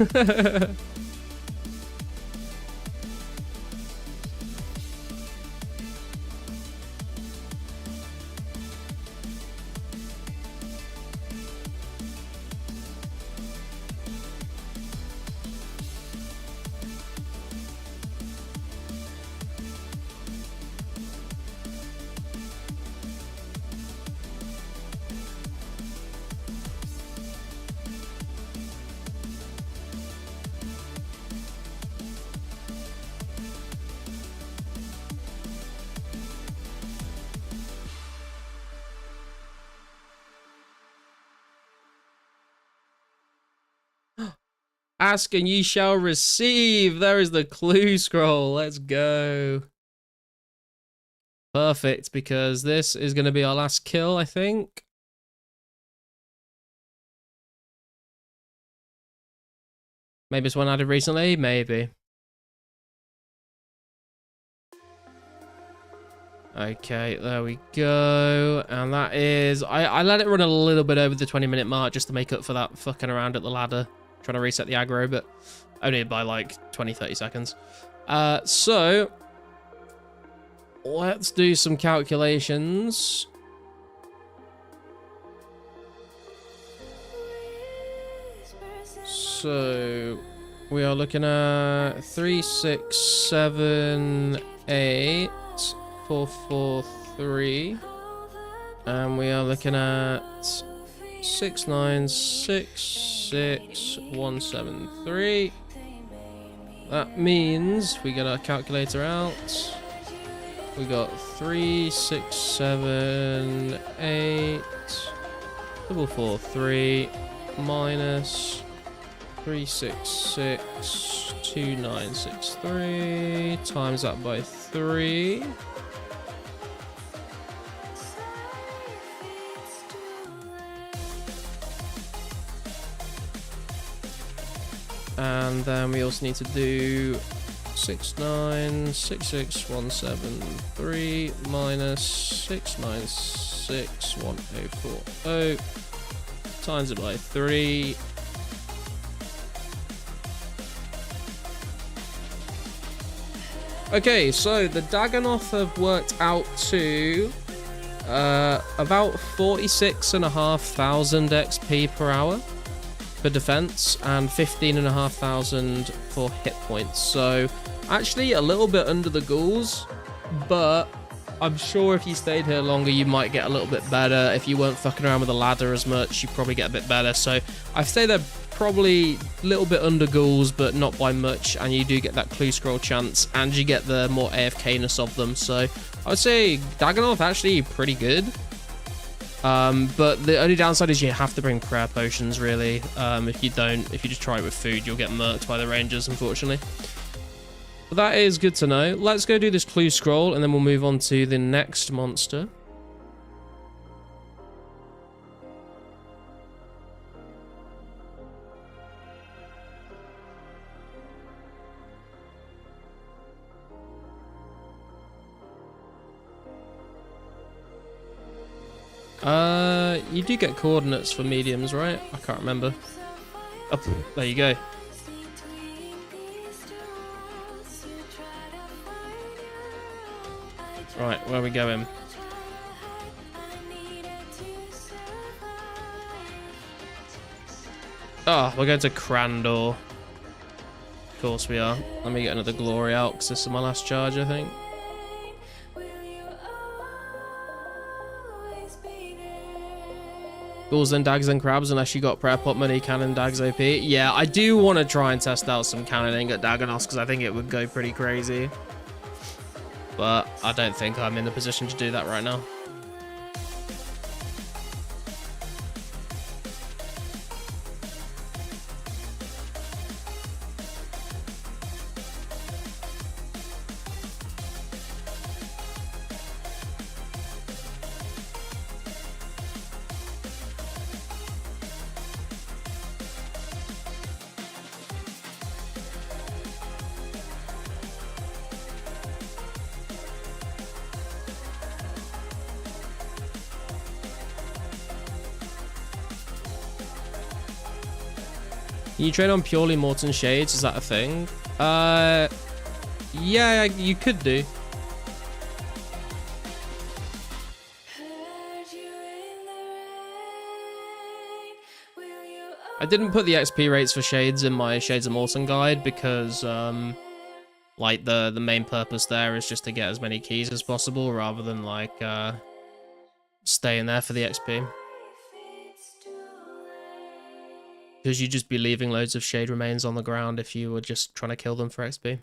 Ask and ye shall receive. There is the clue scroll. Let's go. Perfect, because this is going to be our last kill, I think. Maybe it's one added recently. Maybe. Okay, there we go. And that is... I let it run a little bit over the 20-minute mark just to make up for that fucking around at the ladder. Trying to reset the aggro, but only by like 20-30 seconds. So let's do some calculations. So we are looking at 3, 6, 7, 8, 4, 4, 3, and we are looking at 6, 9, 6, 6, 1, 7, 3. That means we get our calculator out. We got 3, 6, 7, 8, 4, 4, 3 minus 3, 6, 6, 2, 9, 6, 3 times that by 3. And then we also need to do 6, 9, 6, 6, 1, 7, 3 minus 6, 9, 6, 1, 0, 4, 0 times it by 3. Okay, so the Dagonoth have worked out to about 46,500 XP per hour for defense and 15,500 for hit points. So actually a little bit under the ghouls, but I'm sure if you stayed here longer you might get a little bit better. If you weren't fucking around with the ladder as much, you probably get a bit better. So I'd say they're probably a little bit under ghouls, but not by much, and you do get that clue scroll chance and you get the more AFK-ness of them. So I would say Dagonoth actually pretty good. But the only downside is you have to bring prayer potions, really. If you just try it with food, you'll get murked by the rangers, unfortunately. But that is good to know. Let's go do this clue scroll, and then we'll move on to the next monster. You do get coordinates for mediums, right? I can't remember. Oh, there you go. Right, where are we going? Oh, we're going to Crandor. Of course we are. Let me get another glory out, because this is my last charge, I think. Ghouls and dags and crabs, unless you got prayer pot money, cannon dags OP. Yeah, I do want to try and test out some cannoning at Dagonos, because I think it would go pretty crazy. But I don't think I'm in the position to do that right now. Can you trade on purely Morton Shades? Is that a thing? Yeah, you could do. I didn't put the XP rates for Shades in my Shades of Morton guide because, like, the main purpose there is just to get as many keys as possible rather than, like, staying there for the XP. Because you'd just be leaving loads of shade remains on the ground if you were just trying to kill them for XP.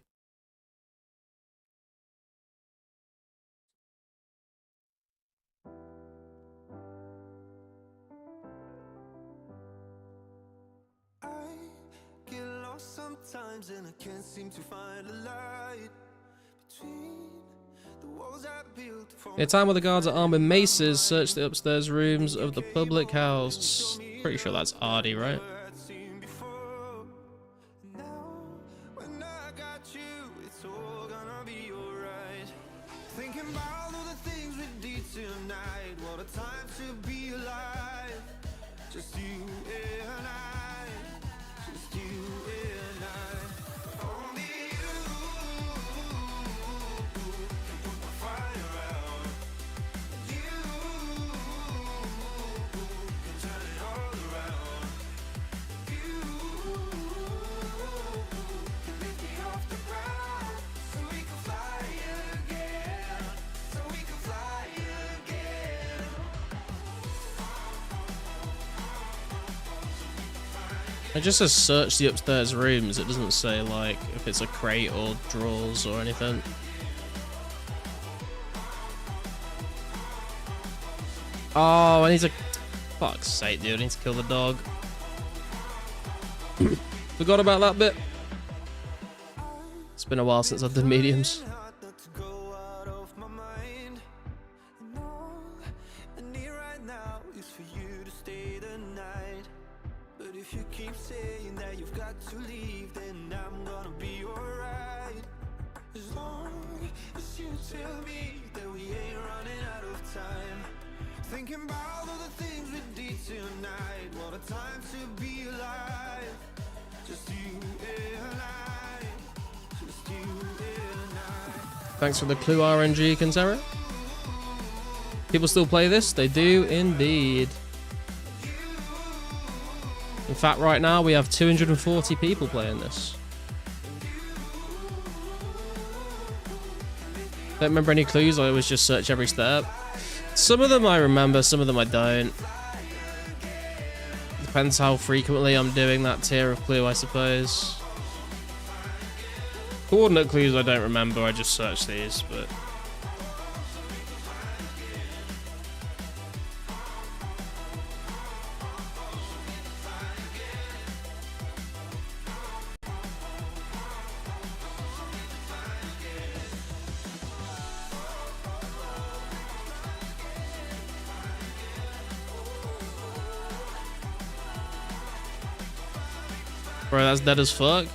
I get lost sometimes and I can't seem to find a light between the walls I built.
In a time where the guards are armed with maces, search the upstairs rooms of the public house. Pretty sure that's Artie, right? It just says search the upstairs rooms. It doesn't say, like, if it's a crate or drawers or anything. Oh, I need to... Fuck's sake, dude. I need to kill the dog. Forgot about that bit. It's been a while since I've done mediums.
Thinking about all the things we did tonight. What a time to be alive. Just you and I. Just you and I.
Thanks for the clue, RNG Kinsera. People still play this? They do indeed. In fact, right now we have 240 people playing this. Don't remember any clues. I always just search every step. Some of them I remember, some of them I don't. Depends how frequently I'm doing that tier of clue, I suppose. Coordinate clues I don't remember, I just search these, but... Bro, that's dead as fuck.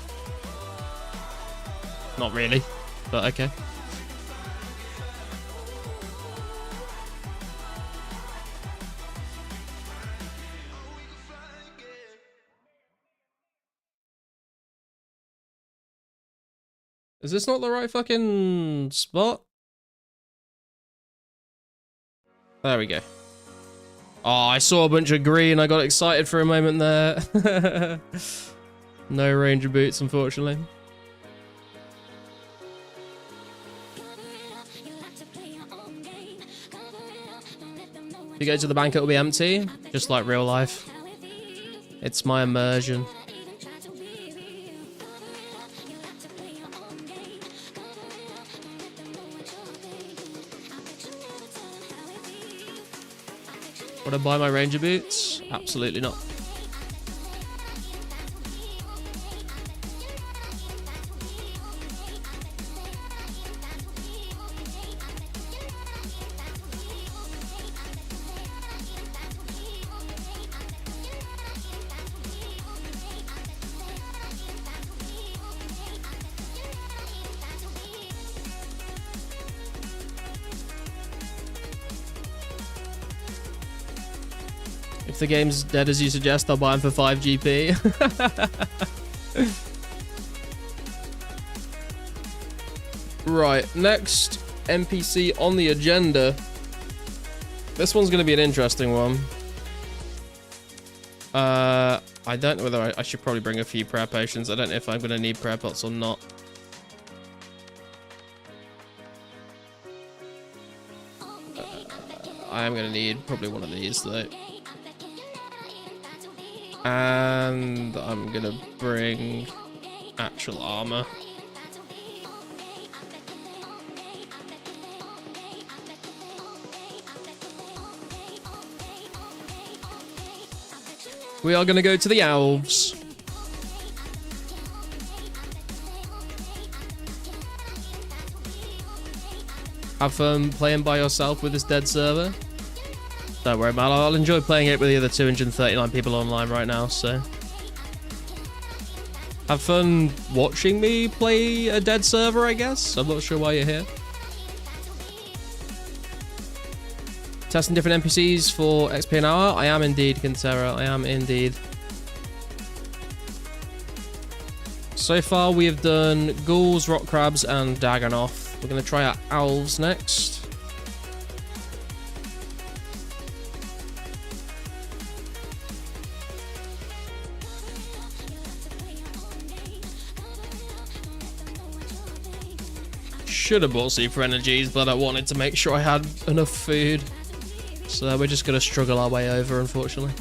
Not really, but okay. Is this not the right fucking spot? There we go. Oh, I saw a bunch of green. I got excited for a moment there. No ranger boots, unfortunately. If you go to the bank, it'll be empty, just like real life. It's my immersion. Would I buy my ranger boots? Absolutely not. If the game's dead as you suggest, I'll buy them for 5 GP. Right, next NPC on the agenda. This one's going to be an interesting one. I don't know whether I should probably bring a few prayer potions. I don't know if I'm going to need prayer pots or not. I am going to need probably one of these though. And I'm gonna bring actual armor. We are gonna go to the elves. Have fun playing by yourself with this dead server. Don't worry, man. I'll enjoy playing it with the other 239 people online right now, so... Have fun watching me play a dead server, I guess? I'm not sure why you're here. Testing different NPCs for XP an hour? I am indeed, Quintera. I am indeed. So far, we have done ghouls, rock crabs, and Dagonoth. We're going to try out elves next. Should have bought super energies, but I wanted to make sure I had enough food. So we're just going to struggle our way over, unfortunately.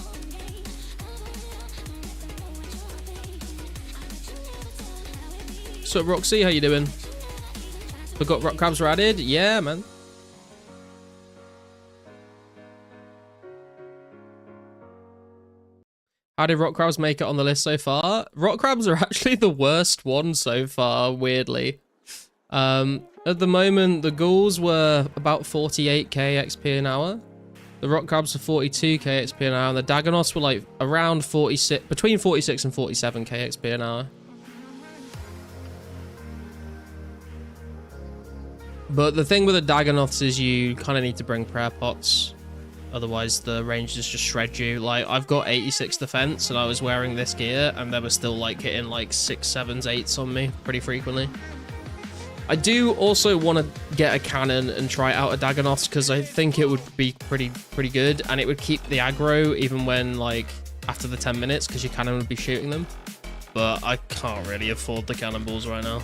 So Roxy, how you doing? Forgot rock crabs were added? Yeah, man. How did rock crabs make it on the list so far? Rock crabs are actually the worst one so far, weirdly. At the moment, the ghouls were about 48k XP an hour. The rock crabs were 42k XP an hour. And the Dagonoths were like around 46, between 46 and 47k XP an hour. But the thing with the Dagonoths is you kind of need to bring prayer pots. Otherwise, the rangers just shred you. Like, I've got 86 defense and I was wearing this gear and they were still like hitting like 6s, 7s, 8s on me pretty frequently. I do also want to get a cannon and try out a Dagonoth because I think it would be pretty good, and it would keep the aggro even when, like, after the 10 minutes because your cannon would be shooting them. But I can't really afford the cannonballs right now.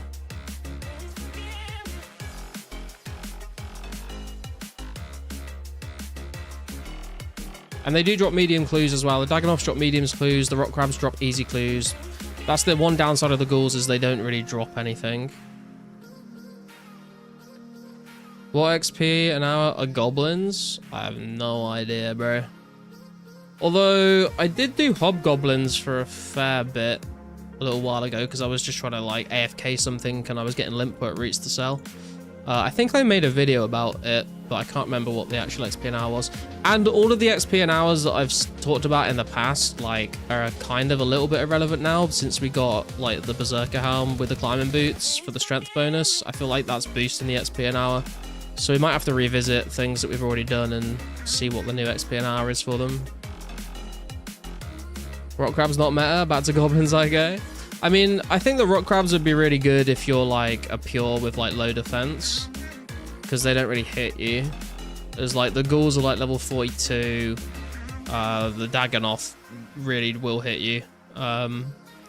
And they do drop medium clues as well. The Dagonoths drop medium clues, the rock crabs drop easy clues. That's the one downside of the ghouls, is they don't really drop anything. What XP an hour are goblins? I have no idea, bro. Although, I did do hobgoblins for a fair bit a little while ago because I was just trying to, like, AFK something and I was getting limp roots to sell. I think I made a video about it but I can't remember what the actual XP an hour was. And all of the XP an hours that I've talked about in the past, like, are kind of a little bit irrelevant now, since we got, like, the Berserker Helm with the climbing boots for the strength bonus. I feel like that's boosting the XP an hour. So we might have to revisit things that we've already done and see what the new XP an hour is for them. Rock crab's not meta, back to goblins I go. I mean, I think the rock crabs would be really good if you're like a pure with like low defense, because they don't really hit you. There's like the ghouls are like level 42, the Dagonoth really will hit you.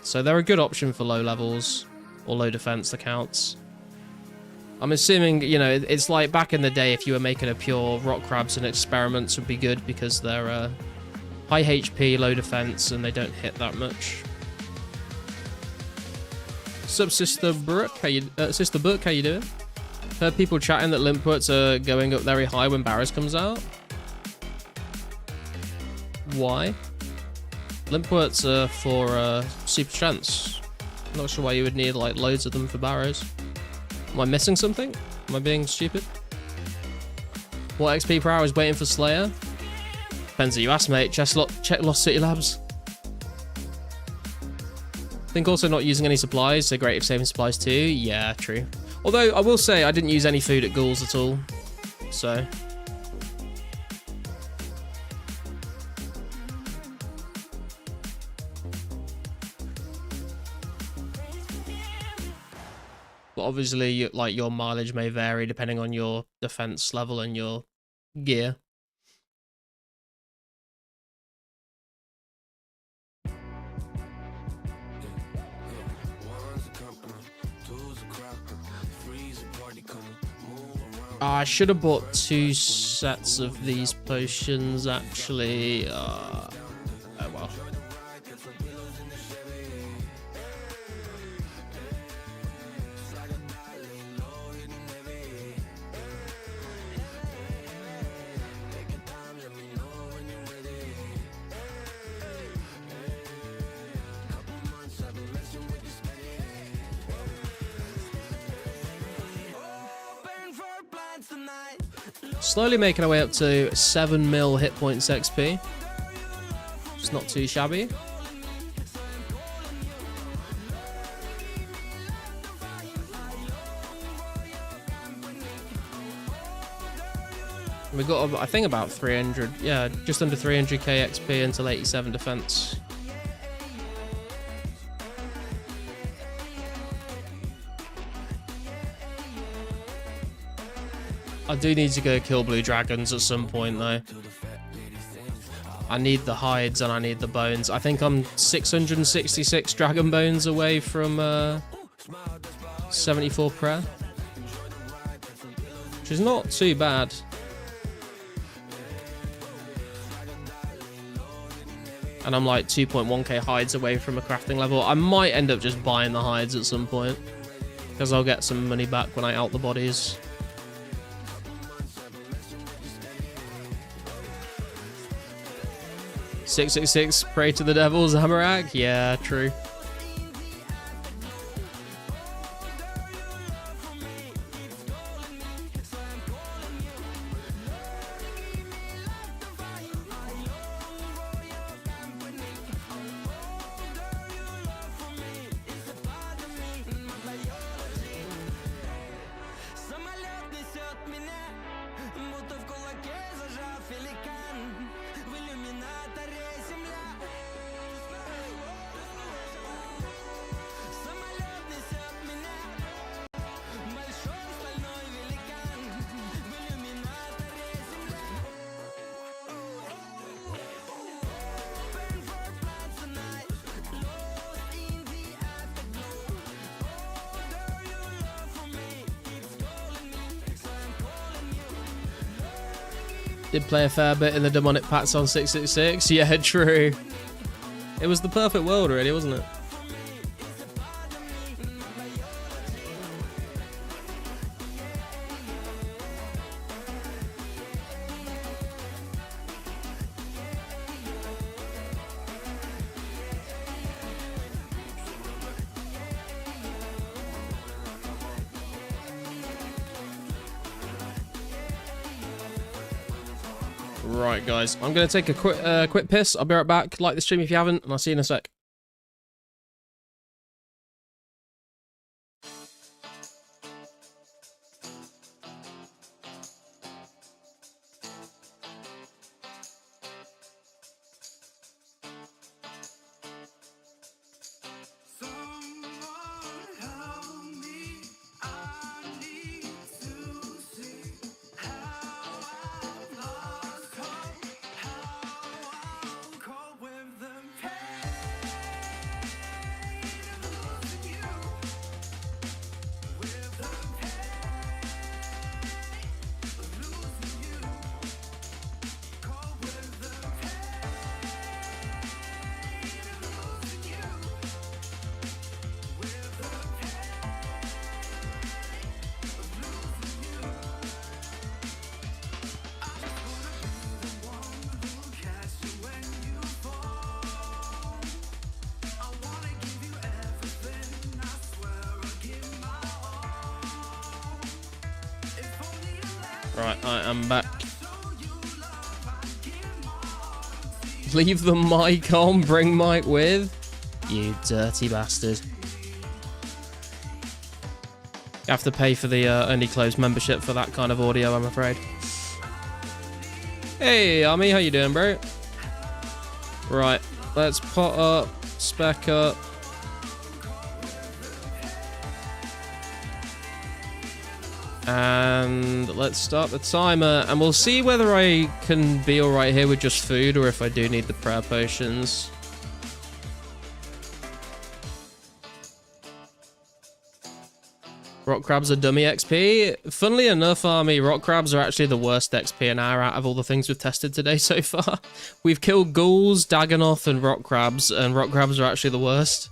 So they're a good option for low levels or low defense accounts. I'm assuming, you know, it's like back in the day if you were making a pure rock crabs and experiments would be good because they're high HP, low defense, and they don't hit that much. Sup, Sister Brooke? Sister Brooke, how you doing? Heard people chatting that Limpwurts are going up very high when Barrows comes out. Why? Limpwurts are for super strengths. I'm not sure why you would need like loads of them for Barrows. Am I missing something? Am I being stupid? What XP per hour is waiting for Slayer? Depends who you ask, mate. Check Lost City Labs. I think also not using any supplies, they're great if saving supplies too. Yeah, true. Although, I will say I didn't use any food at ghouls at all. So. But obviously, like, your mileage may vary depending on your defense level and your gear. I should have bought 2 sets of these potions, actually. Oh well. Slowly making our way up to 7 mil hit points XP. It's not too shabby. We got, I think, about 300, yeah, just under 300k XP until 87 defense. I do need to go kill blue dragons at some point, though. I need the hides and I need the bones. I think I'm 666 dragon bones away from 74 prayer, which is not too bad. And I'm like 2.1k hides away from a crafting level. I might end up just buying the hides at some point, because I'll get some money back when I out the bodies. "666, pray to the devil, Zamorak." Yeah, true. Did play a fair bit in the demonic packs on 666. Yeah, true. It was the perfect world, really, wasn't it? Right, guys. I'm going to take a quick piss. I'll be right back. Like the stream if you haven't, and I'll see you in a sec. Right, I am back. Leave the mic on, bring mic with. You dirty bastard. You have to pay for the only closed membership for that kind of audio, I'm afraid. Hey, Army, how you doing, bro? Right, let's pot up, spec up. And let's start the timer, and we'll see whether I can be alright here with just food, or if I do need the prayer potions. Rock crabs are dummy XP. Funnily enough, Army, rock crabs are actually the worst XP an hour out of all the things we've tested today so far. We've killed ghouls, Dagonoth, and rock crabs are actually the worst.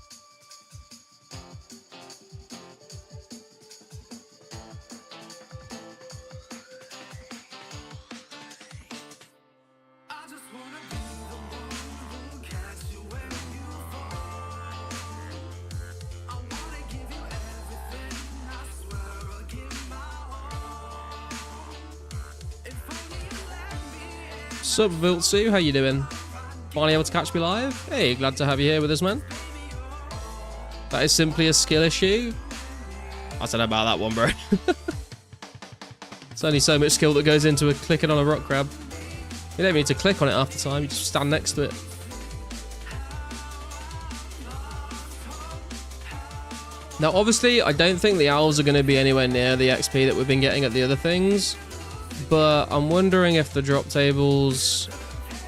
Sup, Viltsu, how you doing? Finally able to catch me live? Hey, glad to have you here with us, man. That is simply a skill issue. I don't know about that one, bro. There's only so much skill that goes into clicking on a rock crab. You don't even need to click on it half the time, you just stand next to it. Now, obviously, I don't think the owls are going to be anywhere near the XP that we've been getting at the other things. But I'm wondering if the drop tables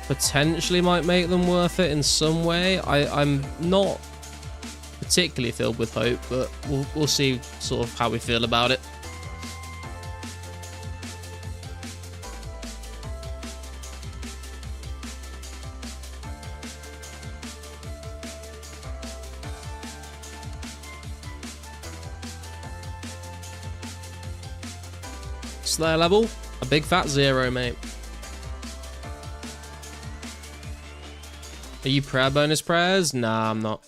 potentially might make them worth it in some way. I'm not particularly filled with hope, but we'll see sort of how we feel about it. Slayer level? A big fat 0, mate. Are you prayer bonus prayers? Nah, I'm not.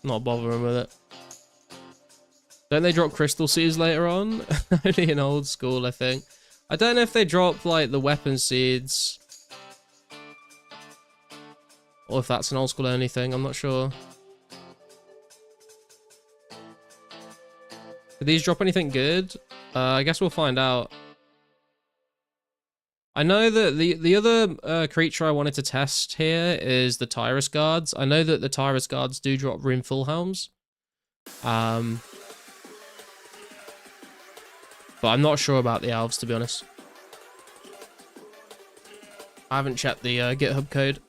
Not bothering with it. Don't they drop crystal seeds later on? Only in old school, I think. I don't know if they drop, like, the weapon seeds. Or if that's an old school only thing, I'm not sure. Do these drop anything good? I guess we'll find out. I know that the other creature I wanted to test here is the Tyrus Guards. I know that the Tyrus Guards do drop Rune Full Helms. But I'm not sure about the elves, to be honest. I haven't checked the GitHub code.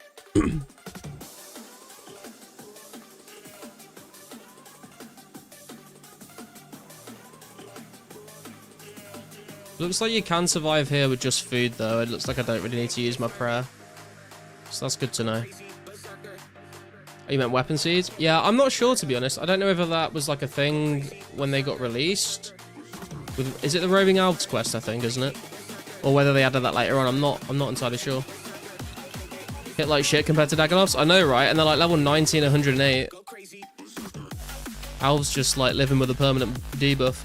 Looks like you can survive here with just food, though. It looks like I don't really need to use my prayer. So that's good to know. Oh, you meant weapon seeds? Yeah, I'm not sure, to be honest. I don't know whether that was like a thing when they got released. Is it the Roving Elves quest, I think, isn't it? Or whether they added that later on, I'm not entirely sure. Hit like shit compared to Dagonoths? I know, right? And they're like level 90 and 108. Elves just like living with a permanent debuff.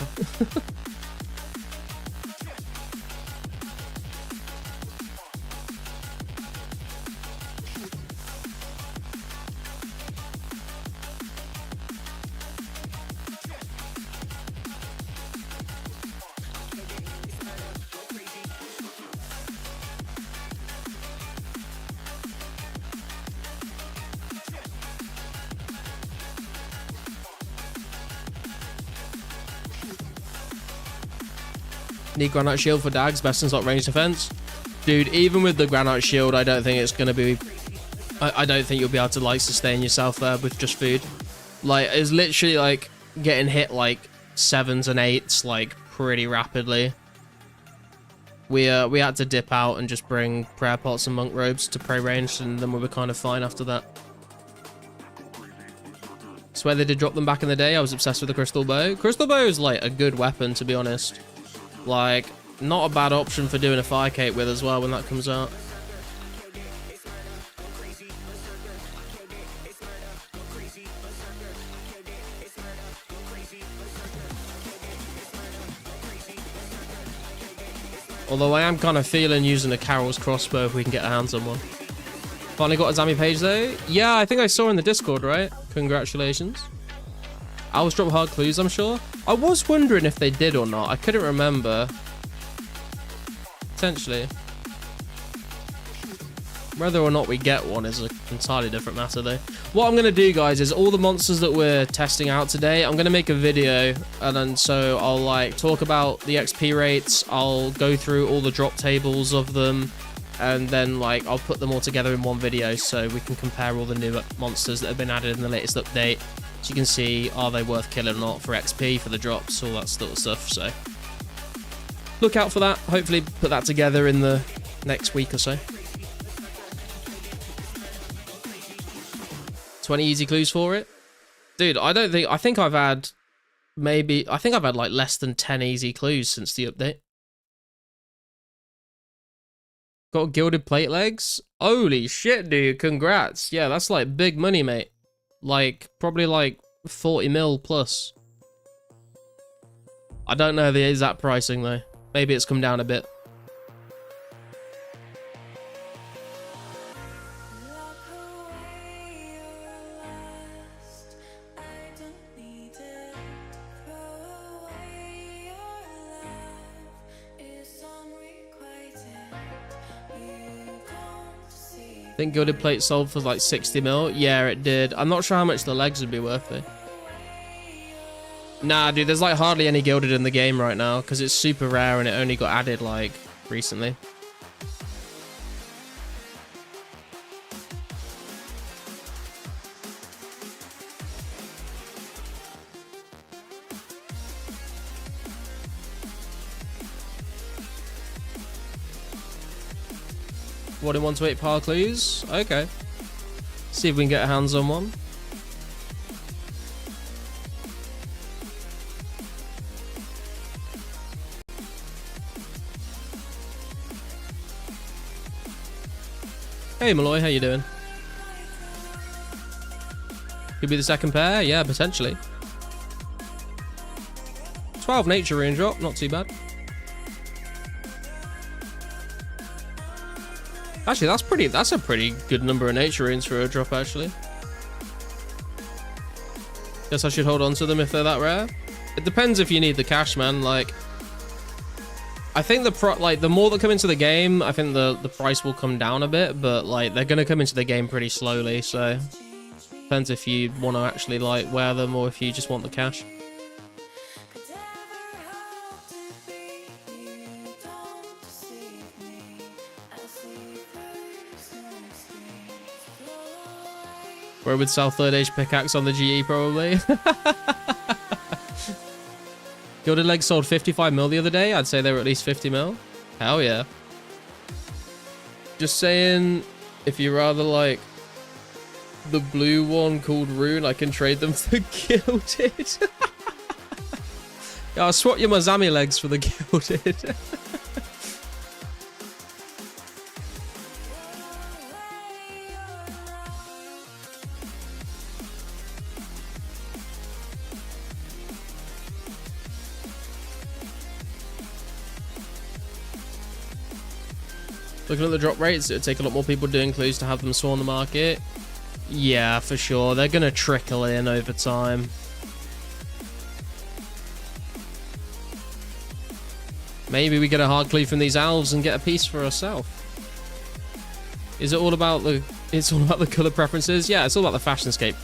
Need granite shield for dags, best in slot range defense. Dude, even with the granite shield, I don't think it's gonna be... I don't think you'll be able to like sustain yourself there with just food. Like, it's literally like getting hit like 7s and 8s like pretty rapidly. We had to dip out and just bring prayer pots and monk robes to prey range, and then we were kind of fine after that. Swear they did drop them back in the day. I was obsessed with the crystal bow. Crystal bow is like a good weapon, to be honest. Like, not a bad option for doing a fire cape with as well when that comes out. Although I am kind of feeling using a Carol's crossbow if we can get our hands on one. Finally got a Zami page though. Yeah, I think I saw in the Discord, right? Congratulations. Owls drop hard clues, I'm sure. I was wondering if they did or not. I couldn't remember. Potentially. Whether or not we get one is an entirely different matter though. What I'm going to do, guys, is all the monsters that we're testing out today, I'm going to make a video, and then so I'll like talk about the XP rates, I'll go through all the drop tables of them, and then like I'll put them all together in one video so we can compare all the new monsters that have been added in the latest update, so you can see are they worth killing or not for XP, for the drops, all that sort of stuff. So look out for that. Hopefully put that together in the next week or so. 20 easy clues for it. Dude, I think I've had like less than 10 easy clues since the update. Got gilded plate legs? Holy shit, dude. Congrats. Yeah, that's like big money, mate. Like, probably like 40 mil plus. I don't know the exact pricing though. Maybe it's come down a bit. I think gilded plate sold for like 60 mil. Yeah, it did. I'm not sure how much the legs would be worth though. Nah, dude, there's like hardly any gilded in the game right now because it's super rare and it only got added like recently. What in 1 to 8 power clues? Okay. See if we can get our hands on one. Hey Malloy, how you doing? Could be the second pair? Yeah, potentially. 12 nature rune drop, not too bad. Actually, that's a pretty good number of nature runes for a drop, actually. Guess I should hold on to them if they're that rare. It depends if you need the cash, man. Like, I think the more that come into the game, I think the price will come down a bit, but like they're gonna come into the game pretty slowly, so depends if you want to actually like wear them or if you just want the cash. Where would sell third age pickaxe on the GE probably. Gilded legs sold 55 mil the other day. I'd say they were at least 50 mil. Hell yeah. Just saying, if you rather like the blue one called Rune, I can trade them for gilded. Yeah, I'll swap you my Zami legs for the gilded. Looking at the drop rates, it would take a lot more people doing clues to have them swarm the market. Yeah, for sure. They're going to trickle in over time. Maybe we get a hard clue from these owls and get a piece for ourselves. Is it all about the... It's all about the colour preferences? Yeah, it's all about the fashion scape.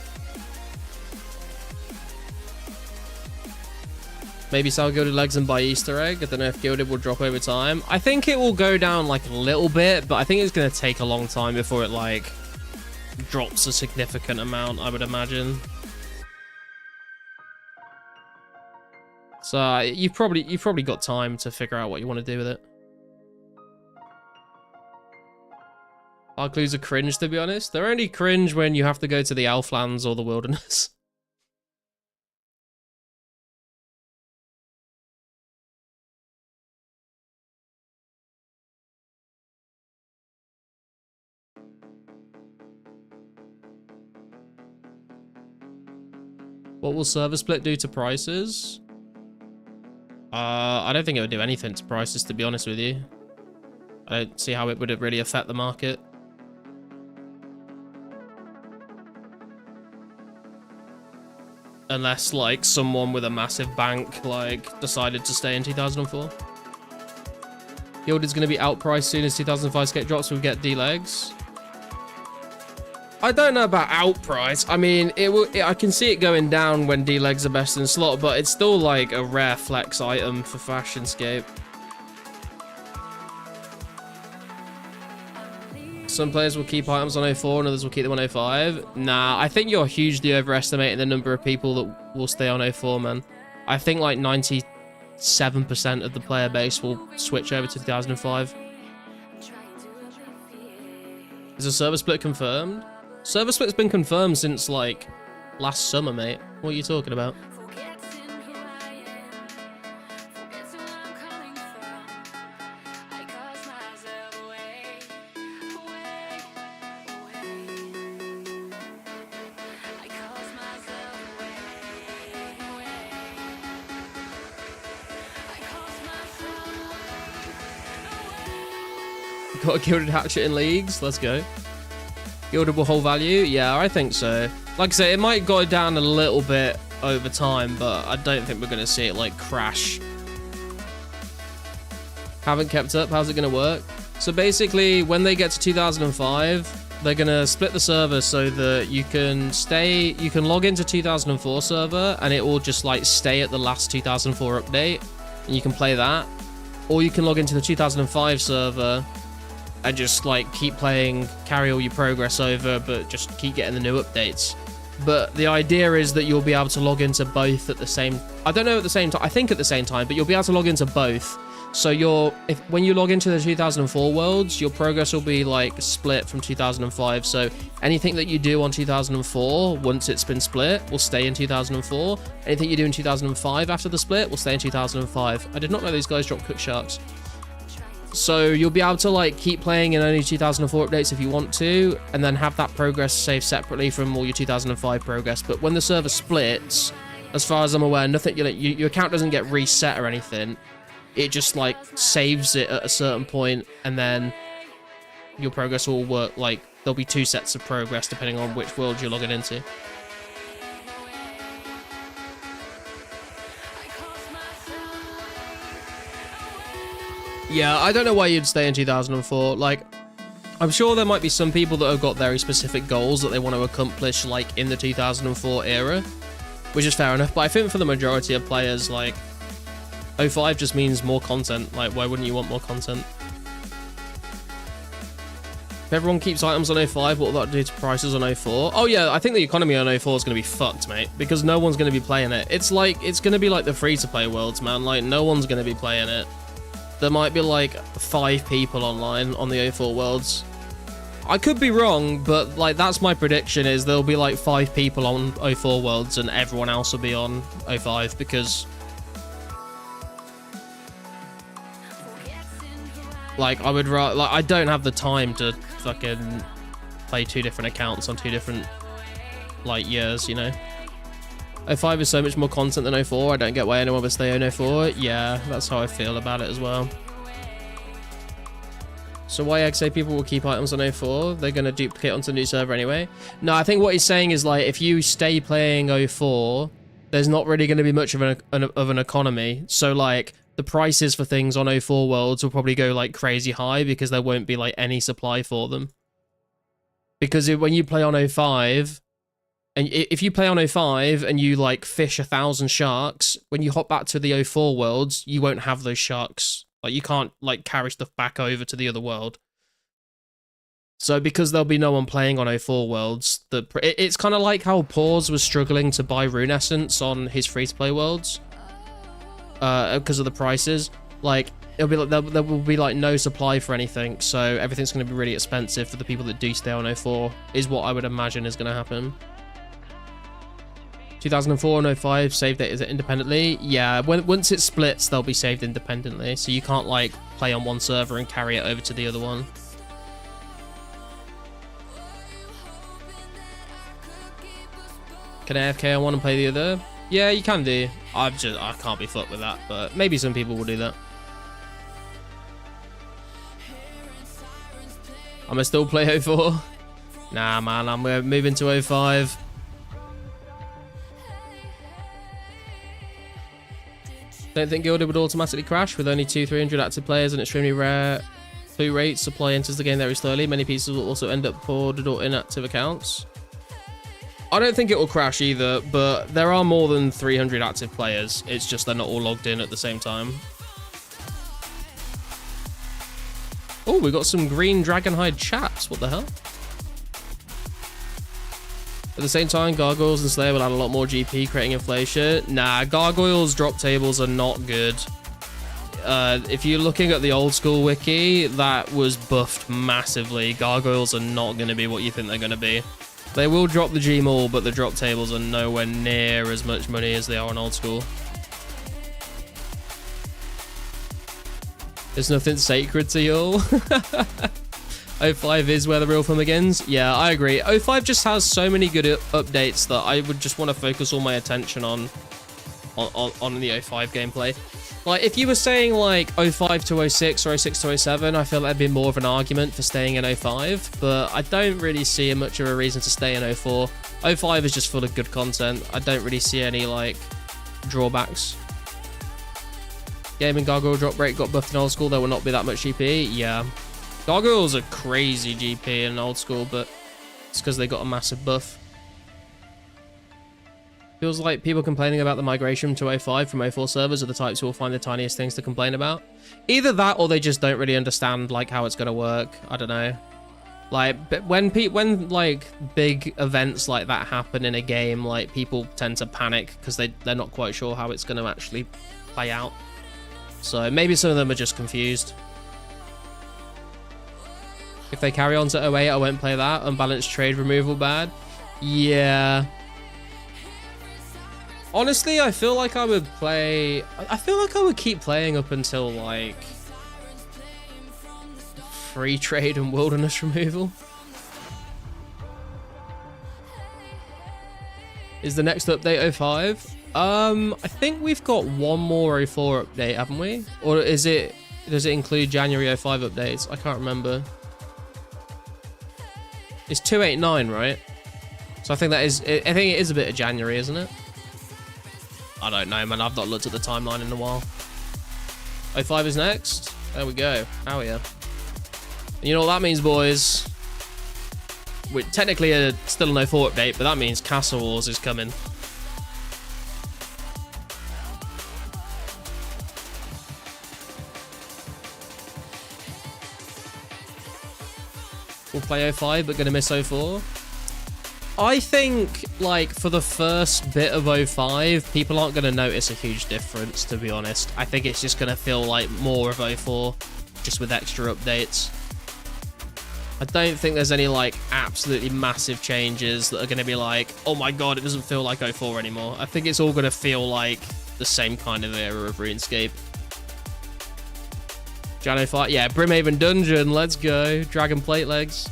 Maybe sell Gilded Legs and buy Easter Egg. I don't know if Gilded will drop over time. I think it will go down like a little bit, but I think it's going to take a long time before it like drops a significant amount, I would imagine. So you've probably got time to figure out what you want to do with it. Our clues are cringe, to be honest. They're only cringe when you have to go to the Elflands or the wilderness. What will server split do to prices? I don't think it would do anything to prices, to be honest with you. I don't see how it would really affect the market. Unless, like, someone with a massive bank, like, decided to stay in 2004. Gilded's going to be outpriced soon as 2005scape drops, so we get D-Legs. I don't know about outprice. I mean, I can see it going down when D-Legs are best in slot, but it's still like a rare flex item for Fashionscape. Some players will keep items on 04 and others will keep them on 05. Nah, I think you're hugely overestimating the number of people that will stay on 04, man. I think like 97% of the player base will switch over to 2005. Is a server split confirmed? Server split's been confirmed since, like, last summer, mate. What are you talking about? Got a Gilded Hatchet in leagues. Let's go. Gilded will hold value? Yeah, I think so. Like I say, it might go down a little bit over time, but I don't think we're going to see it, like, crash. Haven't kept up. How's it going to work? So basically, when they get to 2005, they're going to split the server so that you can log into 2004 server, and it will just, like, stay at the last 2004 update, and you can play that. Or you can log into the 2005 server and just like keep playing, carry all your progress over, but just keep getting the new updates. But the idea is that you'll be able to log into both at the same, I don't know at the same time, I think at the same time, but you'll be able to log into both. So when you log into the 2004 worlds, your progress will be like split from 2005. So anything that you do on 2004, once it's been split, will stay in 2004. Anything you do in 2005 after the split will stay in 2005. I did not know these guys drop cooked sharks. So you'll be able to like keep playing in only 2004 updates if you want to, and then have that progress saved separately from all your 2005 progress. But when the server splits, as far as I'm aware, nothing, your account doesn't get reset or anything. It just like saves it at a certain point, and then your progress will work. Like there'll be two sets of progress depending on which world you're logging into. Yeah, I don't know why you'd stay in 2004. Like, I'm sure there might be some people that have got very specific goals that they want to accomplish, like, in the 2004 era, which is fair enough. But I think for the majority of players, like, 05 just means more content. Like, why wouldn't you want more content? If everyone keeps items on 05, what will that do to prices on 04? Oh, yeah, I think the economy on 04 is going to be fucked, mate, because no one's going to be playing it. It's going to be like the free-to-play worlds, man. Like, no one's going to be playing it. There might be like 5 people online on the 04 worlds. I could be wrong, but like that's my prediction, is there'll be like 5 people on 04 worlds and everyone else will be on 05, because like I don't have the time to fucking play 2 different accounts on 2 different like years, you know. 05 is so much more content than 04. I don't get why anyone would stay on 04. Yeah, that's how I feel about it as well. So why XA people will keep items on 04? They're going to duplicate onto the new server anyway. No, I think what he's saying is like if you stay playing 04, there's not really going to be much of an economy. So like the prices for things on 04 worlds will probably go like crazy high because there won't be like any supply for them. Because when you play on 05... And if you play on 05 and you like fish 1,000 sharks, when you hop back to the 04 worlds, you won't have those sharks. Like you can't like carry stuff back over to the other world. So because there'll be no one playing on 04 worlds, it's kind of like how Pause was struggling to buy Rune Essence on his free-to-play worlds because of the prices. Like it'll be like there will be like no supply for anything, so everything's going to be really expensive for the people that do stay on 04. Is what I would imagine is going to happen. 2004 and 05 save data independently. Yeah, once it splits, they'll be saved independently, so you can't like play on one server and carry it over to the other one. Can AFK on one and play the other? Yeah, you can do. I can't be fucked with that, but maybe some people will do that. I'm gonna still play 04. Nah, man, I'm moving to 05. Don't think Gilded would automatically crash with only 200-300 active players and extremely rare clue rates. Supply enters the game very slowly. Many pieces will also end up ported or inactive accounts. I don't think it will crash either, but there are more than 300 active players. It's just they're not all logged in at the same time. Oh, we got some green dragonhide chaps. What the hell? At the same time, Gargoyles and Slayer will add a lot more GP, creating inflation. Nah, Gargoyles drop tables are not good. If you're looking at the old school wiki, that was buffed massively. Gargoyles are not going to be what you think they're going to be. They will drop the G-Maul, but the drop tables are nowhere near as much money as they are on old school. There's nothing sacred to y'all. 05 is where the real fun begins. Yeah, I agree. 05 just has so many good updates that I would just want to focus all my attention on the 05 gameplay. Like, if you were saying, like, 05 to 06 or 06 to 07, I feel that'd be more of an argument for staying in 05, but I don't really see much of a reason to stay in 04. 05 is just full of good content. I don't really see any, like, drawbacks. Gaming Gargoyle drop rate got buffed in old school. There will not be that much GP. Yeah. Gargoyles are crazy GP in old school, but it's because they got a massive buff. Feels like people complaining about the migration to 05 from 04 servers are the types who will find the tiniest things to complain about. Either that or they just don't really understand like how it's going to work. I don't know. Like, but when like big events like that happen in a game, like people tend to panic because they're not quite sure how it's going to actually play out. So maybe some of them are just confused. If they carry on to 08, I won't play that. Unbalanced trade removal bad. Yeah. Honestly, I feel like I would play... I feel like I would keep playing up until, like... free trade and wilderness removal. Is the next update 05? I think we've got one more 04 update, haven't we? Or is it... does it include January 05 updates? I can't remember. It's 289, right? So I think that is... I think it is a bit of January, isn't it? I don't know, man. I've not looked at the timeline in a while. 05 is next. There we go. Hell yeah. And you know what that means, boys? We're technically still an 04 update, but that means Castle Wars is coming. We'll play 05, but gonna miss 04. I think, like, for the first bit of 05, people aren't going to notice a huge difference, to be honest. I think it's just going to feel like more of 04, just with extra updates. I don't think there's any, like, absolutely massive changes that are going to be like, oh my god, it doesn't feel like 04 anymore. I think it's all going to feel like the same kind of era of RuneScape. Jan 05, yeah, Brimhaven Dungeon, let's go. Dragon Plate Legs.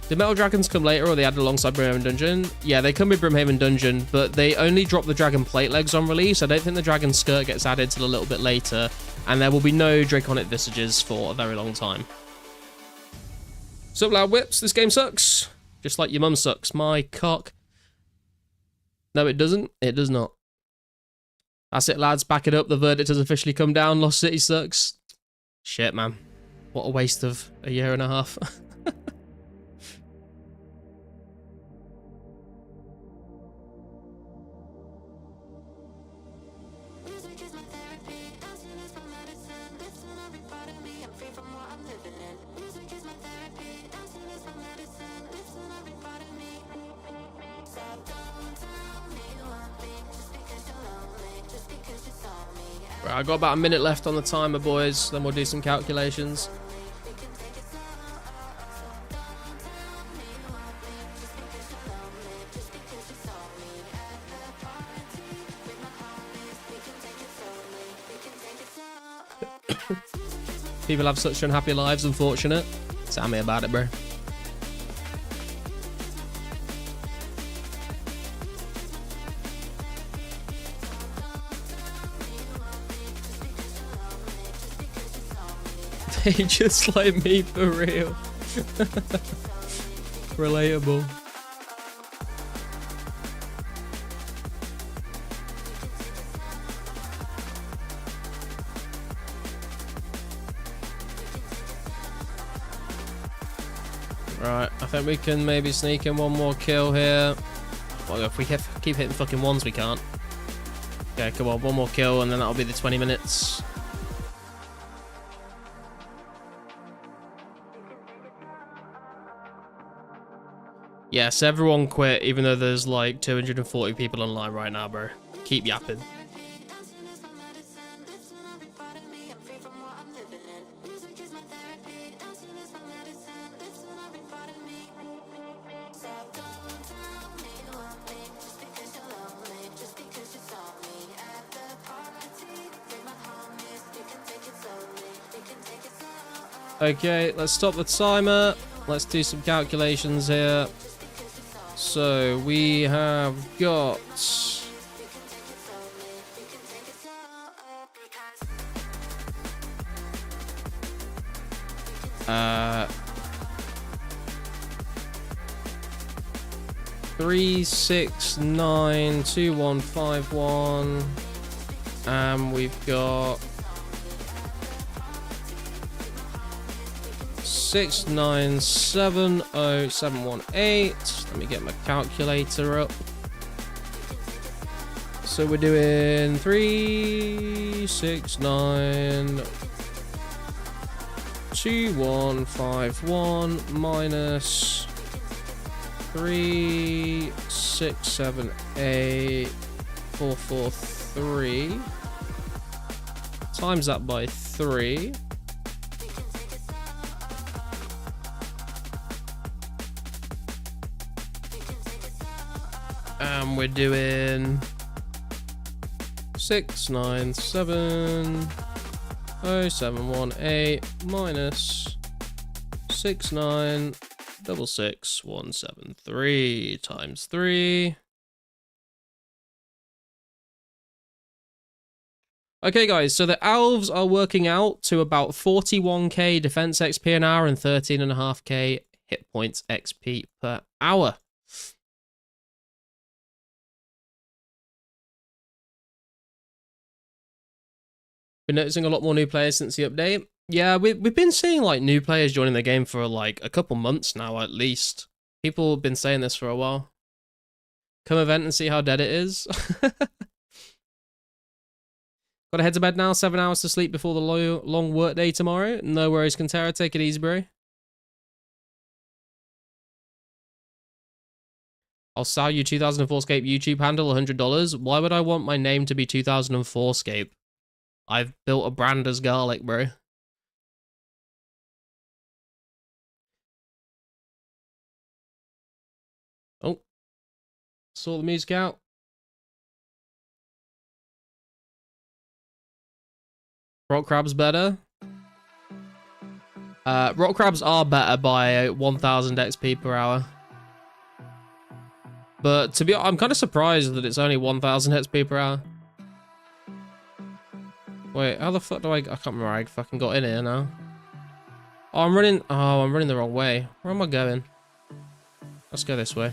Did Metal Dragons come later, or they added alongside Brimhaven Dungeon? Yeah, they come with Brimhaven Dungeon, but they only drop the Dragon Plate Legs on release. I don't think the Dragon Skirt gets added till a little bit later, and there will be no Draconic Visages for a very long time. Sup, loud whips? This game sucks. Just like your mum sucks. My cock. No, it doesn't. It does not. That's it, lads. Back it up. The verdict has officially come down. Lost City sucks. Shit, man. What a waste of a year and a half. Right, I got about a minute left on the timer, boys. Then we'll do some calculations. People have such unhappy lives, unfortunate. Tell me about it, bro. They just like me for real. Relatable. Right, I think we can maybe sneak in one more kill here. Well, if we keep hitting fucking ones, we can't. Okay, come on, one more kill, and then that'll be the 20 minutes. Yes, everyone quit, even though there's like 240 people online right now, bro. Keep yapping. Okay, let's stop the timer. Let's do some calculations here. So we have got 3692151, and we've got 6970718. Let me get my calculator up. So we're doing 3692151 minus 3678443 times that by 3. And we're doing 6970718 minus 6966173 times 3. Okay, guys, so the elves are working out to about 41k defense XP an hour and 13.5k hit points XP per hour. Been noticing a lot more new players since the update. Yeah, we've been seeing like new players joining the game for like a couple months now at least. People have been saying this for a while. Come event and see how dead it is. Gotta head to bed now, 7 hours to sleep before the long work day tomorrow. No worries, Cantera, take it easy, bro. I'll sell you 2004scape YouTube handle $100. Why would I want my name to be 2004scape? I've built a brand as garlic, bro. Oh. Sort the music out. Rock crabs better. Rock crabs are better by 1000 XP per hour. But to be honest, I'm kind of surprised that it's only 1000 XP per hour. Wait, how the fuck do I can't remember how I fucking got in here now. Oh, I'm running the wrong way. Where am I going? Let's go this way.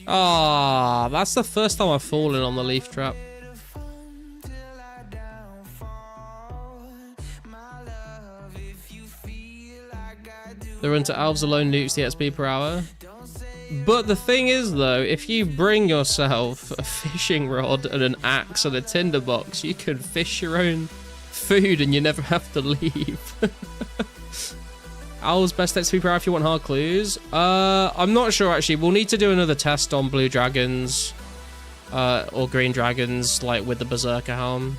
Ah, that's the first time I've fallen on the leaf trap. The run to elves alone nukes the XP per hour. But the thing is, though, if you bring yourself a fishing rod and an axe and a tinderbox, you can fish your own food and you never have to leave. Owl's best XP per hour if you want hard clues. I'm not sure, actually. We'll need to do another test on blue dragons. or green dragons, like with the Berserker helm.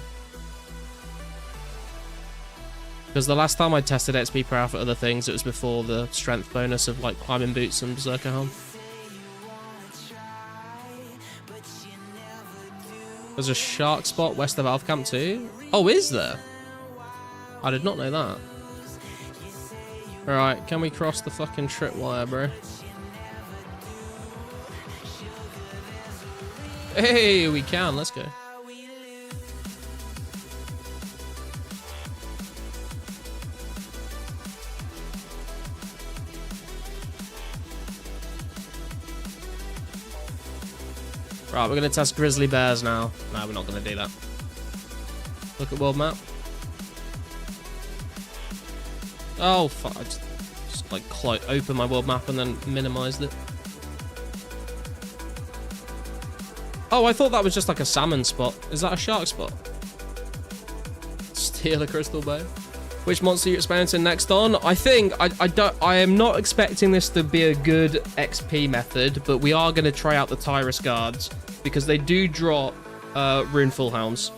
Because the last time I tested XP per hour for other things, it was before the strength bonus of like climbing boots and Berserker helm. There's a shark spot west of Alpha Camp too. Oh, is there? I did not know that. Alright, can we cross the fucking tripwire, bro? Hey, we can. Let's go. Right, we're going to test grizzly bears now. No, we're not going to do that. Look at world map. Oh, fuck. I just like, open my world map and then minimized it. Oh, I thought that was just like a salmon spot. Is that a shark spot? Steal a crystal bow. Which monster are you experiencing next on? I think I am not expecting this to be a good XP method, but we are going to try out the Tyrus guards because they do drop runeful helms.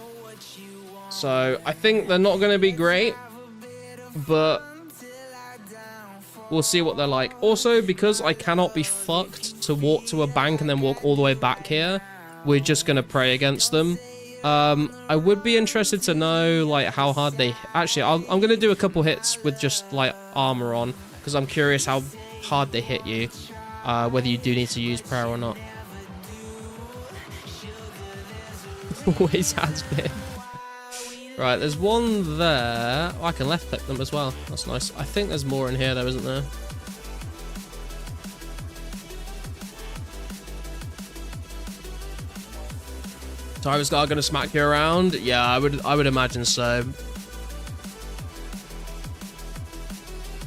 So I think they're not going to be great, but we'll see what they're like. Also, because I cannot be fucked to walk to a bank and then walk all the way back here, we're just going to pray against them. I would be interested to know like how hard they actually I'm gonna do a couple hits with just like armor on because I'm curious how hard they hit you, whether you do need to use prayer or not. Always has been. Right, there's one there. Oh, I can left click them as well. That's nice. I think there's more in here though, isn't there? Tyrus guard gonna smack you around? Yeah, I would imagine so.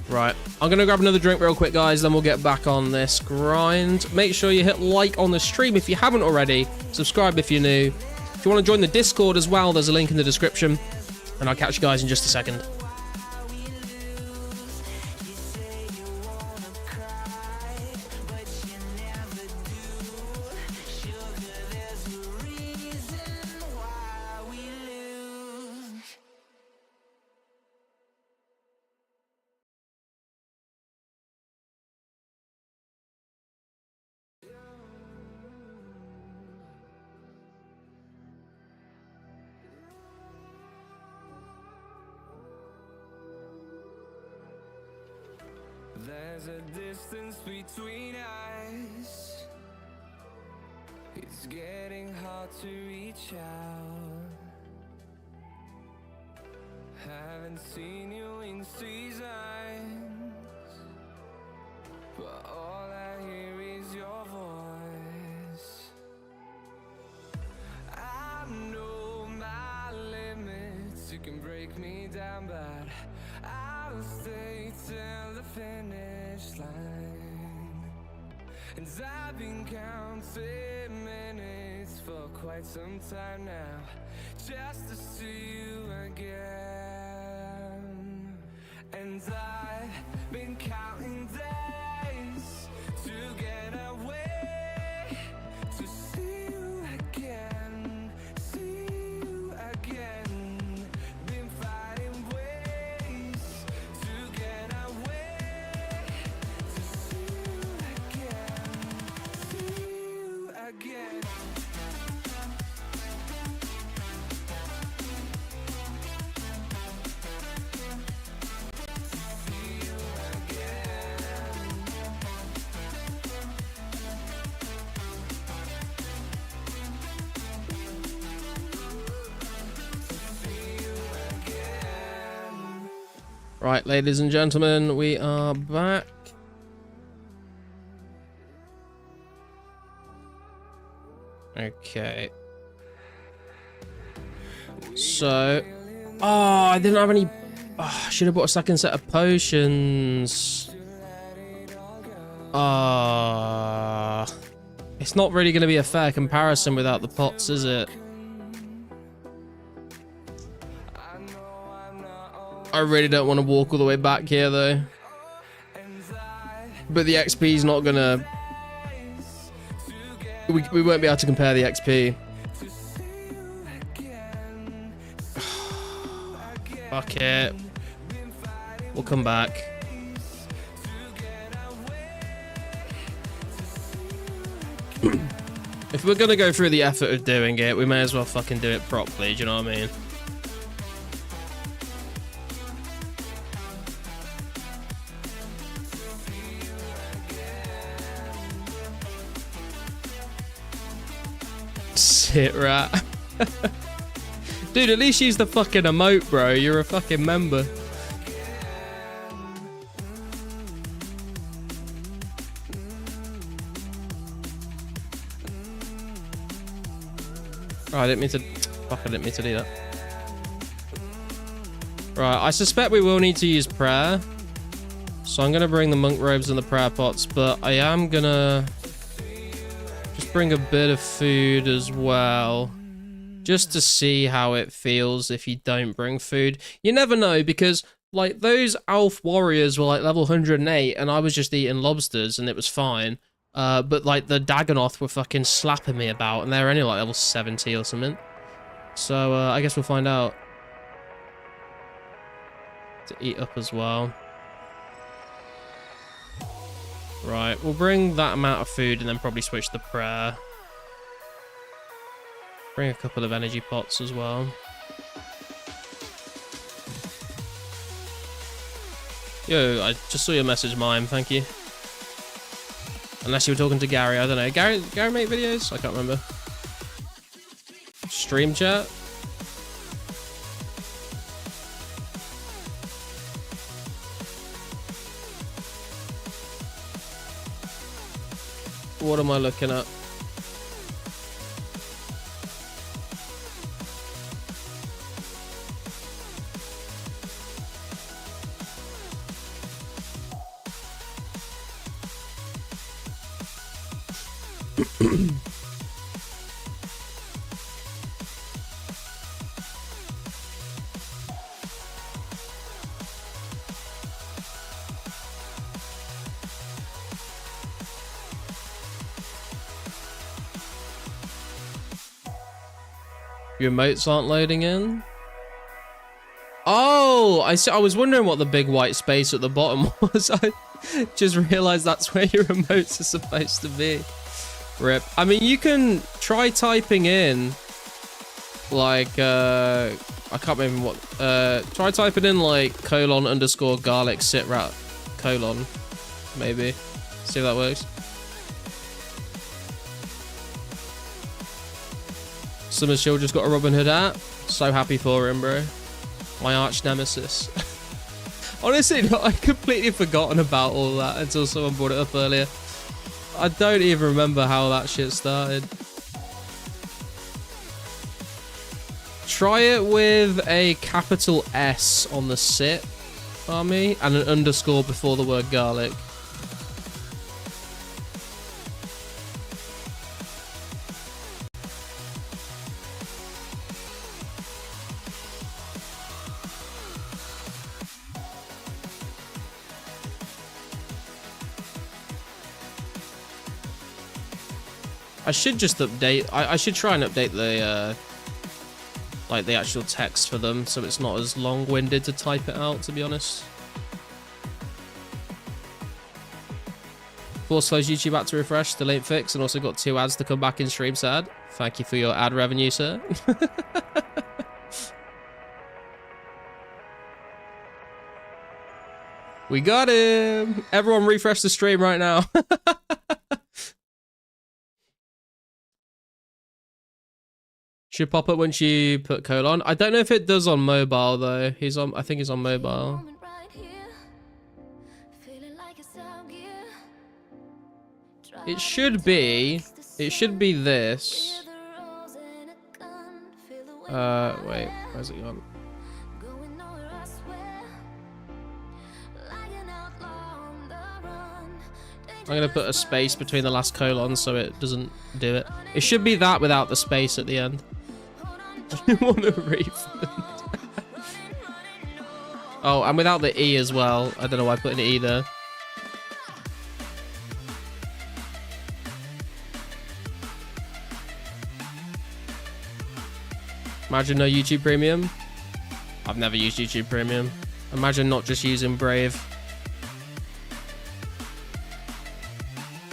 Right, I'm gonna grab another drink real quick, guys, then we'll get back on this grind. Make sure you hit like on the stream if you haven't already. Subscribe if you're new. If you want to join the Discord as well, there's a link in the description. And I'll catch you guys in just a second.
There's a distance between us. It's getting hard to reach out. Haven't seen you in seasons, but all I hear is your voice. I know my limits, you can break me down, but I'll stay till the finish line. And I've been counting minutes for quite some time now, just to see you again. And I've been counting days to get away, to see you again, see you again. Been fighting ways to get away, to see you again, see you again.
Right, ladies and gentlemen, we are back. Okay. So, I didn't have any. I should have bought a second set of potions. It's not really going to be a fair comparison without the pots, is it? I really don't want to walk all the way back here, though. But the XP is not going to We won't be able to compare the XP. Fuck it. We'll come back. If we're gonna go through the effort of doing it, we may as well fucking do it properly, do you know what I mean? Sit rat. Dude, at least use the fucking emote, bro. You're a fucking member. Oh, I didn't mean to... Fuck, I didn't mean to do that. Right, I suspect we will need to use prayer. So I'm going to bring the monk robes and the prayer pots, but I am going to just bring a bit of food as well. Just to see how it feels if you don't bring food. You never know, because like those Alf warriors were like level 108 and I was just eating lobsters and it was fine. But like the Dagonoth were fucking slapping me about and they're only like level 70 or something. So I guess we'll find out. To eat up as well. Right, we'll bring that amount of food and then probably switch to prayer. Bring a couple of energy pots as well. Yo, I just saw your message, Mime. Thank you. Unless you were talking to Gary, I don't know. Gary make videos? I can't remember. Stream chat? What am I looking at? Your emotes aren't loading in? Oh, I see. I was wondering what the big white space at the bottom was. I just realized that's where your emotes are supposed to be. Rip. I mean, you can try typing in, like, I can't remember what, try typing in, like, :_garlic sitrat : maybe. See if that works. Summer's Shield just got a Robin Hood hat. So happy for him, bro. My arch nemesis. Honestly, no, I completely forgotten about all that until someone brought it up earlier. I don't even remember how that shit started. Try it with a capital S on the sit, army, and an underscore before the word garlic. I should just update. I should try and update the like the actual text for them so it's not as long-winded to type it out, to be honest. Forced close YouTube back to refresh, still ain't fixed, and also got 2 ads to come back in stream sad. Thank you for your ad revenue, sir. We got him! Everyone refresh the stream right now. Should pop up once you put colon. I don't know if it does on mobile though. He's on. I think he's on mobile. It should be. It should be this. Wait. Where's it gone? I'm gonna put a space between the last colon so it doesn't do it. It should be that without the space at the end. You want a refund? Oh, and without the E as well. I don't know why I put an E there. Imagine no YouTube Premium. I've never used YouTube Premium. Imagine not just using Brave.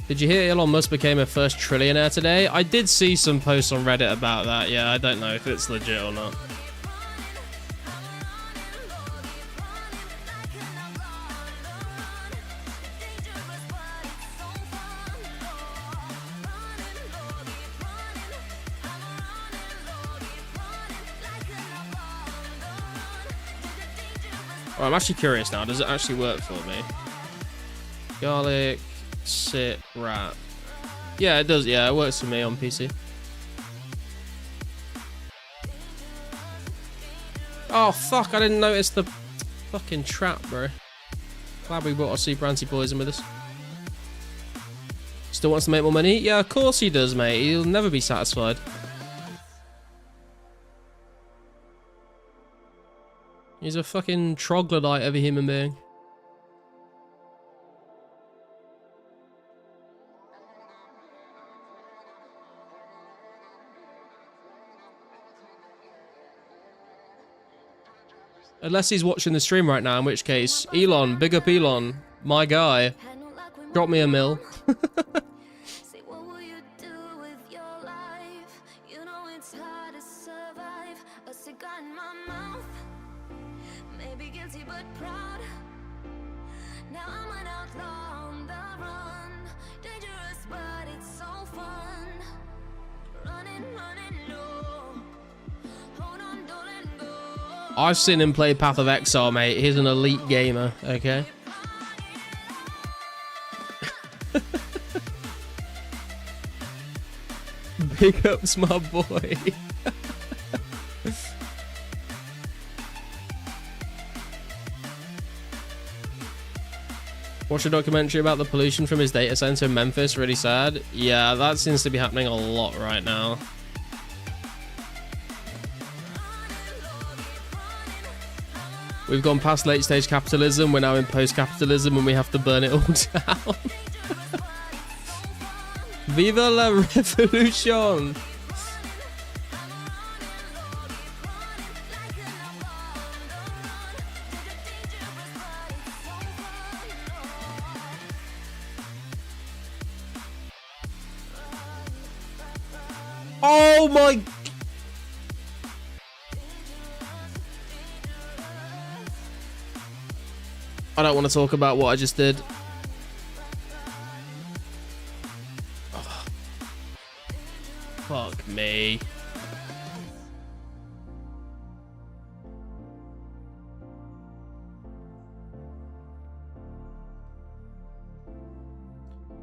Did you hear Elon Musk became a first trillionaire today? I did see some posts on Reddit about that. Yeah, I don't know if it's legit or not. Oh, I'm actually curious now. Does it actually work for me? Garlic, sit, wrap. Yeah, it does. Yeah, it works for me on PC. Oh, fuck. I didn't notice the fucking trap, bro. Glad we brought our super anti-poison with us. Still wants to make more money? Yeah, of course he does, mate. He'll never be satisfied. He's a fucking troglodyte of a human being. Unless he's watching the stream right now, in which case, Elon, big up Elon, my guy, drop me a mill.
Say, what will you do with your life? You know it's hard to survive. A cigar in my mouth. Maybe guilty but proud. Now I'm an outlaw on the run. Dangerous but it's so fun. Running, running low. Hold on, don't let go.
I've seen him play Path of Exile, mate. He's an elite gamer, okay? Big ups, my boy. Watch a documentary about the pollution from his data center in Memphis. Really sad. Yeah, that seems to be happening a lot right now. We've gone past late stage capitalism. We're now in post capitalism and we have to burn it all down. Viva la revolution! Oh my... I don't want to talk about what I just did. Oh. Fuck me.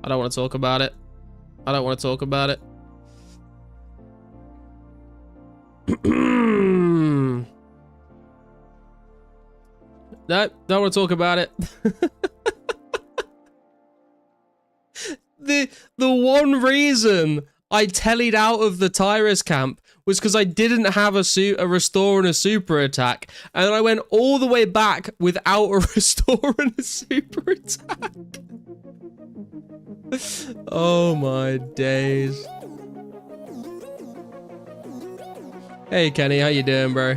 I don't want to talk about it. I don't want to talk about it. No, don't want to talk about it. The one reason I tellied out of the Tyrus camp was because I didn't have a restore and a super attack, and then I went all the way back without a restore and a super attack. Oh my days. Hey Kenny, how you doing, bro?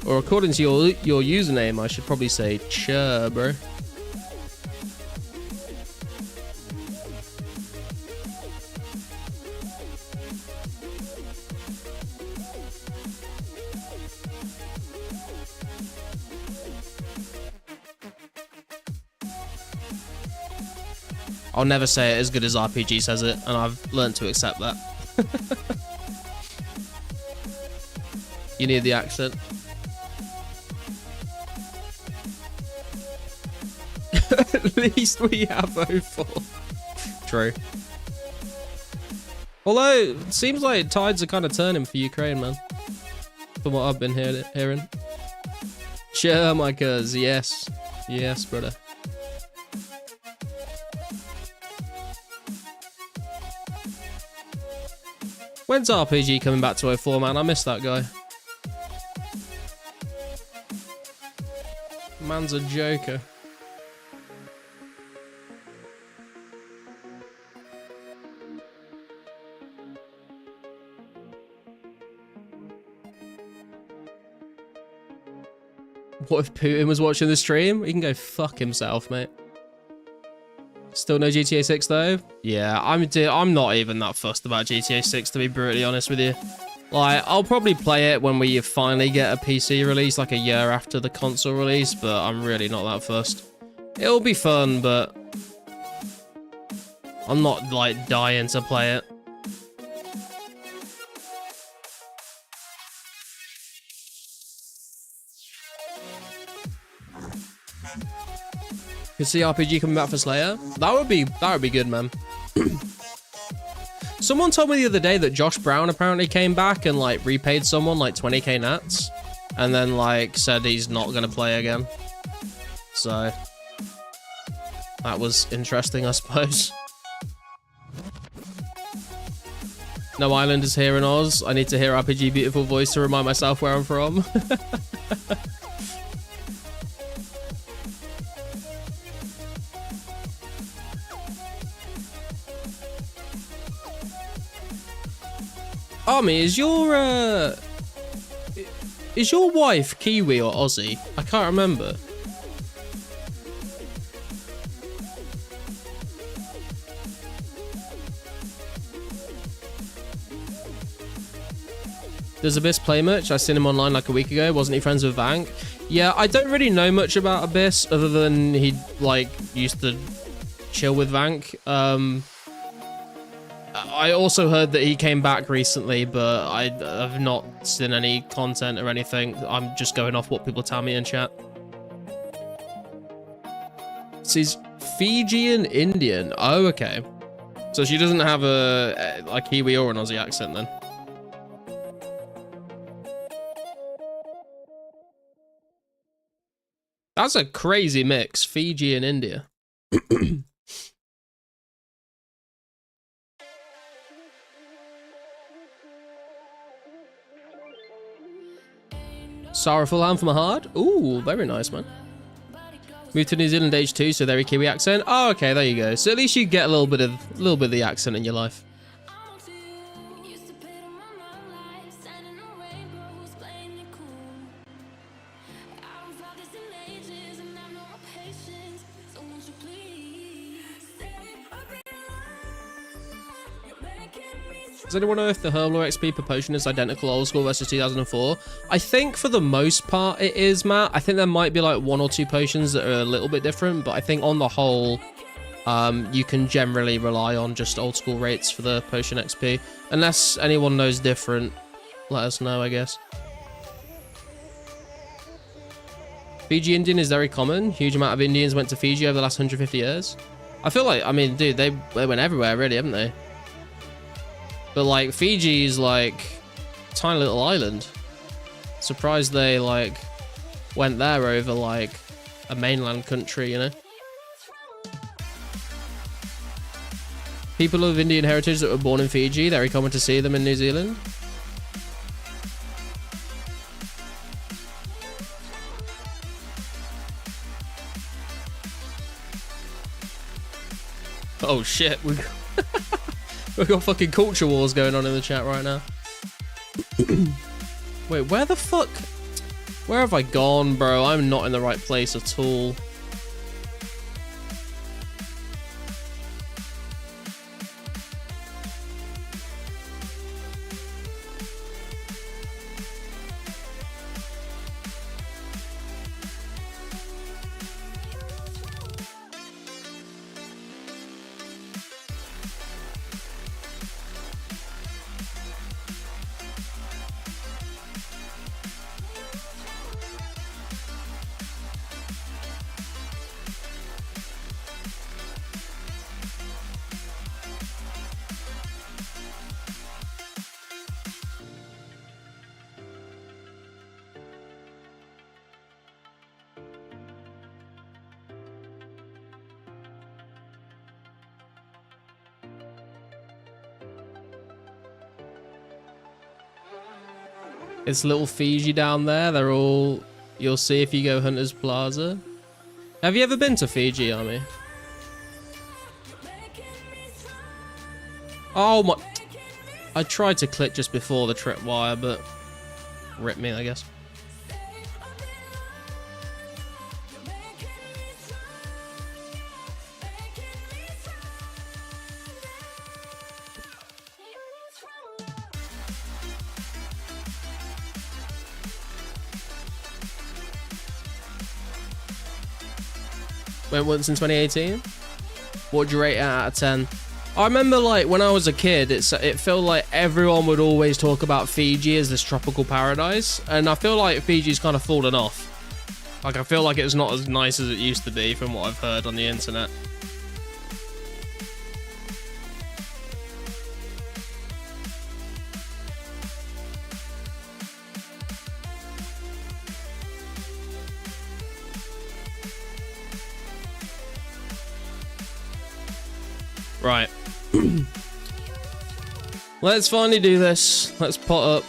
Or according to your username, I should probably say "Chur," bro. I'll never say it as good as RPG says it, and I've learned to accept that. You need the accent. At least we have 04. True. Although, it seems like tides are kind of turning for Ukraine, man. From what I've been hearing. Sure, my cuz. Yes. Yes, brother. When's RPG coming back to 04, man? I missed that guy. Man's a joker. What if Putin was watching the stream? He can go fuck himself, mate. Still no GTA 6 though? Yeah, I'm not even that fussed about GTA 6 to be brutally honest with you. Like, I'll probably play it when we finally get a PC release, like a year after the console release, but I'm really not that fussed. It'll be fun, but I'm not, like, dying to play it. Could see RPG coming back for Slayer? That would be good, man. Someone told me the other day that Josh Brown apparently came back and like repaid someone like 20k nats and then like said he's not gonna play again. So that was interesting, I suppose. No Islanders here in Oz. I need to hear RPG beautiful voice to remind myself where I'm from. Army, is your wife Kiwi or Aussie? I can't remember. Does Abyss play much? I seen him online like a week ago. Wasn't he friends with Vank? Yeah, I don't really know much about Abyss other than he like used to chill with Vank. I also heard that he came back recently, but I have not seen any content or anything. I'm just going off what people tell me in chat. She's Fijian Indian. Oh, okay. So she doesn't have a Kiwi or an Aussie accent then. That's a crazy mix, Fiji and India. Sorrowful Hand from a Heart. Ooh, very nice, man. Moved to New Zealand age 2, so very Kiwi accent. Oh, okay, there you go. So at least you get a little bit of the accent in your life. Does anyone know if the Herblore XP per potion is identical old school versus 2004? I think for the most part it is, Matt. I think there might be like 1 or 2 potions that are a little bit different, but I think on the whole, you can generally rely on just old school rates for the potion XP. Unless anyone knows different, let us know, I guess. Fiji Indian is very common. Huge amount of Indians went to Fiji over the last 150 years. I feel like, I mean, dude, they went everywhere, really, haven't they? But, like, Fiji's, like, a tiny little island. Surprised they, like, went there over, like, a mainland country, you know? People of Indian heritage that were born in Fiji, very common to see them in New Zealand. Oh, shit. We've got fucking culture wars going on in the chat right now. Wait, where the fuck? Where have I gone, bro? I'm not in the right place at all. It's little Fiji down there. They're all... You'll see if you go Hunter's Plaza. Have you ever been to Fiji, Army? Oh my... I tried to click just before the tripwire, but... Rip me, I guess. Went once in 2018. What'd you rate it out of 10? I remember, like, when I was a kid, it felt like everyone would always talk about Fiji as this tropical paradise, and I feel like Fiji's kind of fallen off. Like, I feel like it's not as nice as it used to be from what I've heard on the internet. Right. Let's finally do this. Let's pot up.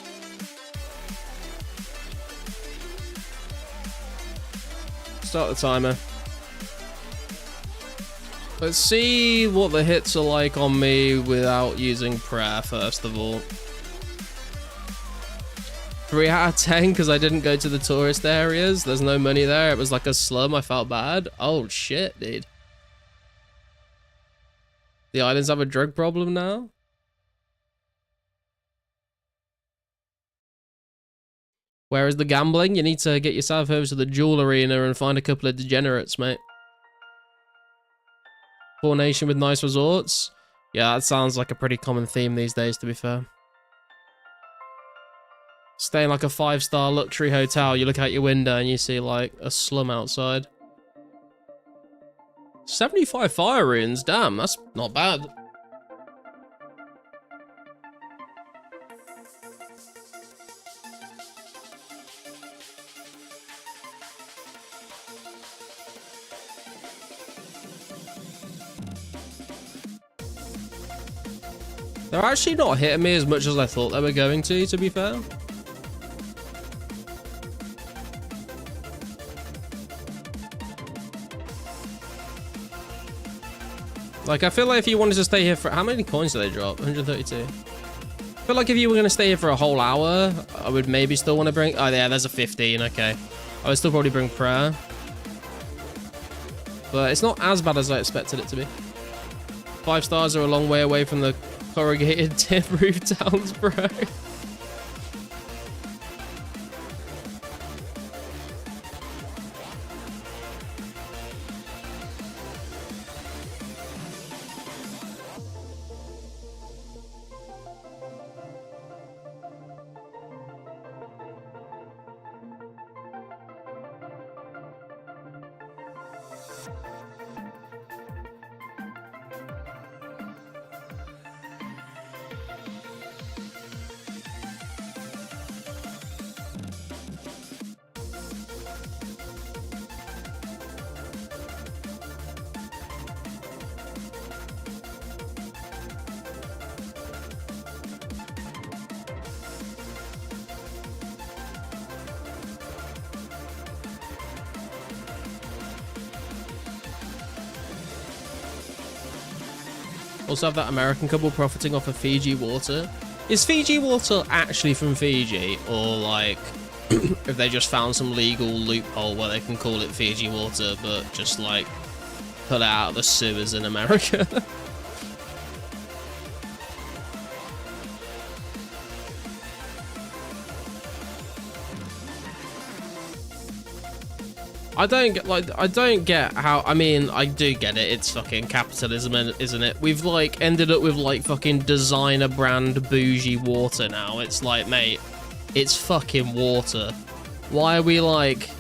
Start the timer. Let's see what the hits are like on me without using prayer, first of all. 3 out of 10 because I didn't go to the tourist areas. There's no money there. It was like a slum. I felt bad. Oh, shit, dude. The islands have a drug problem now? Where is the gambling? You need to get yourself over to the jewel arena and find a couple of degenerates, mate. Poor nation with nice resorts. Yeah, that sounds like a pretty common theme these days, to be fair. Stay in like a 5-star luxury hotel, you look out your window and you see like a slum outside. 75 fire runes, damn, that's not bad. They're actually not hitting me as much as I thought they were going to be fair. Like, I feel like if you wanted to stay here for... How many coins do they drop? 132. I feel like if you were going to stay here for a whole hour, I would maybe still want to bring... Oh, yeah, there's a 15, okay. I would still probably bring prayer. But it's not as bad as I expected it to be. 5 stars are a long way away from the corrugated tin roof towns, bro. Also have that American couple profiting off of Fiji water. Is Fiji water actually from Fiji? Or like, if they just found some legal loophole where they can call it Fiji water, but just like, put it out of the sewers in America? I don't get how, I mean, I do get it, it's fucking capitalism, isn't it? We've, like, ended up with, like, fucking designer brand bougie water now. It's like, mate, it's fucking water. Why are we, like,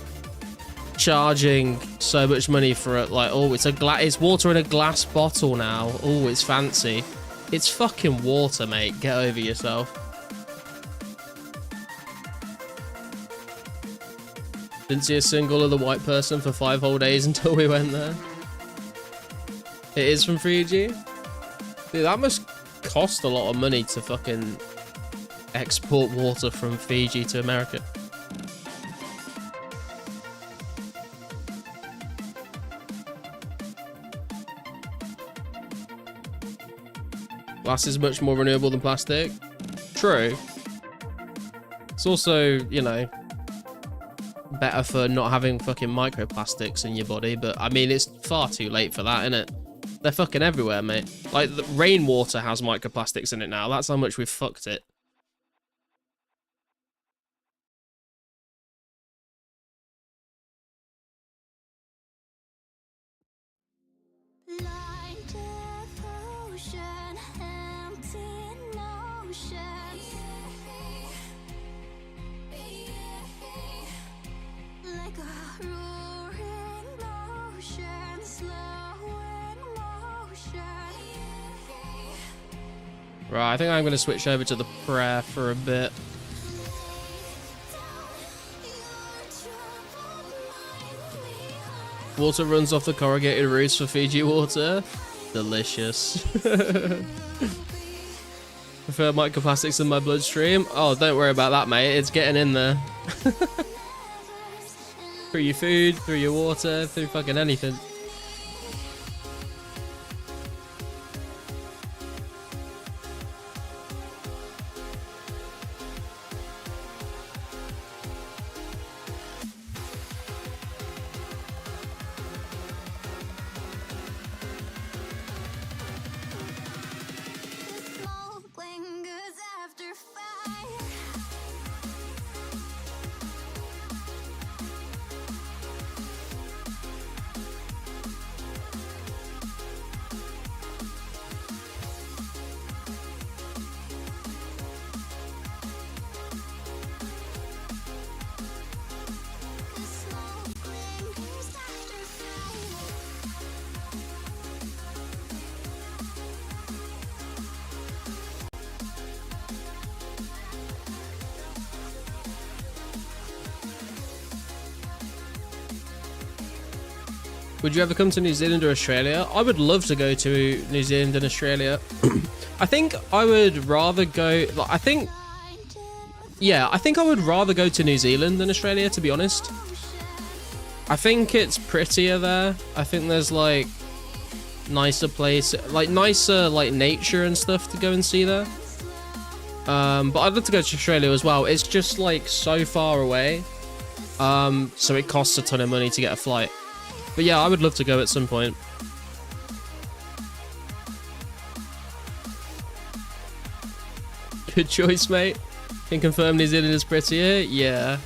charging so much money for it? Like, oh, it's water in a glass bottle now. Oh, it's fancy. It's fucking water, mate. Get over yourself. Didn't see a single other white person for 5 whole days until we went there. It is from Fiji? Dude, that must cost a lot of money to fucking export water from Fiji to America. Glass is much more renewable than plastic. True. It's also, you know, better for not having fucking microplastics in your body, but I mean, it's far too late for that, isn't it? They're fucking everywhere, mate. Like, the rainwater has microplastics in it now. That's how much we've fucked it.
ocean, empty notion. Like a roaring ocean, slow in motion.
Right, I think I'm going to switch over to the prayer for a bit. Water runs off the corrugated roofs for Fiji water. Delicious. Prefer microplastics in my bloodstream. Oh, don't worry about that, mate. It's getting in there. Through your food, through your water, through fucking anything.
The smoke lingers after fire. The smoke lingers after fire.
Would you ever come to New Zealand or Australia? I would love to go to New Zealand and Australia. I think I would rather go... I think I would rather go to New Zealand than Australia, to be honest. I think it's prettier there. I think there's like nicer nicer nature and stuff to go and see there. But I'd love to go to Australia as well. It's just like so far away. So it costs a ton of money to get a flight. But yeah, I would love to go at some point. Good choice, mate. Can confirm New Zealand is prettier. Yeah.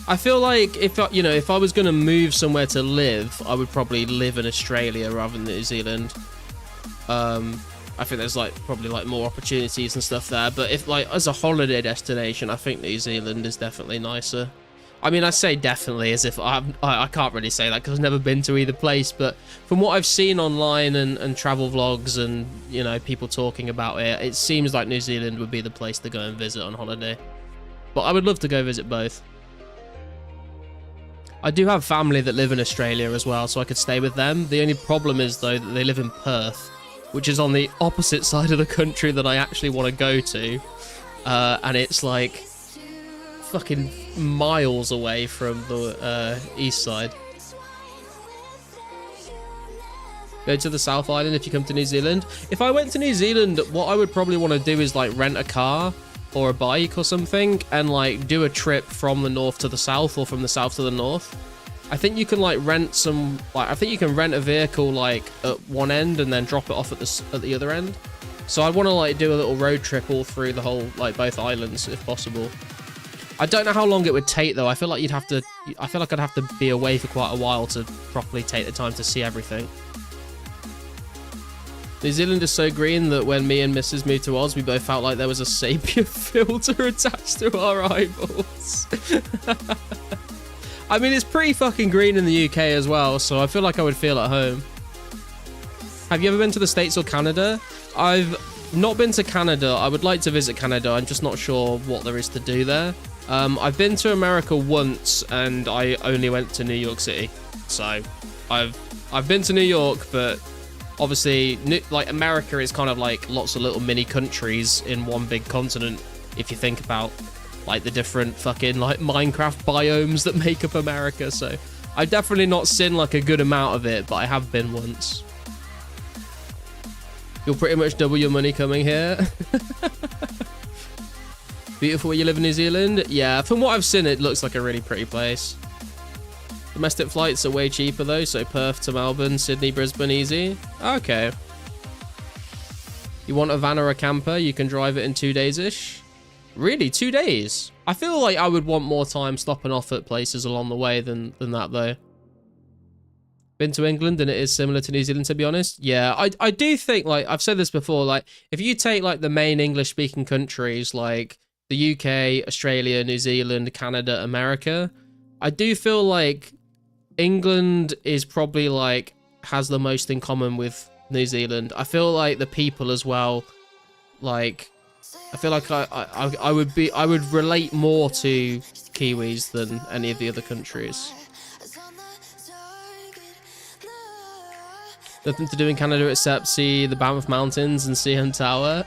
I feel like if I was going to move somewhere to live, I would probably live in Australia rather than New Zealand. I think there's probably more opportunities and stuff there. But if as a holiday destination, I think New Zealand is definitely nicer. I mean, I say definitely as if I can't really say that because I've never been to either place. But from what I've seen online and travel vlogs and, people talking about it, it seems like New Zealand would be the place to go and visit on holiday. But I would love to go visit both. I do have family that live in Australia as well, so I could stay with them. The only problem is, though, that they live in Perth, which is on the opposite side of the country that I actually want to go to. And it's fucking miles away from the east side. Go to the South Island if you come to New Zealand. If I went to New Zealand, what I would probably want to do is rent a car or a bike or something and do a trip from the north to the south or from the south to the north. I think you can rent some I think you can rent a vehicle at one end and then drop it off at the other end. So I want to do a little road trip all through the whole both islands if possible. I don't know how long it would take though. I feel like I'd have to be away for quite a while to properly take the time to see everything. New Zealand is so green that when me and Mrs. moved to Oz, we both felt like there was a sepia filter attached to our eyeballs. I mean, it's pretty fucking green in the UK as well, so I feel like I would feel at home. Have you ever been to the States or Canada? I've not been to Canada. I would like to visit Canada. I'm just not sure what there is to do there. I've been to America once, and I only went to New York City. So I've been to New York, but obviously, America is kind of lots of little mini countries in one big continent. If you think about the different fucking Minecraft biomes that make up America. So I've definitely not seen a good amount of it, but I have been once. You'll pretty much double your money coming here. Beautiful where you live in New Zealand? Yeah, from what I've seen, it looks like a really pretty place. Domestic flights are way cheaper though, so Perth to Melbourne, Sydney, Brisbane, easy. Okay. You want a van or a camper? You can drive it in 2 days-ish. Really? 2 days? I feel like I would want more time stopping off at places along the way than that though. been to England and it is similar to New Zealand, to be honest. Yeah, I do think, like, I've said this before, like, if you take, like, the main English-speaking countries, like, the UK, Australia, New Zealand, Canada, America, I do feel like England is probably, like, has the most in common with New Zealand. I feel like the people as well, like, I feel like I would relate more to Kiwis than any of the other countries. Nothing to do in Canada except see the Banff Mountains and CN Tower.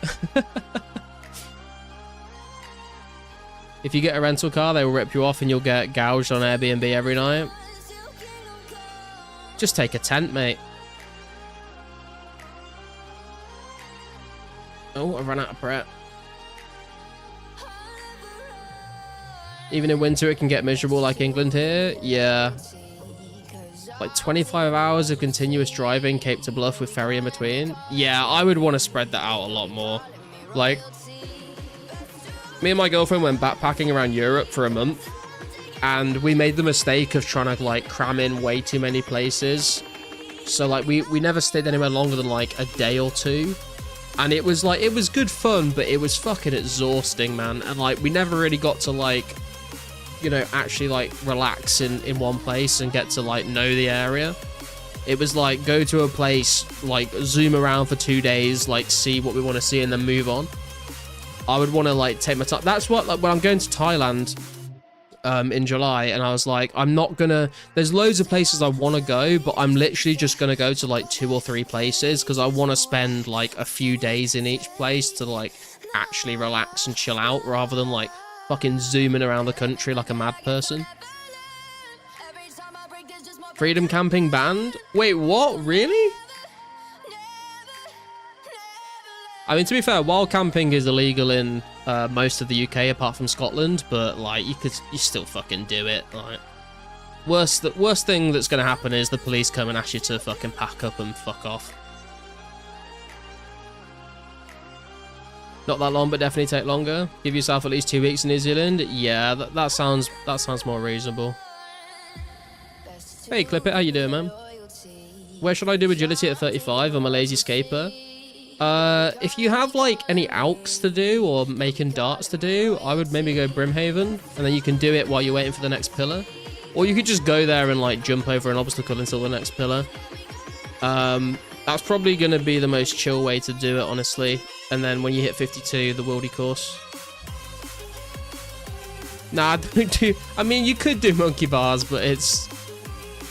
If you get a rental car, they will rip you off and you'll get gouged on Airbnb every night. Just take a tent, mate. Oh, I ran out of prep. Even in winter, it can get miserable like England here. Yeah. Like 25 hours of continuous driving, Cape to Bluff with ferry in between. Yeah, I would want to spread that out a lot more. Like, me and my girlfriend went backpacking around Europe for a month, and we made the mistake of trying to, like, cram in way too many places. So, like, we never stayed anywhere longer than, like, a day or two. And it was, like, it was good fun, but it was fucking exhausting, man. And, like, we never really got to, like, you know, actually, like, relax in one place and get to, like, know the area. It was, like, go to a place, like, zoom around for 2 days, like, see what we want to see and then move on. I would want to, like, take my time. That's what, like, when I'm going to Thailand in July, and I was like, I'm not gonna, there's loads of places I want to go, but I'm literally just gonna go to, like, 2 or 3 places because I want to spend, like, a few days in each place to, like, actually relax and chill out rather than, like, fucking zooming around the country like a mad person. Freedom camping banned? Wait, what? Really? I mean, to be fair, wild camping is illegal in most of the UK apart from Scotland, but, like, you still fucking do it. Like, the worst thing that's gonna happen is the police come and ask you to fucking pack up and fuck off. Not that long, but definitely take longer. Give yourself at least 2 weeks in New Zealand. Yeah, that sounds more reasonable. Hey, Clip It, how you doing, man? Where should I do agility at 35? I'm a lazy scaper. If you have, like, any alks to do or making darts to do, I would maybe go Brimhaven, and then you can do it while you're waiting for the next pillar. Or you could just go there and, like, jump over an obstacle until the next pillar. That's probably going to be the most chill way to do it, honestly. And then when you hit 52, the Wildy course. Nah, don't do... I mean, you could do monkey bars, but it's...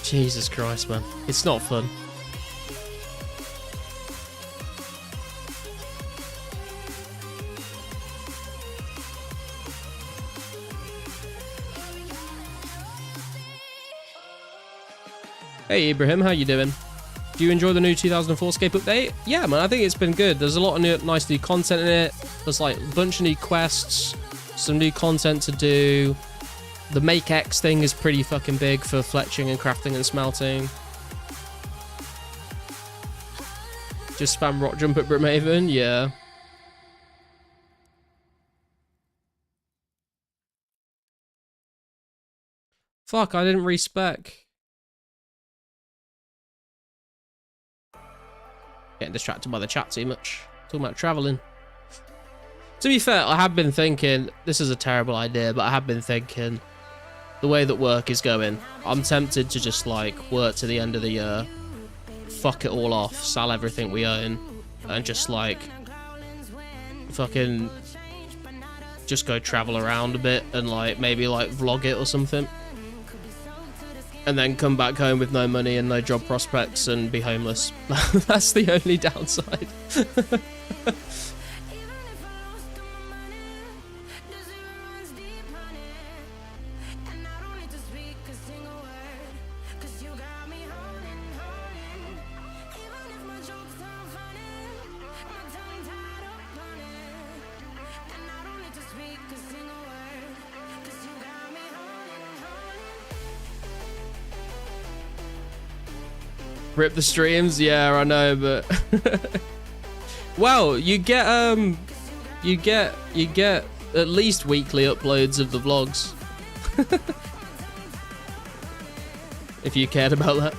Jesus Christ, man. It's not fun. Hey, Ibrahim, how you doing? Do you enjoy the new 2004scape update? Yeah, man, I think it's been good. There's a lot of nice new content in it. There's, like, a bunch of new quests, some new content to do. The Make X thing is pretty fucking big for fletching and crafting and smelting. Just spam rock jump at Brimhaven, yeah. Fuck, I didn't respec. Getting distracted by the chat too much. Talking about traveling. To be fair, I have been thinking, this is a terrible idea, but I have been thinking, the way that work is going, I'm tempted to just, like, work to the end of the year, fuck it all off, sell everything we own, and just, like, fucking just go travel around a bit and, like, maybe, like, vlog it or something. And then come back home with no money and no job prospects and be homeless. That's the only downside. Rip the streams, yeah, I know, but well, you get at least weekly uploads of the vlogs. If you cared about that.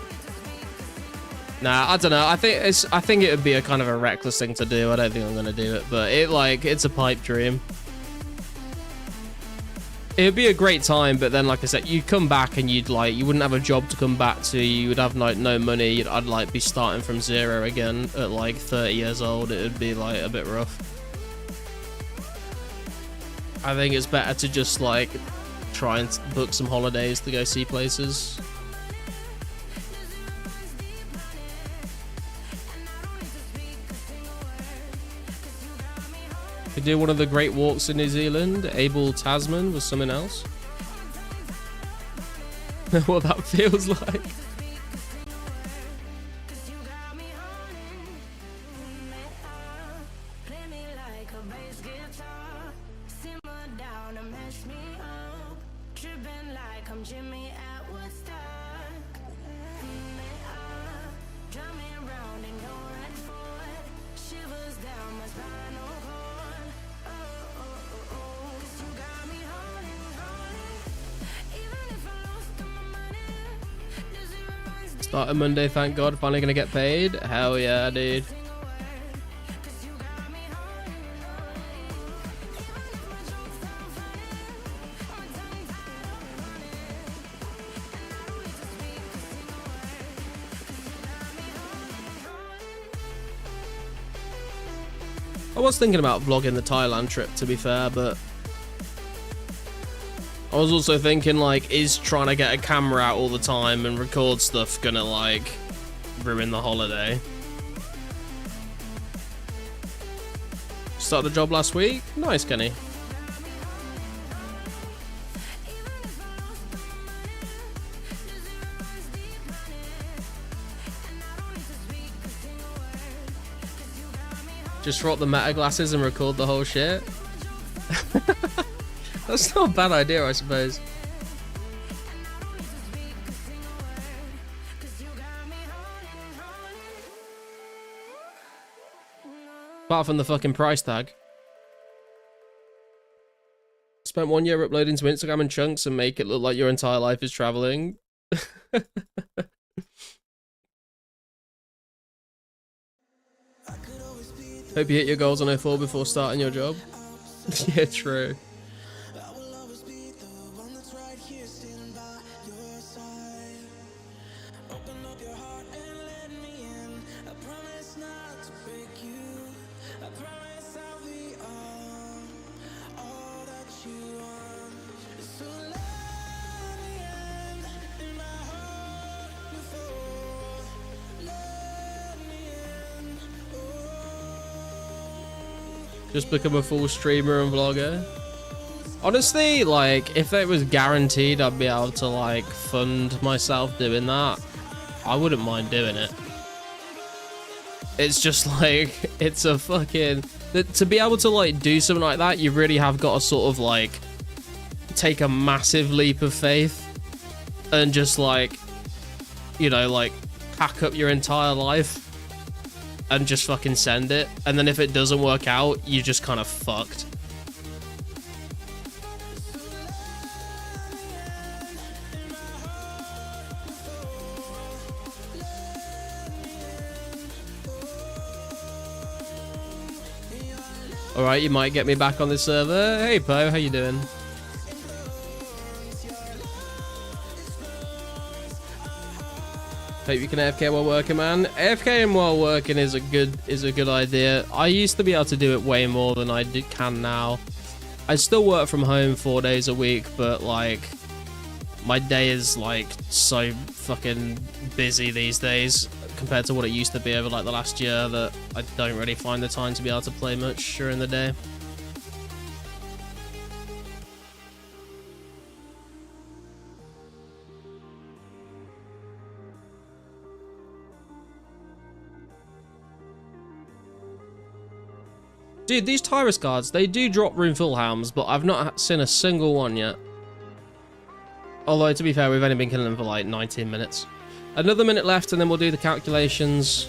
Nah, I don't know. I think it would be a kind of a reckless thing to do. I don't think I'm gonna do it, but it's a pipe dream. It'd be a great time, but then like I said, you'd come back and you wouldn't have a job to come back to. You would have like no money. I'd like be starting from zero again at like 30 years old. It would be like a bit rough. I think it's better to just like try and book some holidays to go see places. Could do one of the great walks in New Zealand. Abel Tasman was something else. What that feels like. Started Monday, thank God. Finally gonna get paid. Hell yeah, dude. I was thinking about vlogging the Thailand trip, to be fair, but I was also thinking, like, is trying to get a camera out all the time and record stuff gonna, like, ruin the holiday? Started a job last week? Nice, Kenny. Just drop the meta glasses and record the whole shit? That's not a bad idea, I suppose. Apart from the fucking price tag. Spent 1 year uploading to Instagram in chunks and make it look like your entire life is traveling. Hope you hit your goals on 04 before starting your job. Yeah, true. Just become a full streamer and vlogger. Honestly, like, if it was guaranteed I'd be able to, like, fund myself doing that, I wouldn't mind doing it. It's just, like, it's a fucking... To be able to, like, do something like that, you really have got to sort of, like, take a massive leap of faith and just, like, you know, like, pack up your entire life and just fucking send it. And then if it doesn't work out, you're just kind of fucked. Alright, you might get me back on this server. Hey Po, how you doing? Hope you can AFK while working, man. AFKing while working is a good idea. I used to be able to do it way more than I can now. I still work from home 4 days a week, but like my day is like so fucking busy these days compared to what it used to be over like the last year that I don't really find the time to be able to play much during the day. Dude, these Tyrus cards, they do drop room full hams, but I've not seen a single one yet. Although, to be fair, we've only been killing them for like 19 minutes. Another minute left and then we'll do the calculations.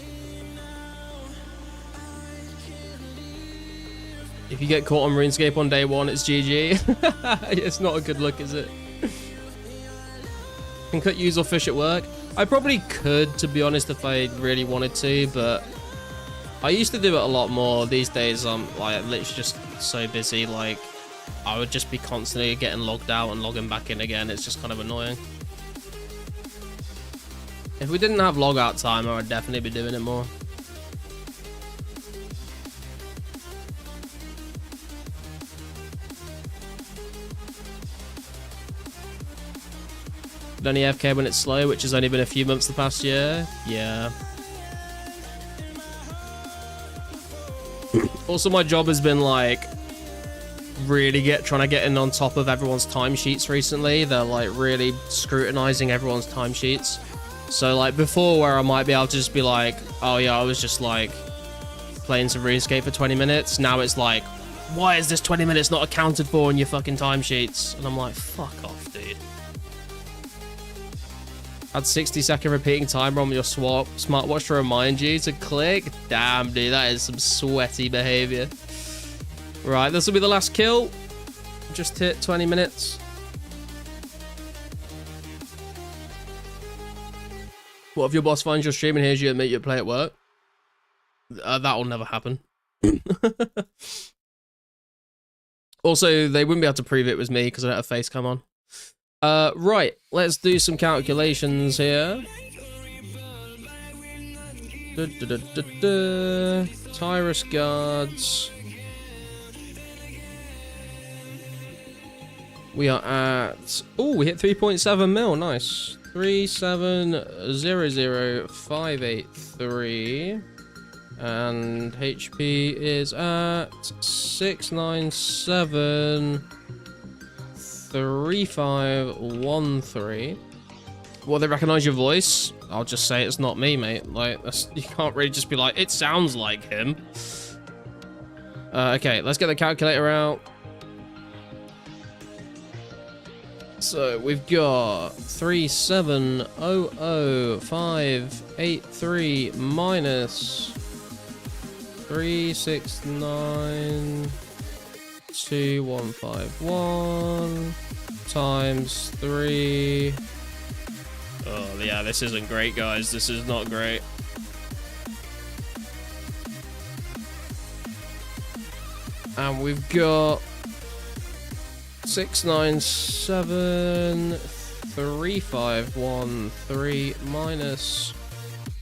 If you get caught on RuneScape on day one, it's GG. It's not a good look, is it? Can cut use or fish at work. I probably could, to be honest, if I really wanted to, but I used to do it a lot more. These days, I'm like literally just so busy. Like, I would just be constantly getting logged out and logging back in again. It's just kind of annoying. If we didn't have logout time, I would definitely be doing it more. Only AFK when it's slow, which has only been a few months the past year. Yeah. Also, my job has been like really trying to get in on top of everyone's timesheets recently. They're like really scrutinizing everyone's timesheets. So like before, where I might be able to just be like, oh yeah, I was just like playing some RuneScape for 20 minutes. Now it's like, why is this 20 minutes not accounted for in your fucking timesheets? And I'm like, fuck off, dude. Had 60-second repeating timer on your smartwatch to remind you to click. Damn, dude, that is some sweaty behavior. Right, this will be the last kill. Just hit 20 minutes. What if your boss finds your stream and hears you admit you play at work? That will never happen. Also, they wouldn't be able to prove it was me because I don't have face cam on. Right, let's do some calculations here. Tyrus guards. We are at... Oh, we hit 3.7 mil. Nice. 3700583. And HP is at 6973513. Well, they recognize your voice. I'll just say it's not me, mate. Like, you can't really just be like, it sounds like him. Okay, let's get the calculator out. So we've got 3700583 minus 3692151 times 3. Oh yeah, this isn't great, guys. This is not great. And we've got 6973513 minus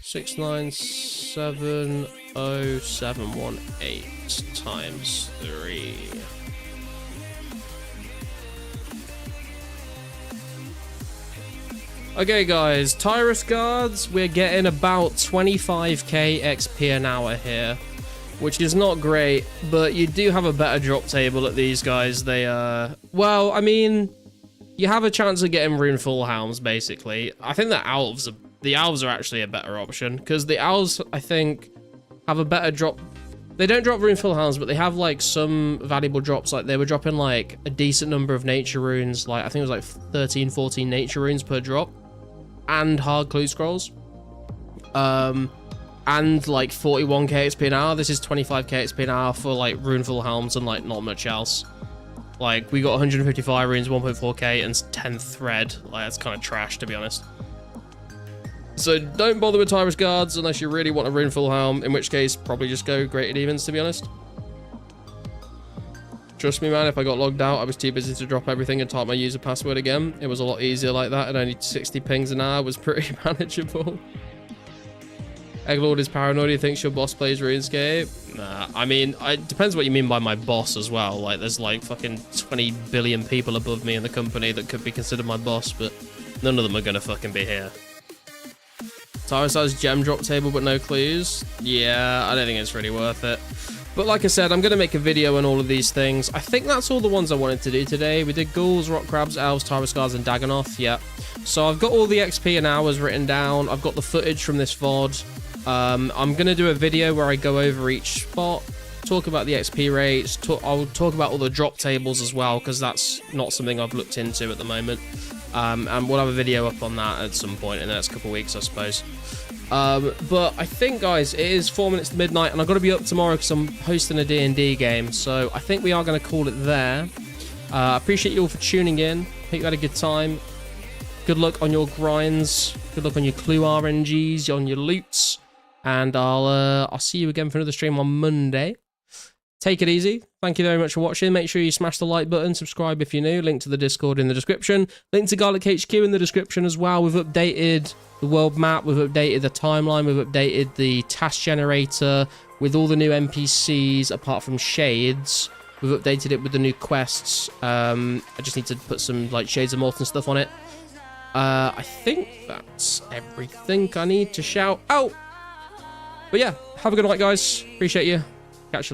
6970718 times 3. Okay guys, Tyrus guards, we're getting about 25k XP an hour here, which is not great, but you do have a better drop table at these guys. They, well, I mean, you have a chance of getting runeful hounds, basically. I think the elves are actually a better option, because the elves, I think, have a better drop. They don't drop runeful hounds, but they have, like, some valuable drops. Like, they were dropping, like, a decent number of nature runes. Like, I think it was, like, 13, 14 nature runes per drop. And hard clue scrolls. And like 41k XP an hour. This is 25k XP an hour for like runeful helms and like not much else. Like we got 155 runes, 1.4k, and 10 thread. Like that's kind of trash, to be honest. So don't bother with Tyrus guards unless you really want a runeful helm, in which case probably just go Greater Demons, to be honest. Trust me, man, if I got logged out, I was too busy to drop everything and type my user password again. It was a lot easier like that, and only 60 pings an hour was pretty manageable. Egglord is paranoid. He thinks your boss plays RuneScape. Nah, I mean, it depends what you mean by my boss as well. Like, there's like fucking 20 billion people above me in the company that could be considered my boss, but none of them are gonna fucking be here. Tyrus has gem drop table but no clues. Yeah, I don't think it's really worth it. But like I said, I'm going to make a video on all of these things. I think that's all the ones I wanted to do today. We did ghouls, rock crabs, elves, Tyrus guards, and Dagonoth. Yeah. So I've got all the XP and hours written down. I've got the footage from this VOD. I'm going to do a video where I go over each spot, talk about the XP rates. I'll talk about all the drop tables as well, because that's not something I've looked into at the moment. And we'll have a video up on that at some point in the next couple of weeks, I suppose. But I think, guys, it is 4 minutes to midnight, and I've got to be up tomorrow because I'm hosting a D&D game, so I think we are going to call it there. I appreciate you all for tuning in. Hope you had a good time. Good luck on your grinds. Good luck on your clue RNGs, on your loots. And I'll see you again for another stream on Monday. Take it easy. Thank you very much for watching. Make sure you smash the like button, subscribe if you're new. Link to the Discord in the description. Link to Garlic HQ in the description as well. We've updated the world map. We've updated the timeline. We've updated the task generator with all the new NPCs apart from Shades. We've updated it with the new quests. I just need to put some like Shades of Morton stuff on it. I think that's everything I need to shout out. But yeah, have a good night, guys. Appreciate you. Catch you later.